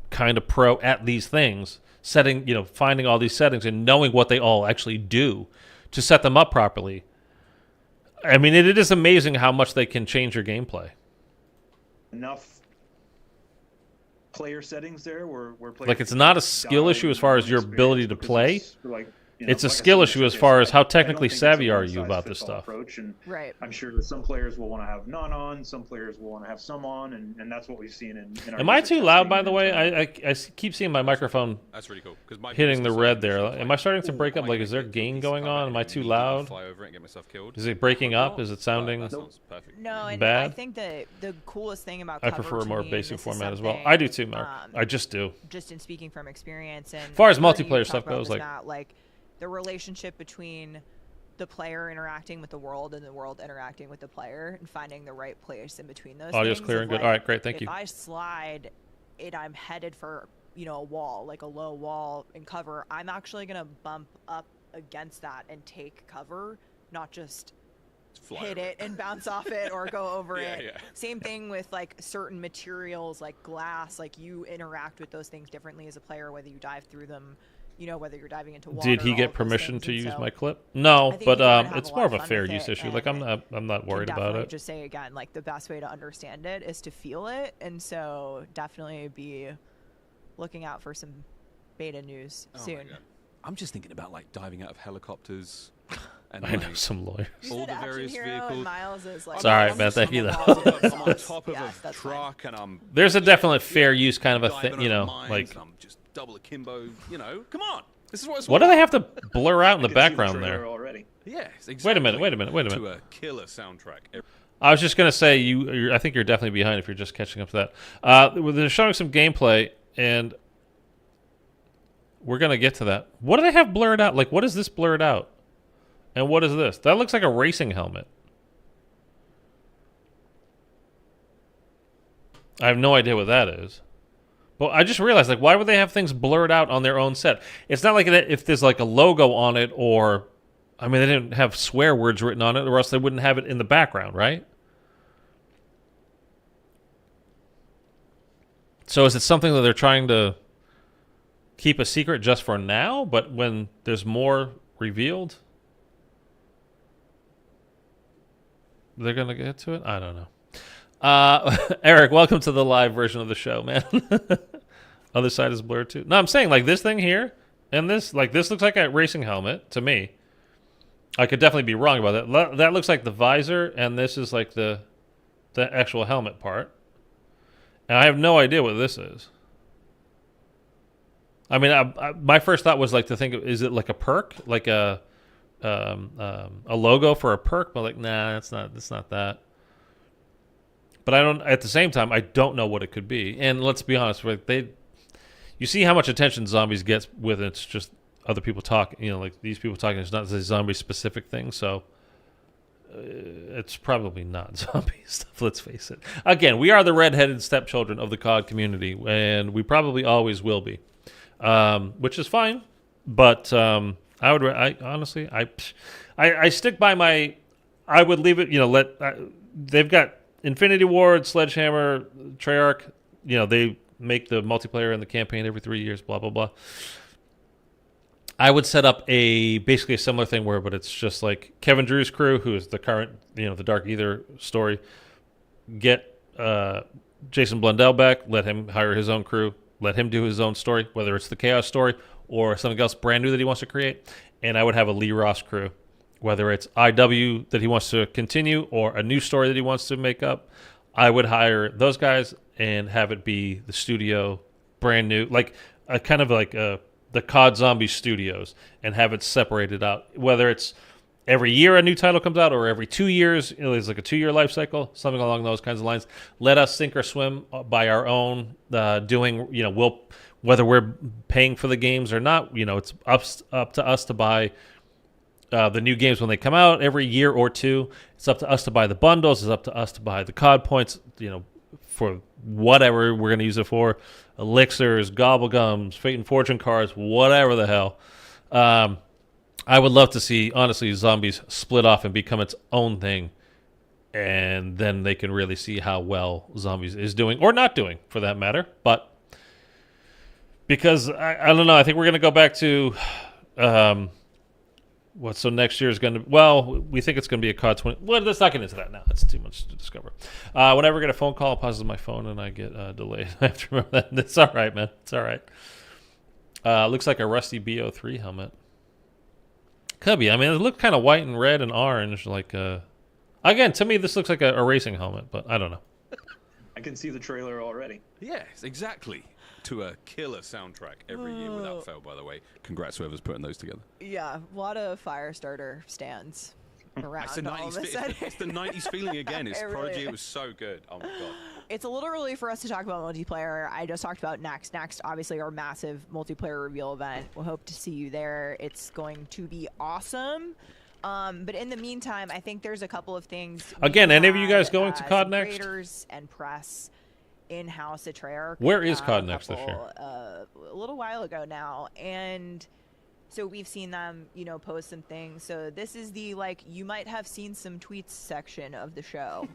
Speaker 1: kind of pro at these things, finding all these settings and knowing what they all actually do to set them up properly. I mean, it is amazing how much they can change your gameplay.
Speaker 4: Enough player settings there where players
Speaker 1: it's not a skill issue as far as your ability to play. It's a skill issue as far as how technically savvy are you about this stuff.
Speaker 3: Right.
Speaker 4: I'm sure that some players will want to have none on, some players will want to have some on, and that's what we've seen in our
Speaker 1: Am I too loud, by the way? I keep seeing my microphone
Speaker 2: That's really cool,
Speaker 1: hitting the red there. Am I starting to break up? Is there gain going on? Am I too loud?
Speaker 2: Fly over it and get myself killed.
Speaker 1: Is it breaking up? Is it sounding
Speaker 2: That sounds perfect.
Speaker 3: No, and
Speaker 1: bad?
Speaker 3: I think that the coolest thing about
Speaker 1: I
Speaker 3: cover
Speaker 1: prefer a
Speaker 3: to
Speaker 1: more
Speaker 3: me,
Speaker 1: basic
Speaker 3: this is
Speaker 1: format as well.
Speaker 3: something,
Speaker 1: I do too, Mark. I just do.
Speaker 3: Just in speaking from experience, and
Speaker 1: As far as
Speaker 3: I've heard you
Speaker 1: multiplayer
Speaker 3: talk
Speaker 1: stuff
Speaker 3: about
Speaker 1: goes,
Speaker 3: this, Matt, the relationship between the player interacting with the world and the world interacting with the player, and finding the right place in between those
Speaker 1: Audio's
Speaker 3: things
Speaker 1: clear
Speaker 3: of,
Speaker 1: and good. All right, great. Thank you.
Speaker 3: If I slide and I'm headed for a wall, like a low wall in cover, I'm actually gonna bump up against that and take cover, not just hit it and bounce off it or go over it.
Speaker 2: Yeah.
Speaker 3: Same thing with certain materials like glass. You interact with those things differently as a player, whether you dive through them, whether you're diving into water.
Speaker 1: Did he
Speaker 3: all
Speaker 1: get
Speaker 3: of those
Speaker 1: permission
Speaker 3: things.
Speaker 1: to
Speaker 3: And
Speaker 1: use
Speaker 3: so
Speaker 1: my clip? No,
Speaker 3: I think
Speaker 1: but
Speaker 3: you can have
Speaker 1: it's
Speaker 3: a
Speaker 1: more
Speaker 3: lot
Speaker 1: of a
Speaker 3: of fun
Speaker 1: fair
Speaker 3: with
Speaker 1: use
Speaker 3: it,
Speaker 1: issue.
Speaker 3: and
Speaker 1: I'm not worried about it.
Speaker 3: Just say again, the best way to understand it is to feel it, and so definitely be looking out for some beta news
Speaker 2: Oh my
Speaker 3: soon.
Speaker 2: God. I'm just thinking about diving out of helicopters. And
Speaker 1: I know some lawyers.
Speaker 3: You
Speaker 2: all
Speaker 3: said
Speaker 2: the
Speaker 3: Action
Speaker 2: various
Speaker 3: Hero and
Speaker 2: vehicles.
Speaker 3: Miles is
Speaker 1: It's all right, man. Thank you, though.
Speaker 2: I'm on top of
Speaker 3: Yes,
Speaker 2: a
Speaker 3: that's fine.
Speaker 2: truck and I'm
Speaker 1: There's a definite fair use kind of a
Speaker 2: diving
Speaker 1: thing,
Speaker 2: over mines, and I'm just double akimbo. Come on. This is what it's
Speaker 1: What
Speaker 2: all
Speaker 1: do they have to blur out in the
Speaker 4: I can see
Speaker 1: background
Speaker 4: trailer
Speaker 1: there?
Speaker 4: already.
Speaker 2: Yes, exactly.
Speaker 1: Wait a minute.
Speaker 2: To a killer soundtrack.
Speaker 1: I was just gonna say I think you're definitely behind if you're just catching up to that. They're showing some gameplay, and we're gonna get to that. What do they have blurred out? What is this blurred out? And what is this? That looks like a racing helmet. I have no idea what that is. Well, I just realized, why would they have things blurred out on their own set? It's not like if there's a logo on it, or, they didn't have swear words written on it, or else they wouldn't have it in the background, right? So is it something that they're trying to keep a secret just for now, but when there's more revealed, they're going to get to it? I don't know. Eric, welcome to the live version of the show, man. Other side is blurred too. No, I'm saying this thing here and this looks like a racing helmet to me. I could definitely be wrong about that. That looks like the visor, and this is the actual helmet part. And I have no idea what this is. My first thought was to think, is it a perk, a logo for a perk, but like, nah, that's not that. But I don't. At the same time, I don't know what it could be. And let's be honest, you see how much attention zombies gets with it's just other people talking. You know, like these people talking. It's not a zombie specific thing, so it's probably not zombie stuff. Let's face it. Again, we are the redheaded stepchildren of the COD community, and we probably always will be, which is fine. But I honestly, I stick by my. I would leave it. You know, they've got Infinity Ward, Sledgehammer, Treyarch. You know, they make the multiplayer and the campaign every 3 years. Blah blah blah. I would set up basically a similar thing but it's just like Kevin Drew's crew, who is the current, the Dark Aether story. Get Jason Blundell back. Let him hire his own crew. Let him do his own story, whether it's the Chaos story or something else brand new that he wants to create. And I would have a Lee Ross crew, whether it's IW that he wants to continue or a new story that he wants to make up. I would hire those guys and have it be the studio, brand new, like a kind of like the COD Zombie Studios, and have it separated out. Whether it's every year a new title comes out or every 2 years, it's like a 2-year life cycle, something along those kinds of lines. Let us sink or swim by our own doing, whether we're paying for the games or not, it's up to us to buy the new games when they come out every year or two. It's up to us to buy the bundles. It's up to us to buy the COD points, for whatever we're going to use it for. Elixirs, Gobblegums, Fate and Fortune cards, whatever the hell. I would love to see, honestly, Zombies split off and become its own thing. And then they can really see how well Zombies is doing, or not doing, for that matter. But because, I don't know, I think we're going to go back to... so next year is going to... we think it's going to be a COD 20... Well, let's not get into that now. That's too much to discover. Whenever I get a phone call, it pauses my phone and I get delayed. I have to remember that. It's all right, man. It's all right. Looks like a rusty BO3 helmet. Could be. I mean, it looked kind of white and red and orange. Like, again, to me, this looks like a racing helmet, but I don't know.
Speaker 4: I can see the trailer already.
Speaker 2: Yes, exactly. To a killer soundtrack every year without fail, by the way. Congrats whoever's putting those together.
Speaker 3: Yeah, a lot of Firestarter stands around.
Speaker 2: It's the 90s, it's the 90s feeling again. It's Prodigy. It was so good. Oh my god.
Speaker 3: It's a little early for us to talk about multiplayer. I just talked about next. Next, obviously, our massive multiplayer reveal event. We'll hope to see you there. It's going to be awesome. But in the meantime, I think there's a couple of things.
Speaker 1: Again, any of you guys going to COD next?
Speaker 3: Creators and press in-house at Treyarch.
Speaker 1: Where is COD next this year?
Speaker 3: A little while ago now, and so we've seen them, post some things. So this is the you might have seen some tweets section of the show.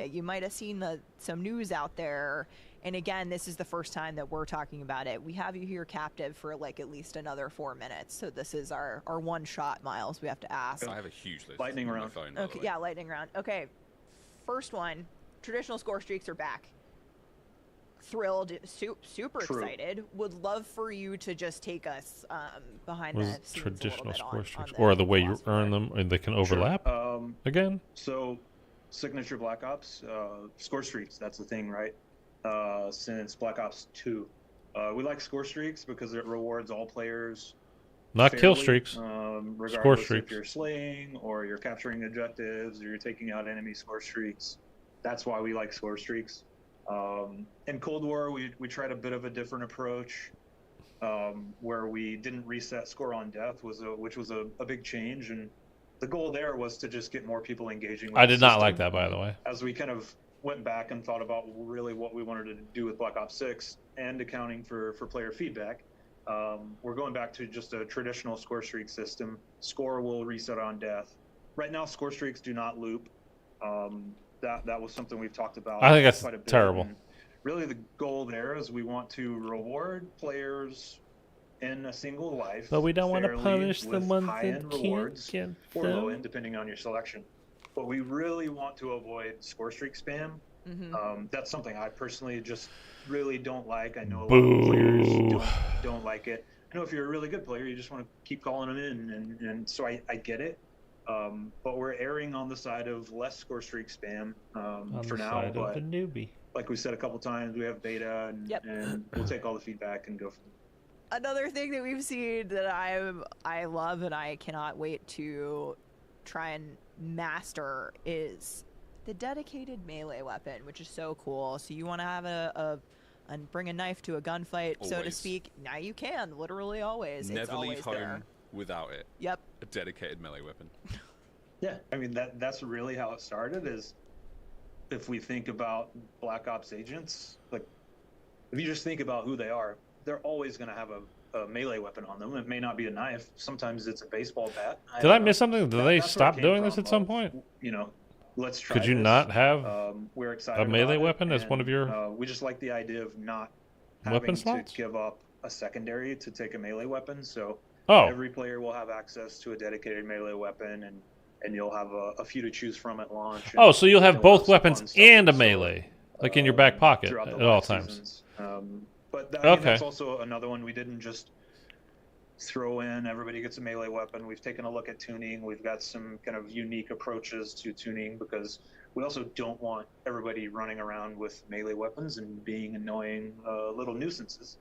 Speaker 3: You might have seen some news out there. And again, this is the first time that we're talking about it. We have you here captive for at least another 4 minutes. So this is our one shot, Miles. We have to ask.
Speaker 2: I have a huge list.
Speaker 4: Lightning round.
Speaker 2: Phone,
Speaker 3: okay, yeah, lightning round. Okay, first one. Traditional score streaks are back. Thrilled, super excited. Would love for you to just take us behind the scenes
Speaker 1: traditional
Speaker 3: a little
Speaker 1: score
Speaker 3: bit
Speaker 1: streaks,
Speaker 3: on
Speaker 1: or the way you earn them, and they can overlap again.
Speaker 4: So, signature Black Ops score streaks. That's the thing, right? Since Black Ops 2, we like score streaks because it rewards all players.
Speaker 1: Not
Speaker 4: fairly,
Speaker 1: kill streaks.
Speaker 4: Regardless
Speaker 1: Score streaks.
Speaker 4: if you're slaying or you're capturing objectives or you're taking out enemy score streaks. That's why we like score streaks. In Cold War, we tried a bit of a different approach, where we didn't reset score on death, which was a big change, and the goal there was to just get more people engaging with
Speaker 1: I
Speaker 4: the
Speaker 1: did not
Speaker 4: system.
Speaker 1: like that, by the way.
Speaker 4: As we kind of went back and thought about really what we wanted to do with Black Ops 6 and accounting for player feedback, we're going back to just a traditional score streak system. Score will reset on death. Right now, score streaks do not loop. That was something we've talked about.
Speaker 1: I think that's
Speaker 4: quite a bit.
Speaker 1: terrible.
Speaker 4: And really, the goal there is we want to reward players in a single life.
Speaker 1: But we don't want to
Speaker 4: fairly
Speaker 1: punish the
Speaker 4: with
Speaker 1: ones that
Speaker 4: high-end
Speaker 1: can't
Speaker 4: rewards
Speaker 1: get
Speaker 4: or low
Speaker 1: them.
Speaker 4: end, depending on your selection. But we really want to avoid score streak spam. That's something I personally just really don't like. I know a lot of players don't like it. I know if you're a really good player, you just want to keep calling them in, and so I get it. But we're erring on the side of less score streak spam for now.
Speaker 1: Side
Speaker 4: But
Speaker 1: of the newbie.
Speaker 4: like we said a couple times, we have beta, and we'll take all the feedback and go from there.
Speaker 3: Another thing that we've seen that I love and I cannot wait to try and master is the dedicated melee weapon, which is so cool. So you want to have and bring a knife to a gunfight, so to
Speaker 2: Always.
Speaker 3: speak. Now you can, literally always. It's
Speaker 2: Never
Speaker 3: always
Speaker 2: leave home
Speaker 3: there.
Speaker 2: without it.
Speaker 3: Yep.
Speaker 2: A dedicated melee weapon.
Speaker 4: Yeah, I mean that's really how it started. Is if we think about Black Ops agents, like if you just think about who they are, they're always going to have a melee weapon on them. It may not be a knife. Sometimes it's a baseball bat.
Speaker 1: Did I miss something? Did they
Speaker 4: That's where it
Speaker 1: stop
Speaker 4: came
Speaker 1: doing this
Speaker 4: from,
Speaker 1: at some
Speaker 4: of,
Speaker 1: point?
Speaker 4: You know, let's try.
Speaker 1: Could you
Speaker 4: this.
Speaker 1: not have
Speaker 4: We're excited.
Speaker 1: a melee
Speaker 4: about it,
Speaker 1: weapon as one of your
Speaker 4: we just like the idea of not
Speaker 1: weapon
Speaker 4: having
Speaker 1: slots?
Speaker 4: to give up a secondary to take a melee weapon. So
Speaker 1: Oh,
Speaker 4: every player will have access to a dedicated melee weapon, and you'll have a few to choose from at launch. And,
Speaker 1: oh, so you'll have
Speaker 4: and
Speaker 1: both
Speaker 4: some fun
Speaker 1: weapons
Speaker 4: stuff.
Speaker 1: and a
Speaker 4: So,
Speaker 1: melee, like in your back pocket
Speaker 4: throughout
Speaker 1: at
Speaker 4: the
Speaker 1: all
Speaker 4: live
Speaker 1: times.
Speaker 4: seasons. But I mean,
Speaker 1: Okay.
Speaker 4: that's also another one. We didn't just throw in everybody gets a melee weapon. We've taken a look at tuning. We've got some kind of unique approaches to tuning because we also don't want everybody running around with melee weapons and being annoying little nuisances.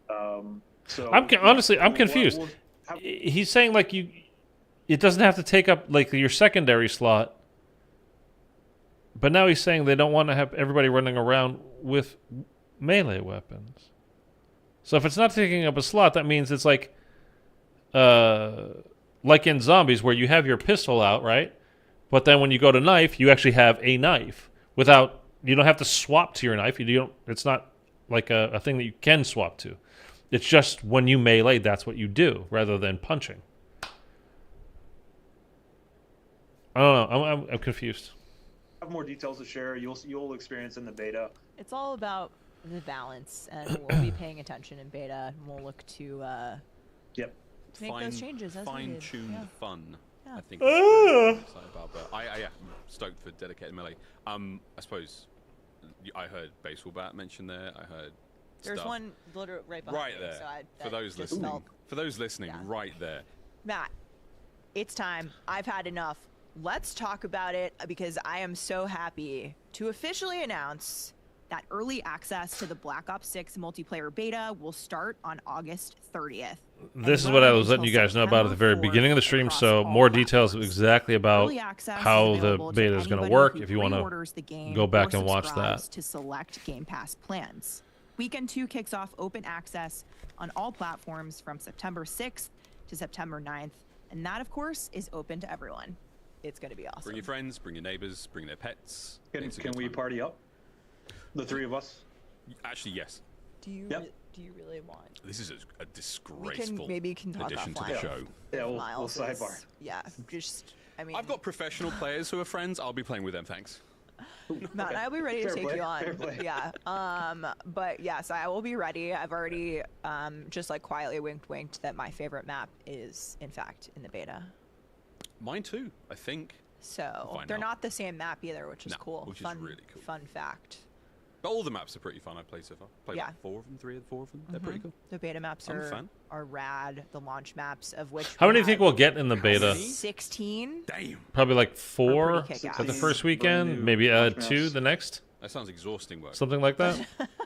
Speaker 4: So
Speaker 1: Honestly, I'm
Speaker 4: we'll-
Speaker 1: confused.
Speaker 4: we'll have-
Speaker 1: He's saying like it doesn't have to take up like your secondary slot, but now he's saying they don't want to have everybody running around with melee weapons. So if it's not taking up a slot, that means it's like in zombies where you have your pistol out, right? But then when you go to knife, you actually have a knife without you don't have to swap to your knife. You don't. It's not like a thing that you can swap to. It's just when you melee, that's what you do rather than punching. I don't know. I'm confused.
Speaker 4: have more details to share. You'll experience in the beta.
Speaker 3: It's all about the balance, and we'll be paying attention in beta, and we'll look to
Speaker 4: Yep.
Speaker 3: make those changes as needed.
Speaker 2: Fine-tuned
Speaker 3: Yeah.
Speaker 2: fun.
Speaker 3: Yeah.
Speaker 2: I think. Is what I'm excited about, but I'm stoked for dedicated melee. I suppose I heard baseball bat mentioned there. I heard.
Speaker 3: There's
Speaker 2: stuff.
Speaker 3: one literally right behind
Speaker 2: Right
Speaker 3: me,
Speaker 2: there.
Speaker 3: so
Speaker 2: For
Speaker 3: that
Speaker 2: those
Speaker 3: just
Speaker 2: listening,
Speaker 3: felt- Yeah.
Speaker 2: right there.
Speaker 3: Matt, it's time. I've had enough. Let's talk about it because I am so happy to officially announce that early access to the Black Ops 6 multiplayer beta will start on August 30th.
Speaker 1: This is what I was letting you guys know about at the very beginning of the stream. So more details exactly about
Speaker 3: Early access
Speaker 1: how
Speaker 3: is
Speaker 1: the
Speaker 3: available
Speaker 1: beta
Speaker 3: to
Speaker 1: is going to
Speaker 3: anybody
Speaker 1: work
Speaker 3: who
Speaker 1: if you want to
Speaker 3: pre-orders the game
Speaker 1: go back
Speaker 3: or
Speaker 1: and watch
Speaker 3: subscribes
Speaker 1: that.
Speaker 3: to select Game Pass plans. Weekend 2 kicks off open access on all platforms from September 6th to September 9th, and that, of course, is open to everyone. It's going to be awesome.
Speaker 2: Bring your friends, bring your neighbors, bring their pets.
Speaker 4: Can
Speaker 2: It's a
Speaker 4: can
Speaker 2: good
Speaker 4: we
Speaker 2: time.
Speaker 4: party up? The three of us.
Speaker 2: Actually, yes.
Speaker 3: Do you
Speaker 4: Yep.
Speaker 3: do you really want?
Speaker 2: This is a
Speaker 3: We
Speaker 2: disgraceful
Speaker 3: can talk
Speaker 2: addition to
Speaker 3: offline.
Speaker 2: the show.
Speaker 4: Yeah, we'll
Speaker 3: Miles
Speaker 4: sidebar.
Speaker 3: is- Yeah, just I mean,
Speaker 2: I've got professional players who are friends. I'll be playing with them. Thanks.
Speaker 3: Matt, I'll be ready to
Speaker 4: Fair
Speaker 3: take
Speaker 4: play,
Speaker 3: you on.
Speaker 4: fair play.
Speaker 3: Yeah. But yes, I will be ready. I've already just like quietly winked that my favorite map is in fact in the beta.
Speaker 2: Mine too, I think.
Speaker 3: So
Speaker 2: Find
Speaker 3: they're
Speaker 2: out.
Speaker 3: not the same map either, which is
Speaker 2: No,
Speaker 3: cool.
Speaker 2: which is
Speaker 3: Fun,
Speaker 2: really cool.
Speaker 3: Fun fact.
Speaker 2: But all the maps are pretty fun. I've played so far. Played
Speaker 3: Yeah.
Speaker 2: like 4 of them, 3 or 4 of them. They're pretty cool.
Speaker 3: The beta maps
Speaker 2: I'm a fan.
Speaker 3: are rad. The launch maps of which
Speaker 1: How
Speaker 3: we
Speaker 1: many do you think
Speaker 3: had
Speaker 1: we'll get in the beta?
Speaker 3: 16.
Speaker 2: Damn.
Speaker 1: Probably like 4
Speaker 3: pretty kick-ass.
Speaker 1: at the first
Speaker 4: Brand
Speaker 1: weekend,
Speaker 4: new
Speaker 1: maybe
Speaker 4: launch
Speaker 1: 2
Speaker 4: maps.
Speaker 1: the next,
Speaker 2: That sounds exhausting work.
Speaker 1: something like that.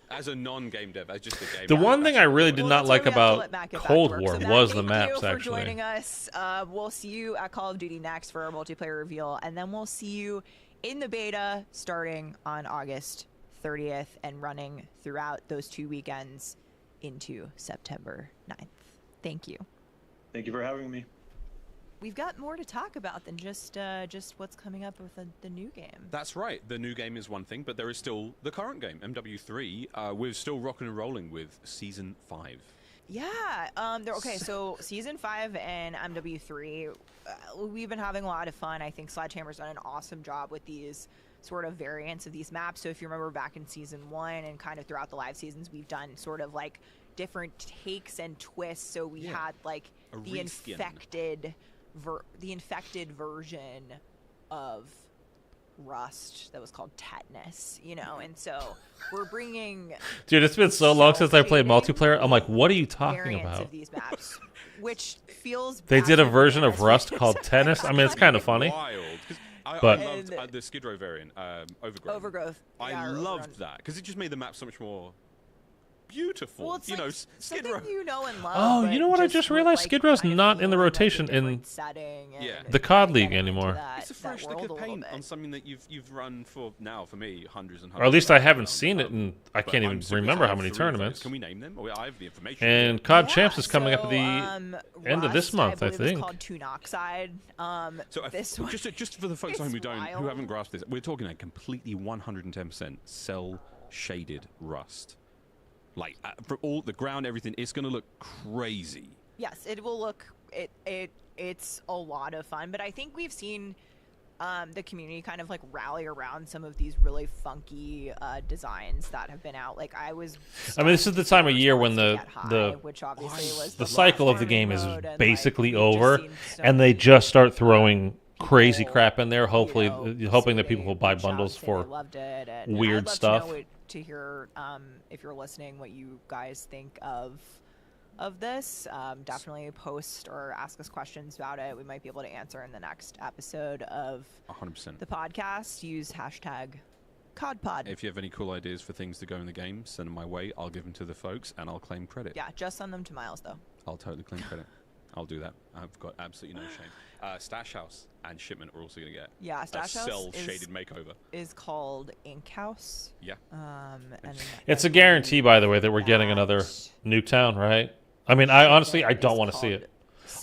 Speaker 2: As a non-game dev, as just a game.
Speaker 1: The
Speaker 2: dev,
Speaker 1: one thing
Speaker 2: that's
Speaker 1: I really did
Speaker 3: Well,
Speaker 1: not
Speaker 3: that's why
Speaker 1: like
Speaker 3: we have to
Speaker 1: about
Speaker 3: let Matt get back to
Speaker 1: Cold
Speaker 3: work.
Speaker 1: War
Speaker 3: So Matt,
Speaker 1: was the
Speaker 3: thank
Speaker 1: maps
Speaker 3: you for
Speaker 1: actually.
Speaker 3: joining us. We'll see you at Call of Duty next for our multiplayer reveal, and then we'll see you in the beta starting on August 30th and running throughout those 2 weekends into September 9th. Thank you.
Speaker 4: Thank you for having me.
Speaker 3: We've got more to talk about than just what's coming up with the new game.
Speaker 2: That's right. The new game is one thing, but there is still the current game, MW3. We're still rocking and rolling with Season 5.
Speaker 3: Yeah. Okay. So season 5 and MW3, we've been having a lot of fun. I think Sledgehammer's done an awesome job with these sort of variants of these maps. So if you remember back in season 1 and kind of throughout the live seasons, we've done sort of like different takes and twists. So we
Speaker 2: Yeah.
Speaker 3: had like
Speaker 2: A
Speaker 3: the
Speaker 2: reskin.
Speaker 3: infected version of Rust that was called Tetanus, and so we're bringing
Speaker 1: Dude, it's been so long since I played
Speaker 3: Self-shading
Speaker 1: multiplayer. I'm like, what are you talking
Speaker 3: variants
Speaker 1: about?
Speaker 3: of these maps, which feels
Speaker 1: They did a
Speaker 3: actually
Speaker 1: version of
Speaker 3: bananas.
Speaker 1: Rust called Tennis. I mean, it's kind of funny.
Speaker 2: Wild. 'Cause
Speaker 1: But-
Speaker 2: I loved
Speaker 3: And-
Speaker 2: the Skid Row variant, Overgrowth.
Speaker 3: Overgrowth.
Speaker 2: I
Speaker 3: yeah, or
Speaker 2: loved
Speaker 3: Overrun.
Speaker 2: that because it just made the map so much more beautiful.
Speaker 3: Well, it's
Speaker 2: you
Speaker 3: like
Speaker 2: know, Skid
Speaker 3: something
Speaker 2: Row.
Speaker 3: you know and love.
Speaker 1: Oh,
Speaker 3: but
Speaker 1: you know what I
Speaker 3: just
Speaker 1: just
Speaker 3: with,
Speaker 1: realized?
Speaker 3: like,
Speaker 1: Skid Row's
Speaker 3: kind of
Speaker 1: not in the
Speaker 3: feeling like a
Speaker 1: rotation in
Speaker 3: different setting and
Speaker 2: Yeah.
Speaker 1: the COD
Speaker 3: kinda
Speaker 1: League
Speaker 3: getting into
Speaker 1: anymore.
Speaker 3: that-
Speaker 2: It's a
Speaker 3: that
Speaker 2: fresh lick
Speaker 3: world
Speaker 2: of
Speaker 3: a little
Speaker 2: paint
Speaker 3: bit.
Speaker 2: on something that you've run for now for me hundreds and hundreds.
Speaker 1: Or at least
Speaker 2: of
Speaker 1: I
Speaker 2: hours
Speaker 1: haven't
Speaker 2: around.
Speaker 1: seen it, and I
Speaker 2: But
Speaker 1: can't
Speaker 2: I'm
Speaker 1: even
Speaker 2: super
Speaker 1: remember how
Speaker 2: excited
Speaker 1: many
Speaker 2: for those.
Speaker 1: tournaments.
Speaker 2: Can we name them? I have the information.
Speaker 1: And COD
Speaker 3: Yeah,
Speaker 1: Champs is coming up at
Speaker 3: so,
Speaker 1: the end of this
Speaker 3: Rust,
Speaker 1: month, I
Speaker 3: believe, is
Speaker 1: think.
Speaker 3: called Toon Oxide.
Speaker 2: So
Speaker 3: This one
Speaker 2: just for the folks at home
Speaker 3: is
Speaker 2: who
Speaker 3: wild.
Speaker 2: haven't grasped this, we're talking a completely 110% cell shaded Rust. Like for all the ground, everything, it's going to look crazy.
Speaker 3: Yes, it will look. It's a lot of fun, but I think we've seen the community kind of like rally around some of these really funky designs that have been out. Like I was.
Speaker 1: I mean, this is the time of year when
Speaker 3: Get High,
Speaker 1: the
Speaker 3: which obviously was
Speaker 1: the cycle of the
Speaker 3: farming
Speaker 1: game is
Speaker 3: mode, and,
Speaker 1: basically
Speaker 3: like, we've just
Speaker 1: over,
Speaker 3: seen so
Speaker 1: and they
Speaker 3: many,
Speaker 1: just start throwing crazy
Speaker 3: people,
Speaker 1: crap in there. Hopefully, hoping that
Speaker 3: say
Speaker 1: people will buy
Speaker 3: reach out and
Speaker 1: bundles
Speaker 3: say they
Speaker 1: for
Speaker 3: loved it, and
Speaker 1: weird
Speaker 3: I'd love
Speaker 1: stuff.
Speaker 3: To know to hear if you're listening, what you guys think of this. Definitely post or ask us questions about it. We might be able to answer in the next episode of
Speaker 2: 100%.
Speaker 3: the podcast. Use hashtag CODPod.
Speaker 2: If you have any cool ideas for things to go in the game, send them my way. I'll give them to the folks, and I'll claim credit.
Speaker 3: Yeah, just send them to Miles though.
Speaker 2: I'll totally claim credit. I'll do that. I've got absolutely no shame. Stash House and Shipment are also going to get
Speaker 3: Yeah,
Speaker 2: a
Speaker 3: Stash House
Speaker 2: cell-shaded makeover.
Speaker 3: is called Ink House.
Speaker 2: Yeah.
Speaker 3: And
Speaker 1: It's a guarantee, by the way, that we're getting another Nuketown, right? I mean, I honestly, I don't want to see it.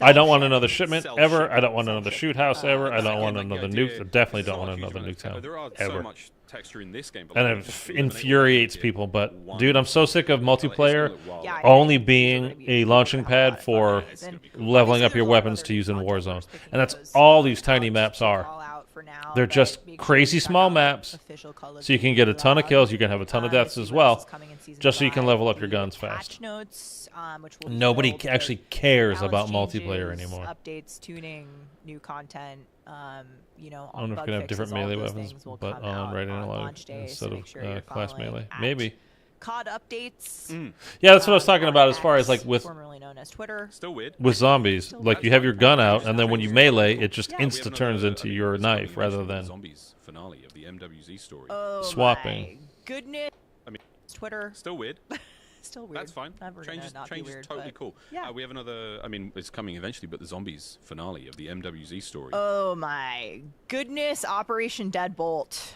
Speaker 1: I don't want another shipment ever. I don't want another shoot house ever. I don't want another nuke. I definitely don't want another Nuketown
Speaker 2: There are
Speaker 1: ever.
Speaker 2: so much texture in this game. but
Speaker 1: And
Speaker 2: like,
Speaker 1: it
Speaker 2: just eliminate
Speaker 1: infuriates
Speaker 2: it.
Speaker 1: people. But
Speaker 2: One.
Speaker 1: dude, I'm so sick of multiplayer
Speaker 3: Yeah, I
Speaker 1: only
Speaker 3: agree.
Speaker 1: being
Speaker 3: It's gonna be
Speaker 1: a launching pad for
Speaker 2: It's gonna be cool.
Speaker 1: leveling
Speaker 3: Obviously,
Speaker 1: up your
Speaker 3: there's a lot of
Speaker 1: weapons
Speaker 3: other
Speaker 1: to use in
Speaker 3: content
Speaker 1: Warzone.
Speaker 3: worth picking
Speaker 1: And that's
Speaker 3: those.
Speaker 1: all these tiny
Speaker 3: I'll
Speaker 1: maps
Speaker 3: just
Speaker 1: are.
Speaker 3: call out for now,
Speaker 1: They're
Speaker 3: but
Speaker 1: just
Speaker 3: make sure
Speaker 1: crazy
Speaker 3: you check
Speaker 1: small
Speaker 3: out
Speaker 1: maps,
Speaker 3: official Call of
Speaker 1: so you can get a ton of
Speaker 3: Duty
Speaker 1: kills.
Speaker 3: blog.
Speaker 1: You can have a ton of
Speaker 3: You
Speaker 1: deaths
Speaker 3: see
Speaker 1: as
Speaker 3: what
Speaker 1: well,
Speaker 3: else is coming in Season
Speaker 1: just so you can
Speaker 3: 5,
Speaker 1: level up your
Speaker 3: the
Speaker 1: guns
Speaker 3: patch
Speaker 1: fast.
Speaker 3: notes, which will be
Speaker 1: Nobody
Speaker 3: filled with
Speaker 1: actually cares
Speaker 3: balance
Speaker 1: about multiplayer
Speaker 3: changes,
Speaker 1: anymore.
Speaker 3: Updates, tuning, new content. You know,
Speaker 1: I don't know if
Speaker 3: bug
Speaker 1: we can have different
Speaker 3: fixes, all
Speaker 1: melee
Speaker 3: those
Speaker 1: weapons,
Speaker 3: things will
Speaker 1: but
Speaker 3: come
Speaker 1: on
Speaker 3: out
Speaker 1: Raid
Speaker 3: on
Speaker 1: Analog
Speaker 3: launch day,
Speaker 1: instead
Speaker 3: so make sure you're
Speaker 1: of class
Speaker 3: following
Speaker 1: melee.
Speaker 3: at
Speaker 1: Maybe.
Speaker 3: COD updates.
Speaker 1: Yeah, that's what I was talking
Speaker 3: on
Speaker 1: about as far as
Speaker 3: X,
Speaker 1: like with
Speaker 3: formerly known as Twitter.
Speaker 2: Still weird.
Speaker 1: zombies. Like you have your gun out, and then when you melee, it just
Speaker 3: Yeah. We have
Speaker 1: insta turns into your knife rather than
Speaker 2: Zombies finale of the MWZ story.
Speaker 3: Oh
Speaker 1: Swapping.
Speaker 3: my goodness.
Speaker 2: I mean,
Speaker 3: Twitter.
Speaker 2: Still weird.
Speaker 3: Still weird.
Speaker 2: That's fine.
Speaker 3: Never
Speaker 2: Change
Speaker 3: gonna
Speaker 2: is,
Speaker 3: not
Speaker 2: change
Speaker 3: be
Speaker 2: is
Speaker 3: weird,
Speaker 2: totally
Speaker 3: but
Speaker 2: cool.
Speaker 3: yeah.
Speaker 2: We have another. I mean, it's coming eventually, but the zombies finale of the MWZ story.
Speaker 3: Oh my goodness, Operation Deadbolt.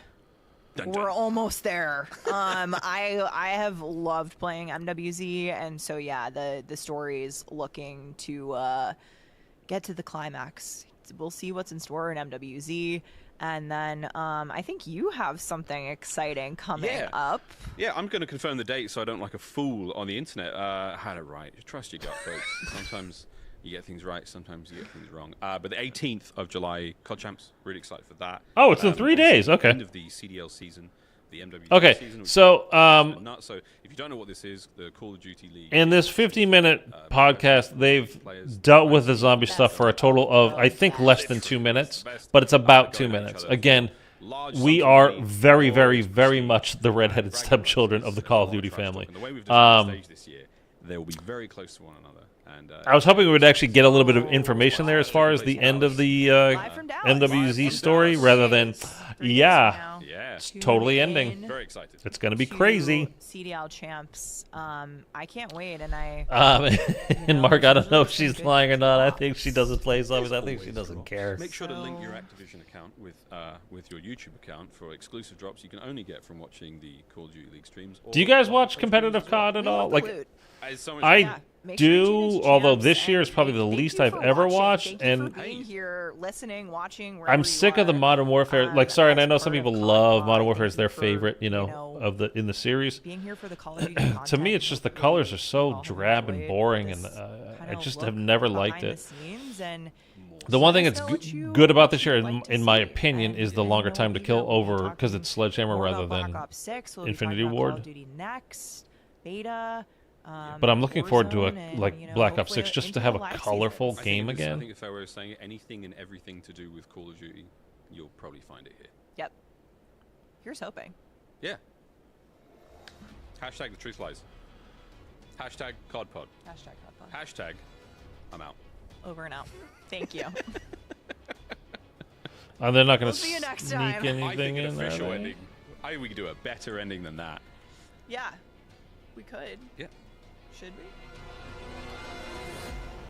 Speaker 2: Dun, dun.
Speaker 3: We're almost there. I have loved playing MWZ, and so yeah, the story's looking to get to the climax. We'll see what's in store in MWZ, and then I think you have something exciting coming up.
Speaker 2: Yeah, I'm going to confirm the date so I don't like a fool on the internet. Had it right. Trust your gut, folks. Sometimes you get things right, sometimes you get things wrong. But the 18th of July, COD Champs, really excited for that.
Speaker 1: Oh, it's in 3 days. Okay.
Speaker 2: End of the CDL season, the MWZ
Speaker 1: Okay,
Speaker 2: season. which
Speaker 1: so,
Speaker 2: is nuts. So if you don't know what this is, the Call of Duty League.
Speaker 1: in this 50-minute podcast, they've dealt with the zombie stuff for a total of, I think, less than 2 minutes, but it's about 2 minutes. Again, we are very, very, very much the redheaded stepchildren of the Call of Duty family.
Speaker 2: And the way we've designed the stage this year, they will be very close to one another. And
Speaker 1: I was hoping we would actually get a little bit of information there as far as the end of the
Speaker 3: Live from Dallas.
Speaker 1: MWZ story, rather than, yeah,
Speaker 2: yeah,
Speaker 1: it's totally
Speaker 3: Tune
Speaker 1: ending.
Speaker 3: in
Speaker 2: very excited.
Speaker 1: It's going to be
Speaker 3: to
Speaker 1: crazy.
Speaker 3: CDL Champs. I can't wait, and I.
Speaker 1: And Mark, I don't know if
Speaker 3: those are some
Speaker 1: she's
Speaker 3: good
Speaker 1: lying or not. I
Speaker 3: drops.
Speaker 1: think she doesn't play zombies. I think she
Speaker 2: Always
Speaker 1: doesn't
Speaker 2: drops.
Speaker 1: care.
Speaker 2: Make sure to link your
Speaker 3: So-
Speaker 2: Activision account with your YouTube account for exclusive drops you can only get from watching the Call of Duty League streams.
Speaker 1: Do you
Speaker 2: or
Speaker 1: guys
Speaker 2: on
Speaker 1: watch
Speaker 2: Twitch
Speaker 1: competitive
Speaker 2: streams as well.
Speaker 1: COD at
Speaker 3: We
Speaker 1: all?
Speaker 3: love the
Speaker 1: Like,
Speaker 3: loot.
Speaker 2: It's so much
Speaker 1: I
Speaker 3: Yeah, make sure you tune
Speaker 1: do,
Speaker 3: into
Speaker 1: although
Speaker 3: Champs,
Speaker 1: this year is
Speaker 3: and
Speaker 1: probably the
Speaker 3: thank
Speaker 1: least
Speaker 3: you
Speaker 1: I've
Speaker 3: for
Speaker 1: ever
Speaker 3: watching.
Speaker 1: watched,
Speaker 3: Thank you
Speaker 1: and
Speaker 3: for being here, listening, watching.
Speaker 1: I'm
Speaker 3: wherever
Speaker 1: sick
Speaker 3: you
Speaker 1: of the
Speaker 3: are.
Speaker 1: Modern Warfare. Like, sorry, and I know
Speaker 3: as
Speaker 1: some
Speaker 3: part of
Speaker 1: people
Speaker 3: COD
Speaker 1: love
Speaker 3: Pod,
Speaker 1: Modern Warfare
Speaker 3: thank
Speaker 1: as their
Speaker 3: you for,
Speaker 1: favorite, you know, of the in the series.
Speaker 3: being here for the Call of Duty
Speaker 1: To me,
Speaker 3: content.
Speaker 1: it's just the
Speaker 3: Hopefully
Speaker 1: colors are so
Speaker 3: you all have
Speaker 1: drab and
Speaker 3: enjoyed
Speaker 1: boring, and
Speaker 3: this
Speaker 1: I
Speaker 3: kinda
Speaker 1: just
Speaker 3: look
Speaker 1: have never liked
Speaker 3: behind
Speaker 1: it.
Speaker 3: the scenes, and
Speaker 1: The one thing
Speaker 3: let us
Speaker 1: that's
Speaker 3: know what you-
Speaker 1: good about
Speaker 3: what
Speaker 1: this year,
Speaker 3: you'd like to
Speaker 1: in my
Speaker 3: see,
Speaker 1: opinion,
Speaker 3: and
Speaker 1: is the
Speaker 3: let me
Speaker 1: longer
Speaker 3: know
Speaker 1: time to
Speaker 3: what
Speaker 1: kill
Speaker 3: you want. We'll
Speaker 1: over
Speaker 3: be
Speaker 1: because it's
Speaker 3: talking
Speaker 1: Sledgehammer
Speaker 3: more
Speaker 1: rather
Speaker 3: about
Speaker 1: than
Speaker 3: Black Ops 6. We'll be
Speaker 1: Infinity
Speaker 3: talking about Call
Speaker 1: Ward.
Speaker 3: of Duty Next, beta.
Speaker 1: But I'm looking forward to
Speaker 3: Warzone,
Speaker 1: a
Speaker 3: and,
Speaker 1: like
Speaker 3: you know,
Speaker 1: Black Ops
Speaker 3: hopefully
Speaker 1: 6 just
Speaker 3: into
Speaker 1: to
Speaker 3: the
Speaker 1: have a
Speaker 3: live
Speaker 1: colorful
Speaker 3: seasons.
Speaker 1: game
Speaker 2: I
Speaker 1: again.
Speaker 2: think if I were saying it, anything and everything to do with Call of Duty, you'll probably find it here.
Speaker 3: Yep. Here's hoping.
Speaker 2: Yeah. Hashtag the truth lies. Hashtag CODPod.
Speaker 3: Hashtag Hot Pod.
Speaker 2: Hashtag I'm out.
Speaker 3: Over and out. Thank you.
Speaker 1: And they're not going
Speaker 3: We'll
Speaker 1: to
Speaker 3: see you next
Speaker 1: sneak
Speaker 3: time.
Speaker 2: I think
Speaker 1: anything
Speaker 2: an
Speaker 1: in there.
Speaker 2: official ending. I think we could do a better ending than that.
Speaker 3: Yeah. We could.
Speaker 2: Yeah.
Speaker 3: Should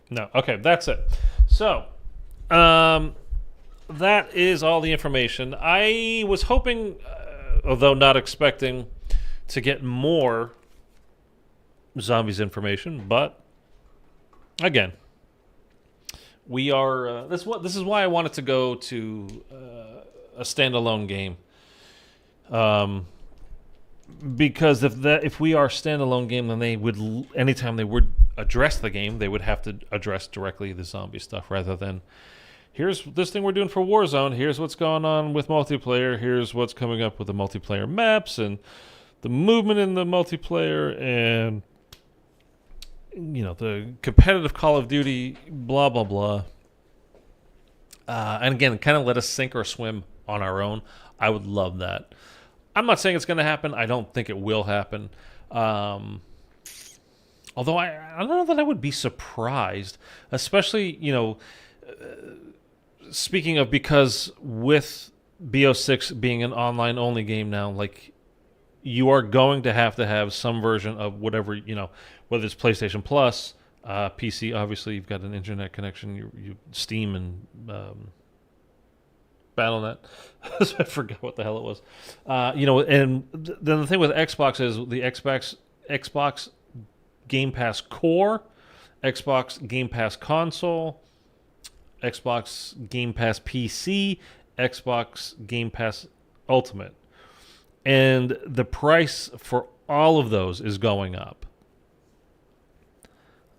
Speaker 3: we?
Speaker 1: No. Okay, that's it. So, that is all the information. I was hoping, although not expecting, to get more zombies information, but again, we are. This is why I wanted to go to a standalone game. Because if we are a standalone game, then they would, anytime they would address the game, they would have to address directly the zombie stuff rather than, here's this thing we're doing for Warzone, here's what's going on with multiplayer, here's what's coming up with the multiplayer maps and the movement in the multiplayer and, the competitive Call of Duty, blah, blah, blah. And again, kind of let us sink or swim on our own. I would love that. I'm not saying it's going to happen. I don't think it will happen. Although I don't know that I would be surprised, especially, speaking of, because with BO6 being an online only game now, like, you are going to have some version of whatever, whether it's PlayStation Plus, PC, obviously you've got an internet connection, you Steam and Battle.net. I forgot what the hell it was. And then the thing with Xbox is the Xbox Game Pass Core, Xbox Game Pass Console, Xbox Game Pass PC, Xbox Game Pass Ultimate. And the price for all of those is going up.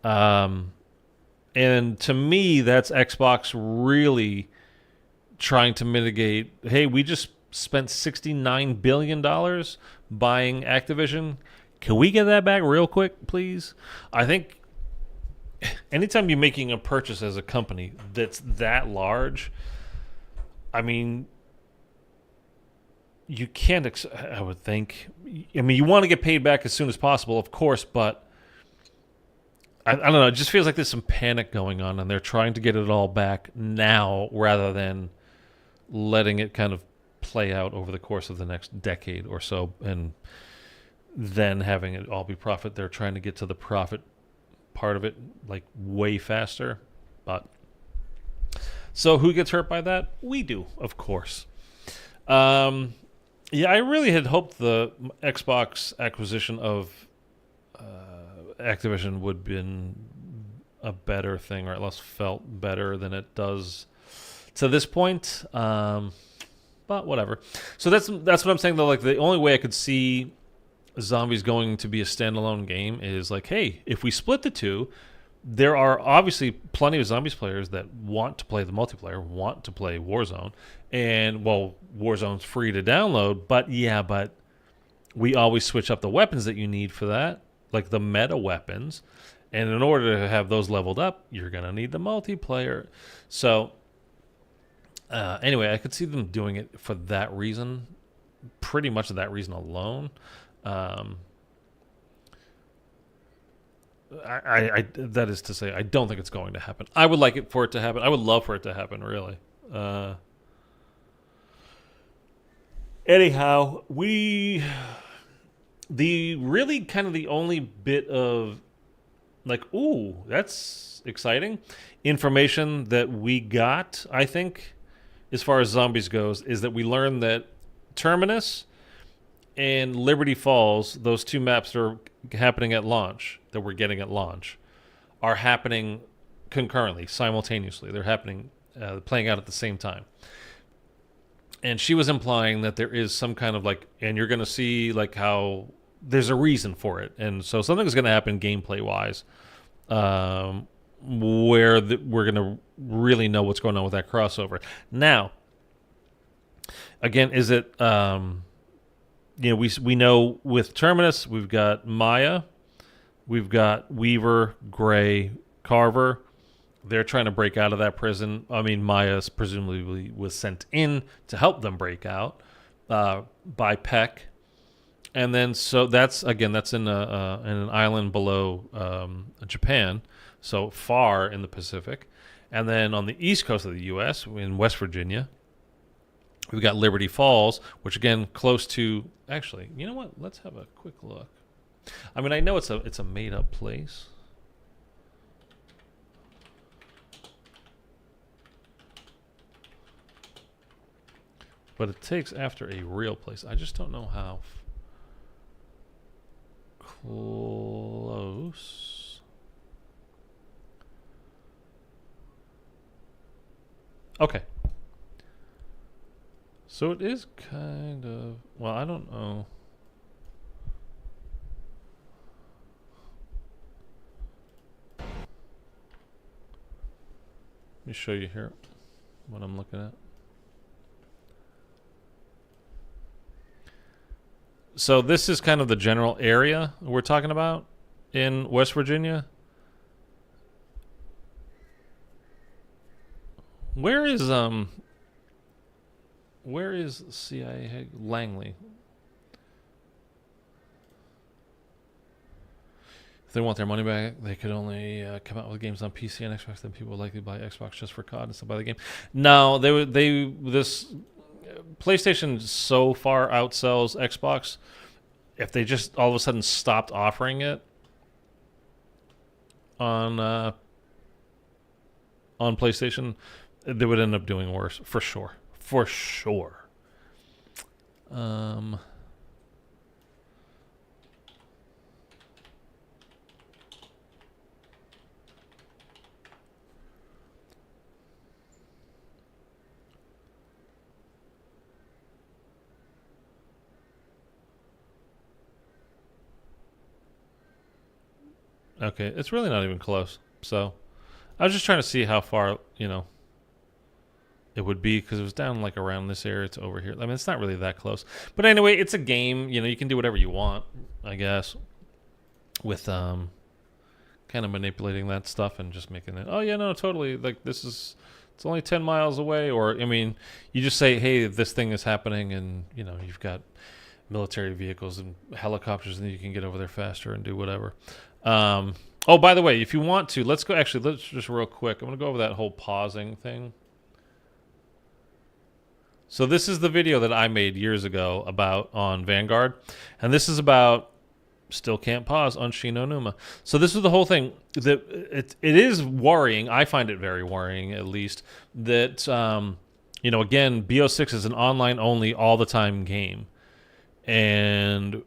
Speaker 1: And to me, that's Xbox really trying to mitigate, hey, we just spent $69 billion buying Activision. Can we get that back real quick, please? I think anytime you're making a purchase as a company that's that large, I mean, you can't, I would think, you want to get paid back as soon as possible, of course, but I don't know, it just feels like there's some panic going on and they're trying to get it all back now rather than letting it kind of play out over the course of the next decade or so and then having it all be profit. They're trying to get to the profit part of it like way faster. But so who gets hurt by that? We do, of course. Yeah, I really had hoped the Xbox acquisition of Activision would have been a better thing, or at least felt better than it does to this point. But whatever. So that's what I'm saying, though. Like, the only way I could see Zombies going to be a standalone game is like, hey, if we split the two, there are obviously plenty of Zombies players that want to play the multiplayer, want to play Warzone, and, well, Warzone's free to download, but we always switch up the weapons that you need for that, like the meta weapons, and in order to have those leveled up, you're going to need the multiplayer. So, anyway, I could see them doing it for that reason, pretty much that reason alone. That is to say, I don't think it's going to happen. I would like it for it to happen. I would love for it to happen, really. Anyhow, the only bit of like, ooh, that's exciting information that we got, I think, as far as Zombies goes, is that we learned that Terminus and Liberty Falls, those two maps that are happening at launch, that we're getting at launch, are happening concurrently, simultaneously. They're happening, playing out at the same time. And she was implying that there is some kind of like, and you're going to see like how there's a reason for it. And so something's going to happen gameplay-wise where we're going to really know what's going on with that crossover. Now, again, is it... we know with Terminus, we've got Maya, we've got Weaver, Gray, Carver. They're trying to break out of that prison. I mean, Maya presumably was sent in to help them break out by Peck. And then, so that's in an island below Japan, so far in the Pacific. And then on the east coast of the U.S., in West Virginia, we've got Liberty Falls, which again, close to... Actually, you know what? Let's have a quick look. I mean, I know it's a made up place. But it takes after a real place. I just don't know how close. Okay. So it is kind of, well, I don't know. Let me show you here what I'm looking at. So this is kind of the general area we're talking about in West Virginia. Where is CIA Langley? If they want their money back, they could only come out with games on PC and Xbox. Then people would likely buy Xbox just for COD instead of buy the game. No, this PlayStation so far outsells Xbox. If they just all of a sudden stopped offering it on PlayStation, they would end up doing worse for sure. For sure. Okay, it's really not even close. So, I was just trying to see how far, it would be, because it was down like around this area to over here. I mean, it's not really that close. But anyway, it's a game. You can do whatever you want, I guess, with kind of manipulating that stuff and just making it, oh, yeah, no, totally. Like, it's only 10 miles away. Or, I mean, you just say, hey, this thing is happening, and, you've got military vehicles and helicopters, and you can get over there faster and do whatever. Oh, by the way, if you want to, let's just real quick. I'm going to go over that whole pausing thing. So this is the video that I made years ago on Vanguard. And this is about still can't pause on Shi no Numa. So this is the whole thing. It is worrying. I find it very worrying, at least, that, again, BO6 is an online-only, all-the-time game. And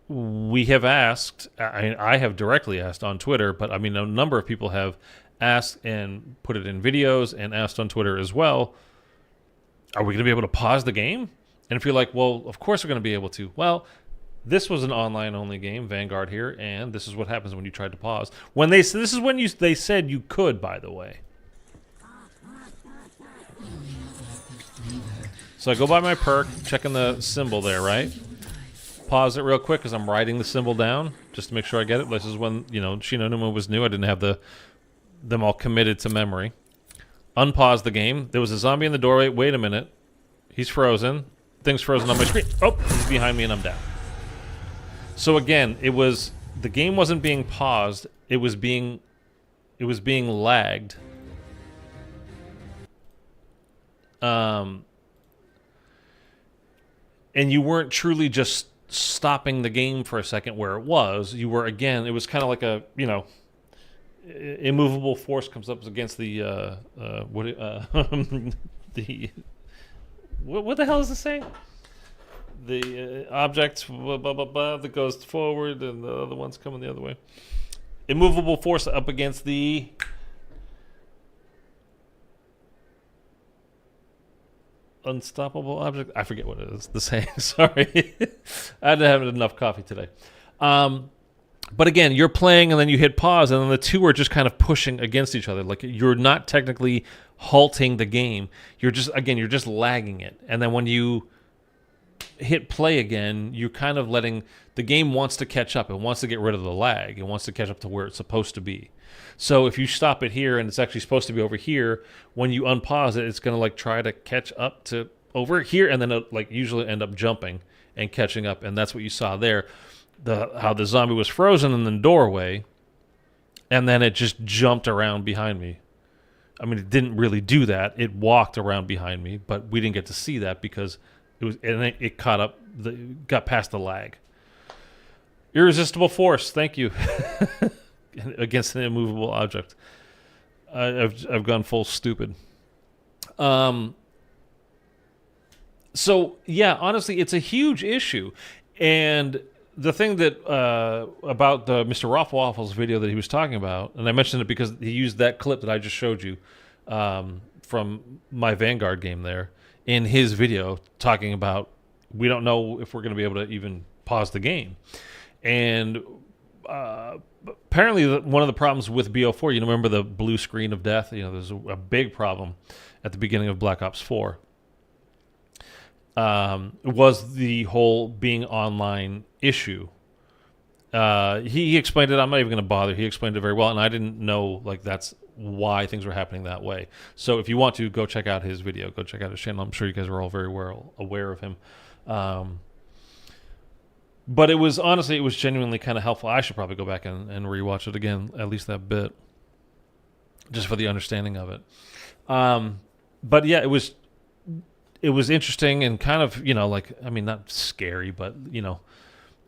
Speaker 1: we have asked, I have directly asked on Twitter, but I mean, a number of people have asked and put it in videos and asked on Twitter as well, are we going to be able to pause the game? And if you're like, well, of course we're going to be able to. Well, this was an online-only game, Vanguard here, and this is what happens when you tried to pause. This is when they said you could, by the way. So I go by my perk, checking the symbol there, right? Pause it real quick because I'm writing the symbol down just to make sure I get it. This is when, Shi no Numa was new. I didn't have them all committed to memory. Unpause the game. There was a zombie in the doorway. Wait a minute. He's frozen. Thing's frozen on my screen. Oh, he's behind me and I'm down. So again, the game wasn't being paused. It was being lagged. And you weren't truly just stopping the game for a second where it was. You were, again, it was kind of like a, immovable force comes up against the what the hell is this saying? The object blah, blah, blah, blah, that goes forward and the other one's coming the other way. Immovable force up against the unstoppable object. I forget what it is. The saying. Sorry, I didn't have enough coffee today. But again, you're playing and then you hit pause and then the two are just kind of pushing against each other. Like you're not technically halting the game. You're just lagging it. And then when you hit play again, you're kind of letting the game wants to catch up. It wants to get rid of the lag. It wants to catch up to where it's supposed to be. So if you stop it here and it's actually supposed to be over here, when you unpause it, it's going to like try to catch up to over here and then it, like usually end up jumping and catching up. And that's what you saw there. How the zombie was frozen in the doorway, and then it just jumped around behind me. I mean, it didn't really do that. It walked around behind me, but we didn't get to see that because it caught up, got past the lag. Irresistible force. Thank you. Against an immovable object. I've gone full stupid. So yeah, honestly, it's a huge issue, and the thing that about the Mr. Rothwaffle's video that he was talking about, and I mentioned it because he used that clip that I just showed you from my Vanguard game there in his video, talking about we don't know if we're going to be able to even pause the game, and apparently one of the problems with BO4, you remember the blue screen of death? You know, there's a big problem at the beginning of Black Ops 4. Was the whole being online issue. He explained it. I'm not even going to bother. He explained it very well, and I didn't know like that's why things were happening that way. So if you want to, go check out his video. Go check out his channel. I'm sure you guys are all very well aware of him. But it was genuinely kind of helpful. I should probably go back and rewatch it again, at least that bit, just for the understanding of it. But yeah, it was interesting and kind of, like, I mean, not scary, but,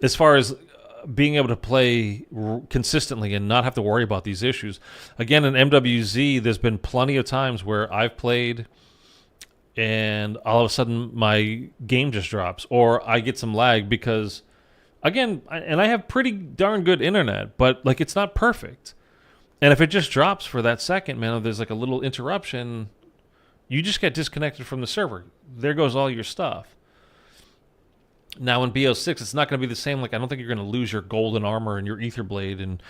Speaker 1: as far as being able to play consistently and not have to worry about these issues. Again, in MWZ, there's been plenty of times where I've played and all of a sudden my game just drops, or I get some lag because, again, and I have pretty darn good internet, but, like, it's not perfect. And if it just drops for that second, man, there's like a little interruption, you just get disconnected from the server. There goes all your stuff. Now in BO6, it's not going to be the same. Like, I don't think you're going to lose your golden armor and your ether blade and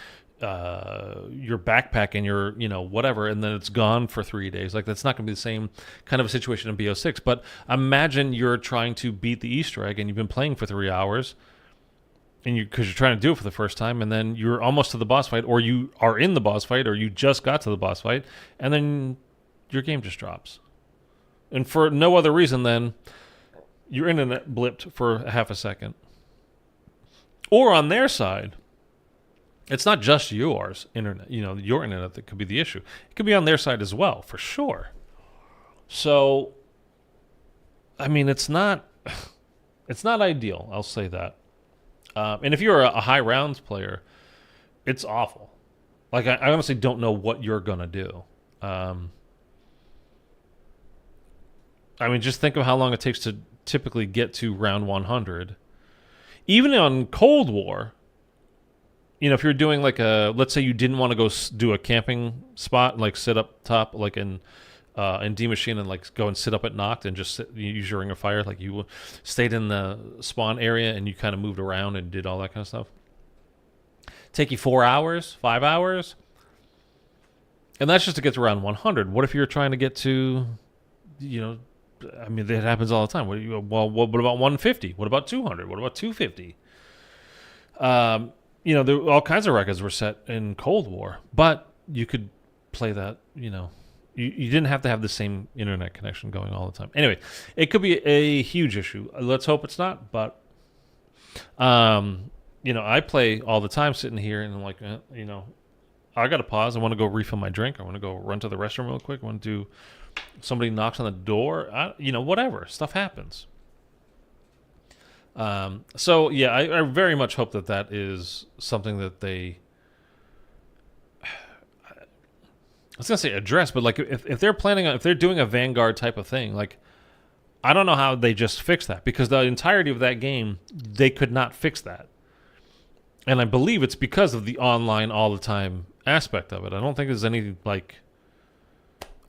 Speaker 1: your backpack and your, whatever, and then it's gone for 3 days. Like, that's not going to be the same kind of a situation in BO6. But imagine you're trying to beat the Easter egg and you've been playing for 3 hours, and because you're trying to do it for the first time, and then you're almost to the boss fight, or you are in the boss fight, or you just got to the boss fight, and then your game just drops. And for no other reason than your internet blipped for a half a second. Or on their side, it's not just yours internet, your internet that could be the issue. It could be on their side as well, for sure. So, I mean, it's not ideal, I'll say that. And if you're a high rounds player, it's awful. Like, I honestly don't know what you're going to do. I mean, just think of how long it takes to typically get to round 100. Even on Cold War, if you're doing like let's say you didn't want to go do a camping spot, like sit up top, like in D Machine, and like go and sit up at Noct and just use your Ring of Fire, like you stayed in the spawn area and you kind of moved around and did all that kind of stuff. Take you 4 hours, 5 hours, and that's just to get to round 100. What if you're trying to get to, I mean, that happens all the time. What about 150? What about 200? What about 250? There all kinds of records were set in Cold War, but you could play that, you didn't have to have the same internet connection going all the time. Anyway, it could be a huge issue. Let's hope it's not, but, I play all the time sitting here and I'm like, I got to pause. I want to go refill my drink. I want to go run to the restroom real quick. I want to do... Somebody knocks on the door, whatever. Stuff happens. So, yeah, I very much hope that is something that they... I was going to say address, but, like, if they're planning on... If they're doing a Vanguard type of thing, like, I don't know how they just fix that. Because the entirety of that game, they could not fix that. And I believe it's because of the online all-the-time aspect of it. I don't think there's any, like...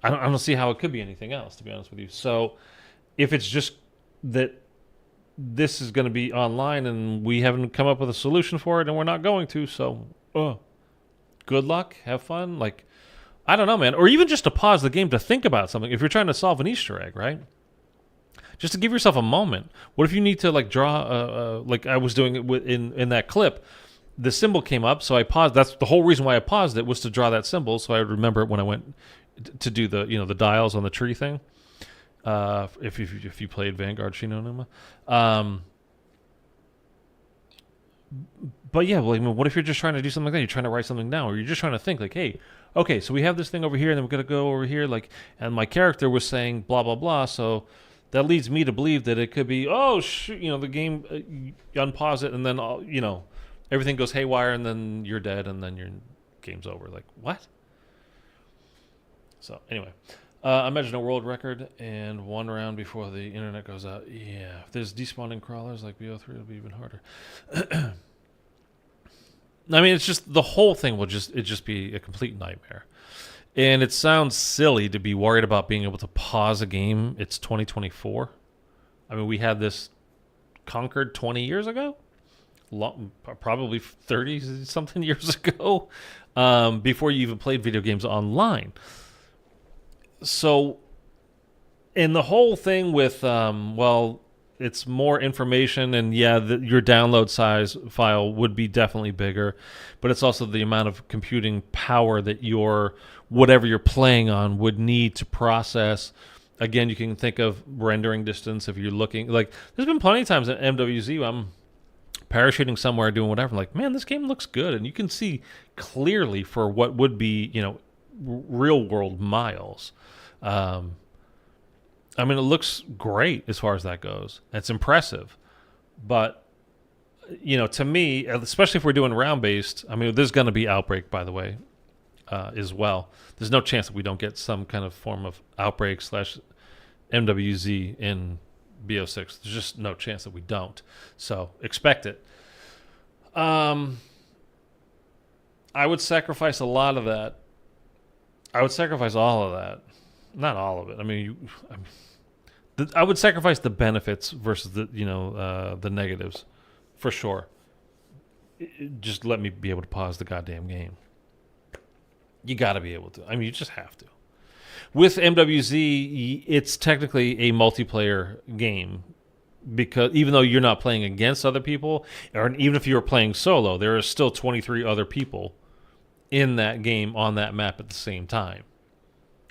Speaker 1: I don't see how it could be anything else, to be honest with you. So if it's just that this is going to be online and we haven't come up with a solution for it and we're not going to, so good luck, have fun. Like, I don't know, man. Or even just to pause the game to think about something. If you're trying to solve an Easter egg, right? Just to give yourself a moment. What if you need to, like, draw, like I was doing it in that clip, the symbol came up, so I paused. That's the whole reason why I paused it, was to draw that symbol so I would remember it when I went to do the the dials on the tree thing. If you played Vanguard Shinonuma. But yeah, well, I mean, what if you're just trying to do something like that? You're trying to write something down, or you're just trying to think like, hey, okay, so we have this thing over here, and then we're gonna go over here, like, and my character was saying blah blah blah, so that leads me to believe that it could be, the game, unpause it, and then everything goes haywire, and then you're dead, and then your game's over. Like, what? So anyway, imagine a world record and 1 round before the internet goes out. Yeah, if there's despawning crawlers like BO3, it'll be even harder. I mean, it's just the whole thing will just be a complete nightmare. And it sounds silly to be worried about being able to pause a game. It's 2024. I mean, we had this conquered 20 years ago, probably 30-something years ago, before you even played video games online. So, and the whole thing with, it's more information, and yeah, your download size file would be definitely bigger, but it's also the amount of computing power that whatever you're playing on would need to process. Again, you can think of rendering distance if you're looking. Like, there's been plenty of times at MWZ I'm parachuting somewhere, doing whatever. I'm like, man, this game looks good, and you can see clearly for what would be, real world miles. I mean, it looks great as far as that goes. It's impressive. But, to me, especially if we're doing round-based, I mean, there's going to be Outbreak, by the way, as well. There's no chance that we don't get some kind of form of Outbreak / MWZ in BO6. There's just no chance that we don't. So, expect it. I would sacrifice a lot of that. I would sacrifice all of that. Not all of it. I mean, I would sacrifice the benefits versus the negatives, for sure. Just let me be able to pause the goddamn game. You got to be able to. I mean, you just have to. With MWZ, it's technically a multiplayer game, because even though you're not playing against other people, or even if you're playing solo, there are still 23 other people in that game on that map at the same time.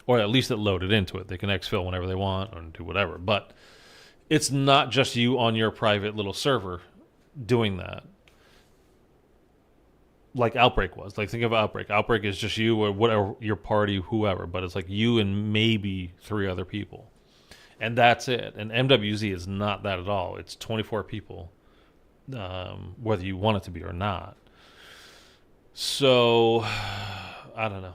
Speaker 1: Or at least it loaded into it. They can exfil whenever they want or do whatever. But it's not just you on your private little server doing that. Like Outbreak was. Like, think of Outbreak. Outbreak is just you or whatever, your party, whoever. But it's like you and maybe 3 other people. And that's it. And MWZ is not that at all. It's 24 people, whether you want it to be or not. So, I don't know.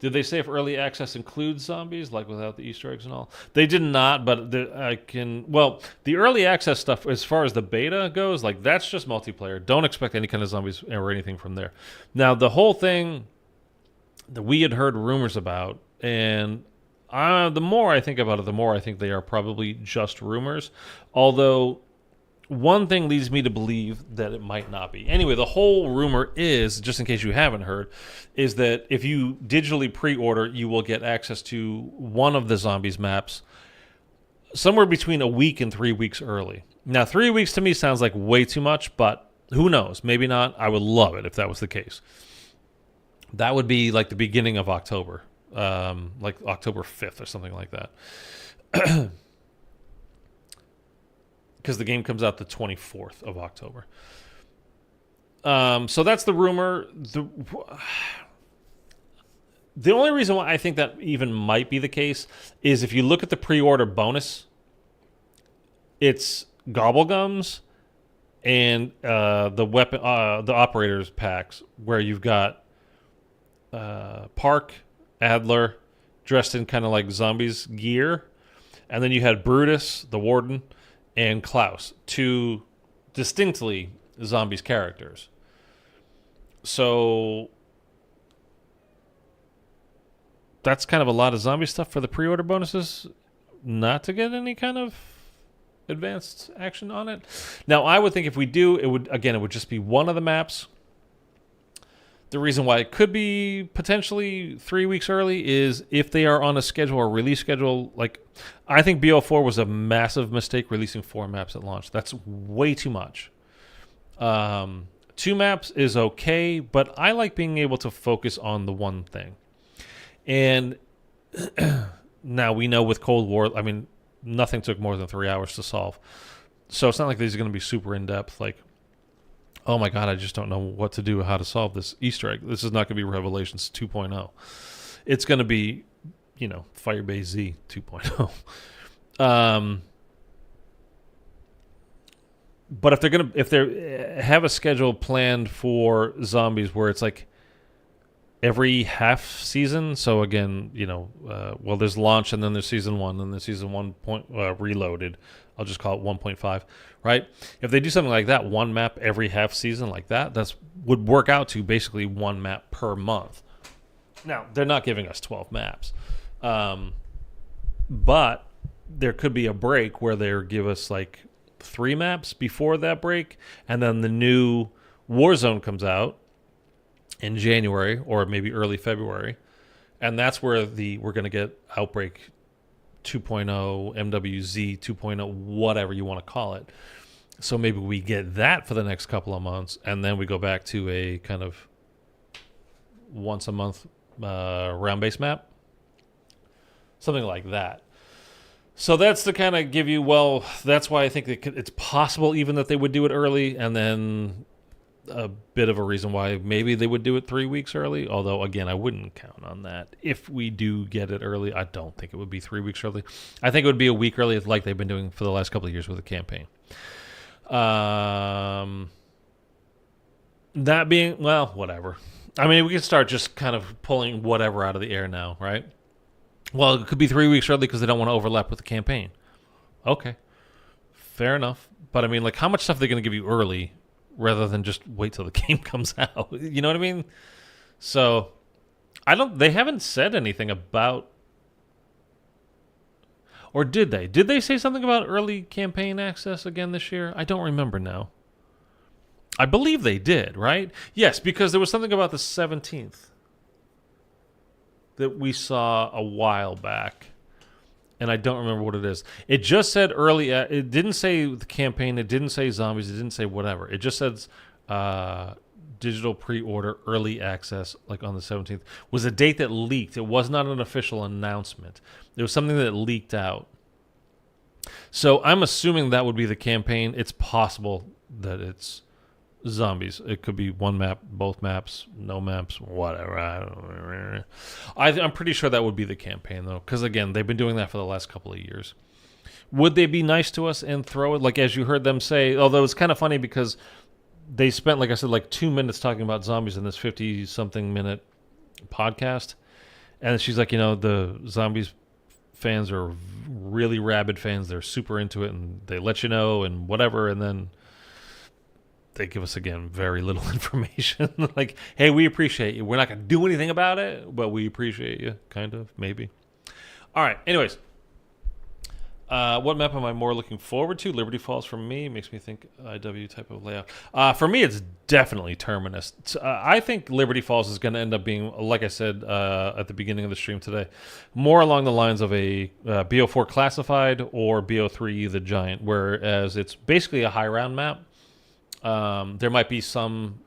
Speaker 1: Did they say if early access includes zombies, like without the Easter eggs and all? They did not, but the early access stuff, as far as the beta goes, like, that's just multiplayer. Don't expect any kind of zombies or anything from there. Now, the whole thing that we had heard rumors about, and the more I think about it, the more I think they are probably just rumors. Although, one thing leads me to believe that it might not be. Anyway, the whole rumor is, just in case you haven't heard, is that if you digitally pre-order, you will get access to one of the zombies maps somewhere between a week and 3 weeks early. Now, 3 weeks to me sounds like way too much, but who knows? Maybe not. I would love it if that was the case. That would be like the beginning of October, like October 5th or something like that. Because the game comes out the 24th of October. So that's the rumor. The only reason why I think that even might be the case is if you look at the pre-order bonus, it's Gobblegums and the operators packs, where you've got Park, Adler, dressed in kind of like zombies gear, and then you had Brutus, the Warden, and Klaus, 2 distinctly zombies characters. So that's kind of a lot of zombie stuff for the pre-order bonuses, not to get any kind of advanced action on it. Now, I would think if we do, it would just be one of the maps. The reason why it could be potentially 3 weeks early is if they are on a schedule or release schedule. Like, I think BO4 was a massive mistake releasing 4 maps at launch. That's way too much. 2 maps is okay, but I like being able to focus on the one thing. And now we know with Cold War, I mean, nothing took more than 3 hours to solve. So it's not like these are going to be super in-depth, like, oh my God, I just don't know what to do, how to solve this Easter egg. This is not going to be Revelations 2.0. It's going to be, Firebase Z 2.0. But if they have a schedule planned for zombies where it's like every half season, so again, well, there's launch and then there's season 1 and then season 1 reloaded. I'll just call it 1.5, right? If they do something like that, one map every half season like that, would work out to basically one map per month. Now, they're not giving us 12 maps. But there could be a break where they give us like 3 maps before that break, and then the new Warzone comes out in January or maybe early February, and that's where we're going to get Outbreak 2.0, MWZ 2.0, whatever you want to call it. So maybe we get that for the next couple of months, and then we go back to a kind of once a month round-based map, something like that. So that's to kind of give you, well, that's why I think it's possible even that they would do it early, and then a bit of a reason why maybe they would do it 3 weeks early. Although, again, I wouldn't count on that. If we do get it early, I don't think it would be 3 weeks early. I think it would be a week early, like they've been doing for the last couple of years with the campaign. That being, well, whatever. I mean, we can start just kind of pulling whatever out of the air now, right? Well, it could be 3 weeks early because they don't want to overlap with the campaign. Okay. Fair enough. But I mean, like, how much stuff are they going to give you early rather than just wait till the game comes out? You know what I mean? So, they haven't said anything about, or did they? Did they say something about early campaign access again this year? I don't remember now. I believe they did, right? Yes, because there was something about the 17th. That we saw a while back, and I don't remember what it is. It just said early. It didn't say the campaign. It didn't say zombies. It didn't say whatever. It just says digital pre-order early access, like on the 17th. Was a date that leaked. It was not an official announcement. It was something that leaked out. So I'm assuming that would be the campaign. It's possible that it's zombies. It could be one map, both maps, no maps, whatever. I'm pretty sure that would be the campaign, though, because, again, they've been doing that for the last couple of years. Would they be nice to us and throw it, like, as you heard them say, although it's kind of funny because they spent, like I said, like 2 minutes talking about zombies in this 50-something minute podcast, and she's like, the zombies fans are really rabid fans. They're super into it, and they let you know and whatever, and then they give us, again, very little information. Like, hey, we appreciate you. We're not going to do anything about it, but we appreciate you, kind of, maybe. All right, anyways. What map am I more looking forward to? Liberty Falls for me. Makes me think IW type of layout. For me, it's definitely Terminus. I think Liberty Falls is going to end up being, like I said at the beginning of the stream today, more along the lines of a BO4 Classified or BO3 The Giant, whereas it's basically a high-round map. There might be some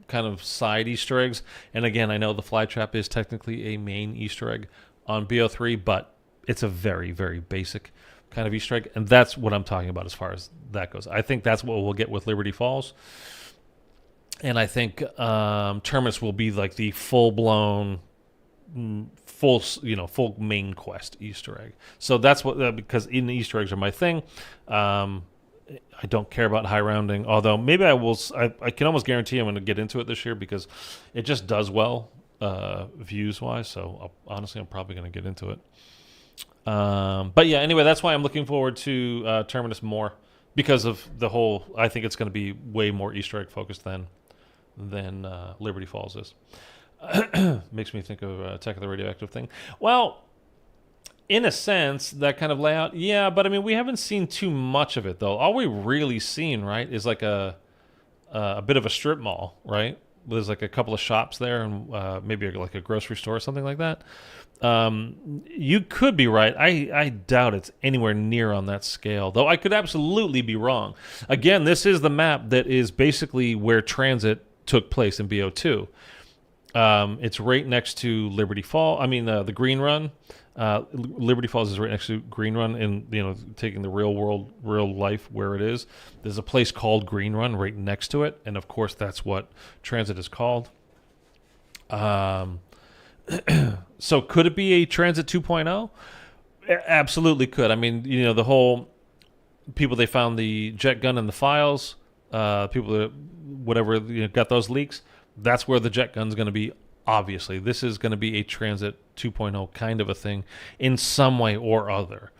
Speaker 1: kind of side Easter eggs. And again, I know the fly trap is technically a main Easter egg on BO3, but it's a very, very basic kind of Easter egg. And that's what I'm talking about as far as that goes. I think that's what we'll get with Liberty Falls. And I think Terminus will be like the full-blown, full main quest Easter egg. So that's what, because in the Easter eggs are my thing. I don't care about high rounding, although maybe I will. I can almost guarantee I'm going to get into it this year because it just does well views wise. So honestly, I'm probably going to get into it. But yeah, anyway, that's why I'm looking forward to Terminus more because of the whole. I think it's going to be way more Easter egg focused than Liberty Falls is. Makes me think of Attack of the Radioactive thing. Well, in a sense, that kind of layout, yeah, but I mean, we haven't seen too much of it, though. All we've really seen, right, is like a bit of a strip mall, right? There's like a couple of shops there and maybe like a grocery store or something like that. You could be right. I doubt it's anywhere near on that scale, though I could absolutely be wrong. Again, this is the map that is basically where transit took place in BO2. It's right next to Liberty Fall. I mean, the Green Run. Liberty Falls is right next to Green Run, and taking the real life where it is. There's a place called Green Run right next to it, and of course that's what transit is called. So could it be a Transit 2.0? Absolutely could. I mean, the whole people they found the jet gun in the files, people that whatever got those leaks. That's where the jet gun's going to be. Obviously, this is going to be a Transit 2.0 kind of a thing in some way or other.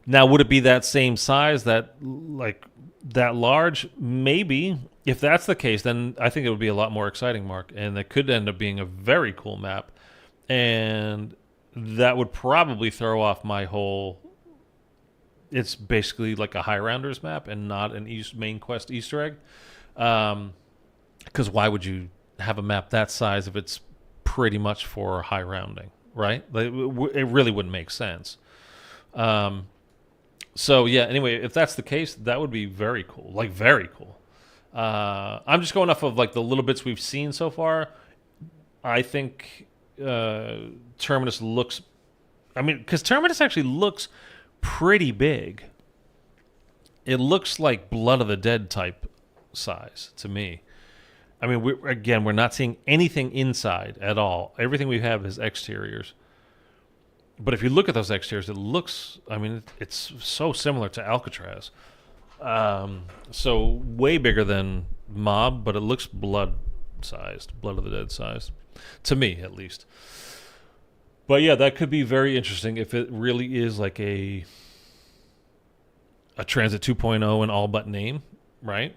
Speaker 1: Now, would it be that same size, that large? Maybe. If that's the case, then I think it would be a lot more exciting, Mark, and it could end up being a very cool map, and that would probably throw off my whole. It's basically like a High Rounders map and not an main quest Easter egg. Because why would you have a map that size if it's pretty much for high rounding, right? Like, it really wouldn't make sense. So yeah, anyway, if that's the case, that would be very cool, like very cool. I'm just going off of like the little bits we've seen so far. I think Terminus looks, because Terminus actually looks pretty big. It looks like Blood of the Dead type size to me. We're not seeing anything inside at all. Everything we have is exteriors. But if you look at those exteriors, it looks, it's so similar to Alcatraz. So way bigger than Mob, but it looks blood-sized, Blood of the Dead sized. To me, at least. But yeah, that could be very interesting if it really is like a Transit 2.0 in all but name, right?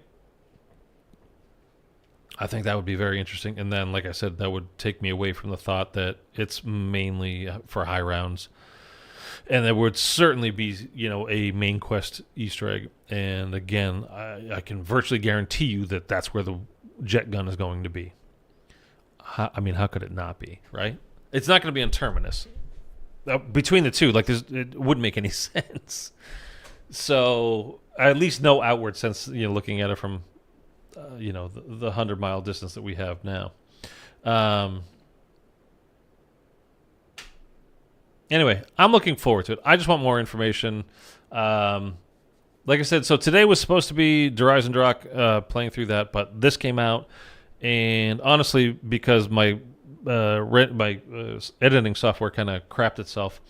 Speaker 1: I think that would be very interesting. And then, like I said, that would take me away from the thought that it's mainly for high rounds. And there would certainly be, a main quest Easter egg. And again, I can virtually guarantee you that that's where the jet gun is going to be. How could it not be, right? It's not going to be on Terminus. Between the two, it wouldn't make any sense. So, I at least know outward sense, looking at it from the 100-mile distance that we have now. Anyway, I'm looking forward to it. I just want more information. Like I said, so today was supposed to be Derize and Drock playing through that, but this came out, and honestly, because my editing software kind of crapped itself,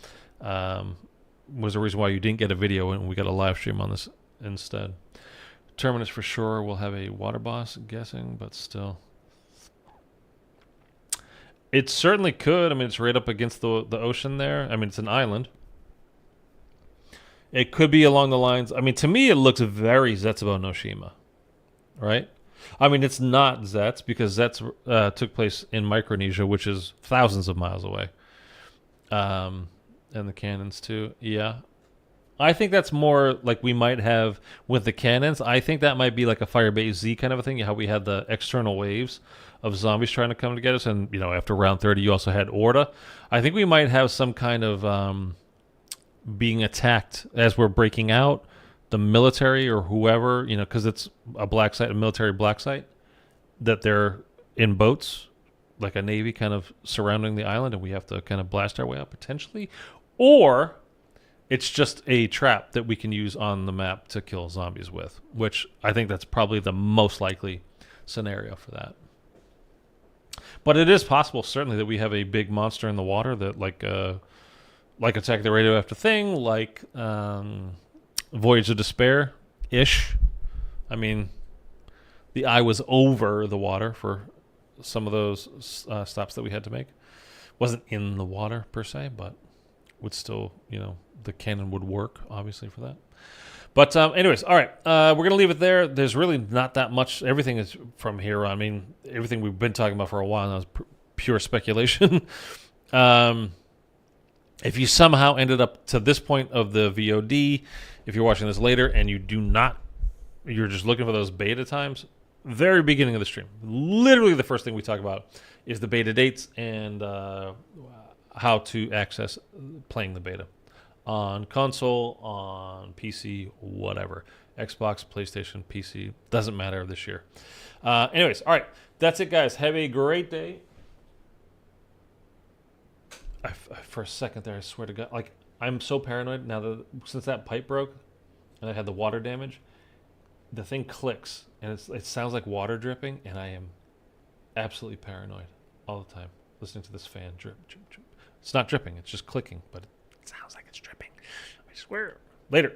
Speaker 1: was the reason why you didn't get a video, and we got a live stream on this instead. Terminus for sure will have a water boss, guessing, but still. It certainly could. It's right up against the ocean there. It's an island. It could be along the lines. To me, it looks very Zetsubo no Shima, right? It's not Zets, because Zets took place in Micronesia, which is thousands of miles away. And the cannons, too. Yeah. I think that's more like we might have with the cannons. I think that might be like a Firebase Z kind of a thing, how we had the external waves of zombies trying to come to get us. And, after round 30, you also had Orda. I think we might have some kind of being attacked as we're breaking out. The military or whoever, because it's a black site, a military black site, that they're in boats, like a navy kind of surrounding the island, and we have to kind of blast our way out potentially. Or it's just a trap that we can use on the map to kill zombies with, which I think that's probably the most likely scenario for that. But it is possible, certainly, that we have a big monster in the water that, like Attack the Radioactive Thing, like Voyage of Despair-ish. The eye was over the water for some of those stops that we had to make. Wasn't in the water, per se, but would still, the cannon would work, obviously, for that. But anyways, all right. We're going to leave it there. There's really not that much. Everything is from here on. Everything we've been talking about for a while now is pure speculation. If you somehow ended up to this point of the VOD, if you're watching this later and you're just looking for those beta times, very beginning of the stream, literally the first thing we talk about is the beta dates and how to access playing the beta on console, on PC, whatever. Xbox, PlayStation, PC, doesn't matter this year. Anyways, all right. That's it, guys. Have a great day. For a second there, I swear to God, I'm so paranoid now that since that pipe broke and I had the water damage, the thing clicks and it sounds like water dripping, and I am absolutely paranoid all the time listening to this fan drip, drip, drip. It's not dripping, it's just clicking, but it sounds like it's dripping. I swear. Later.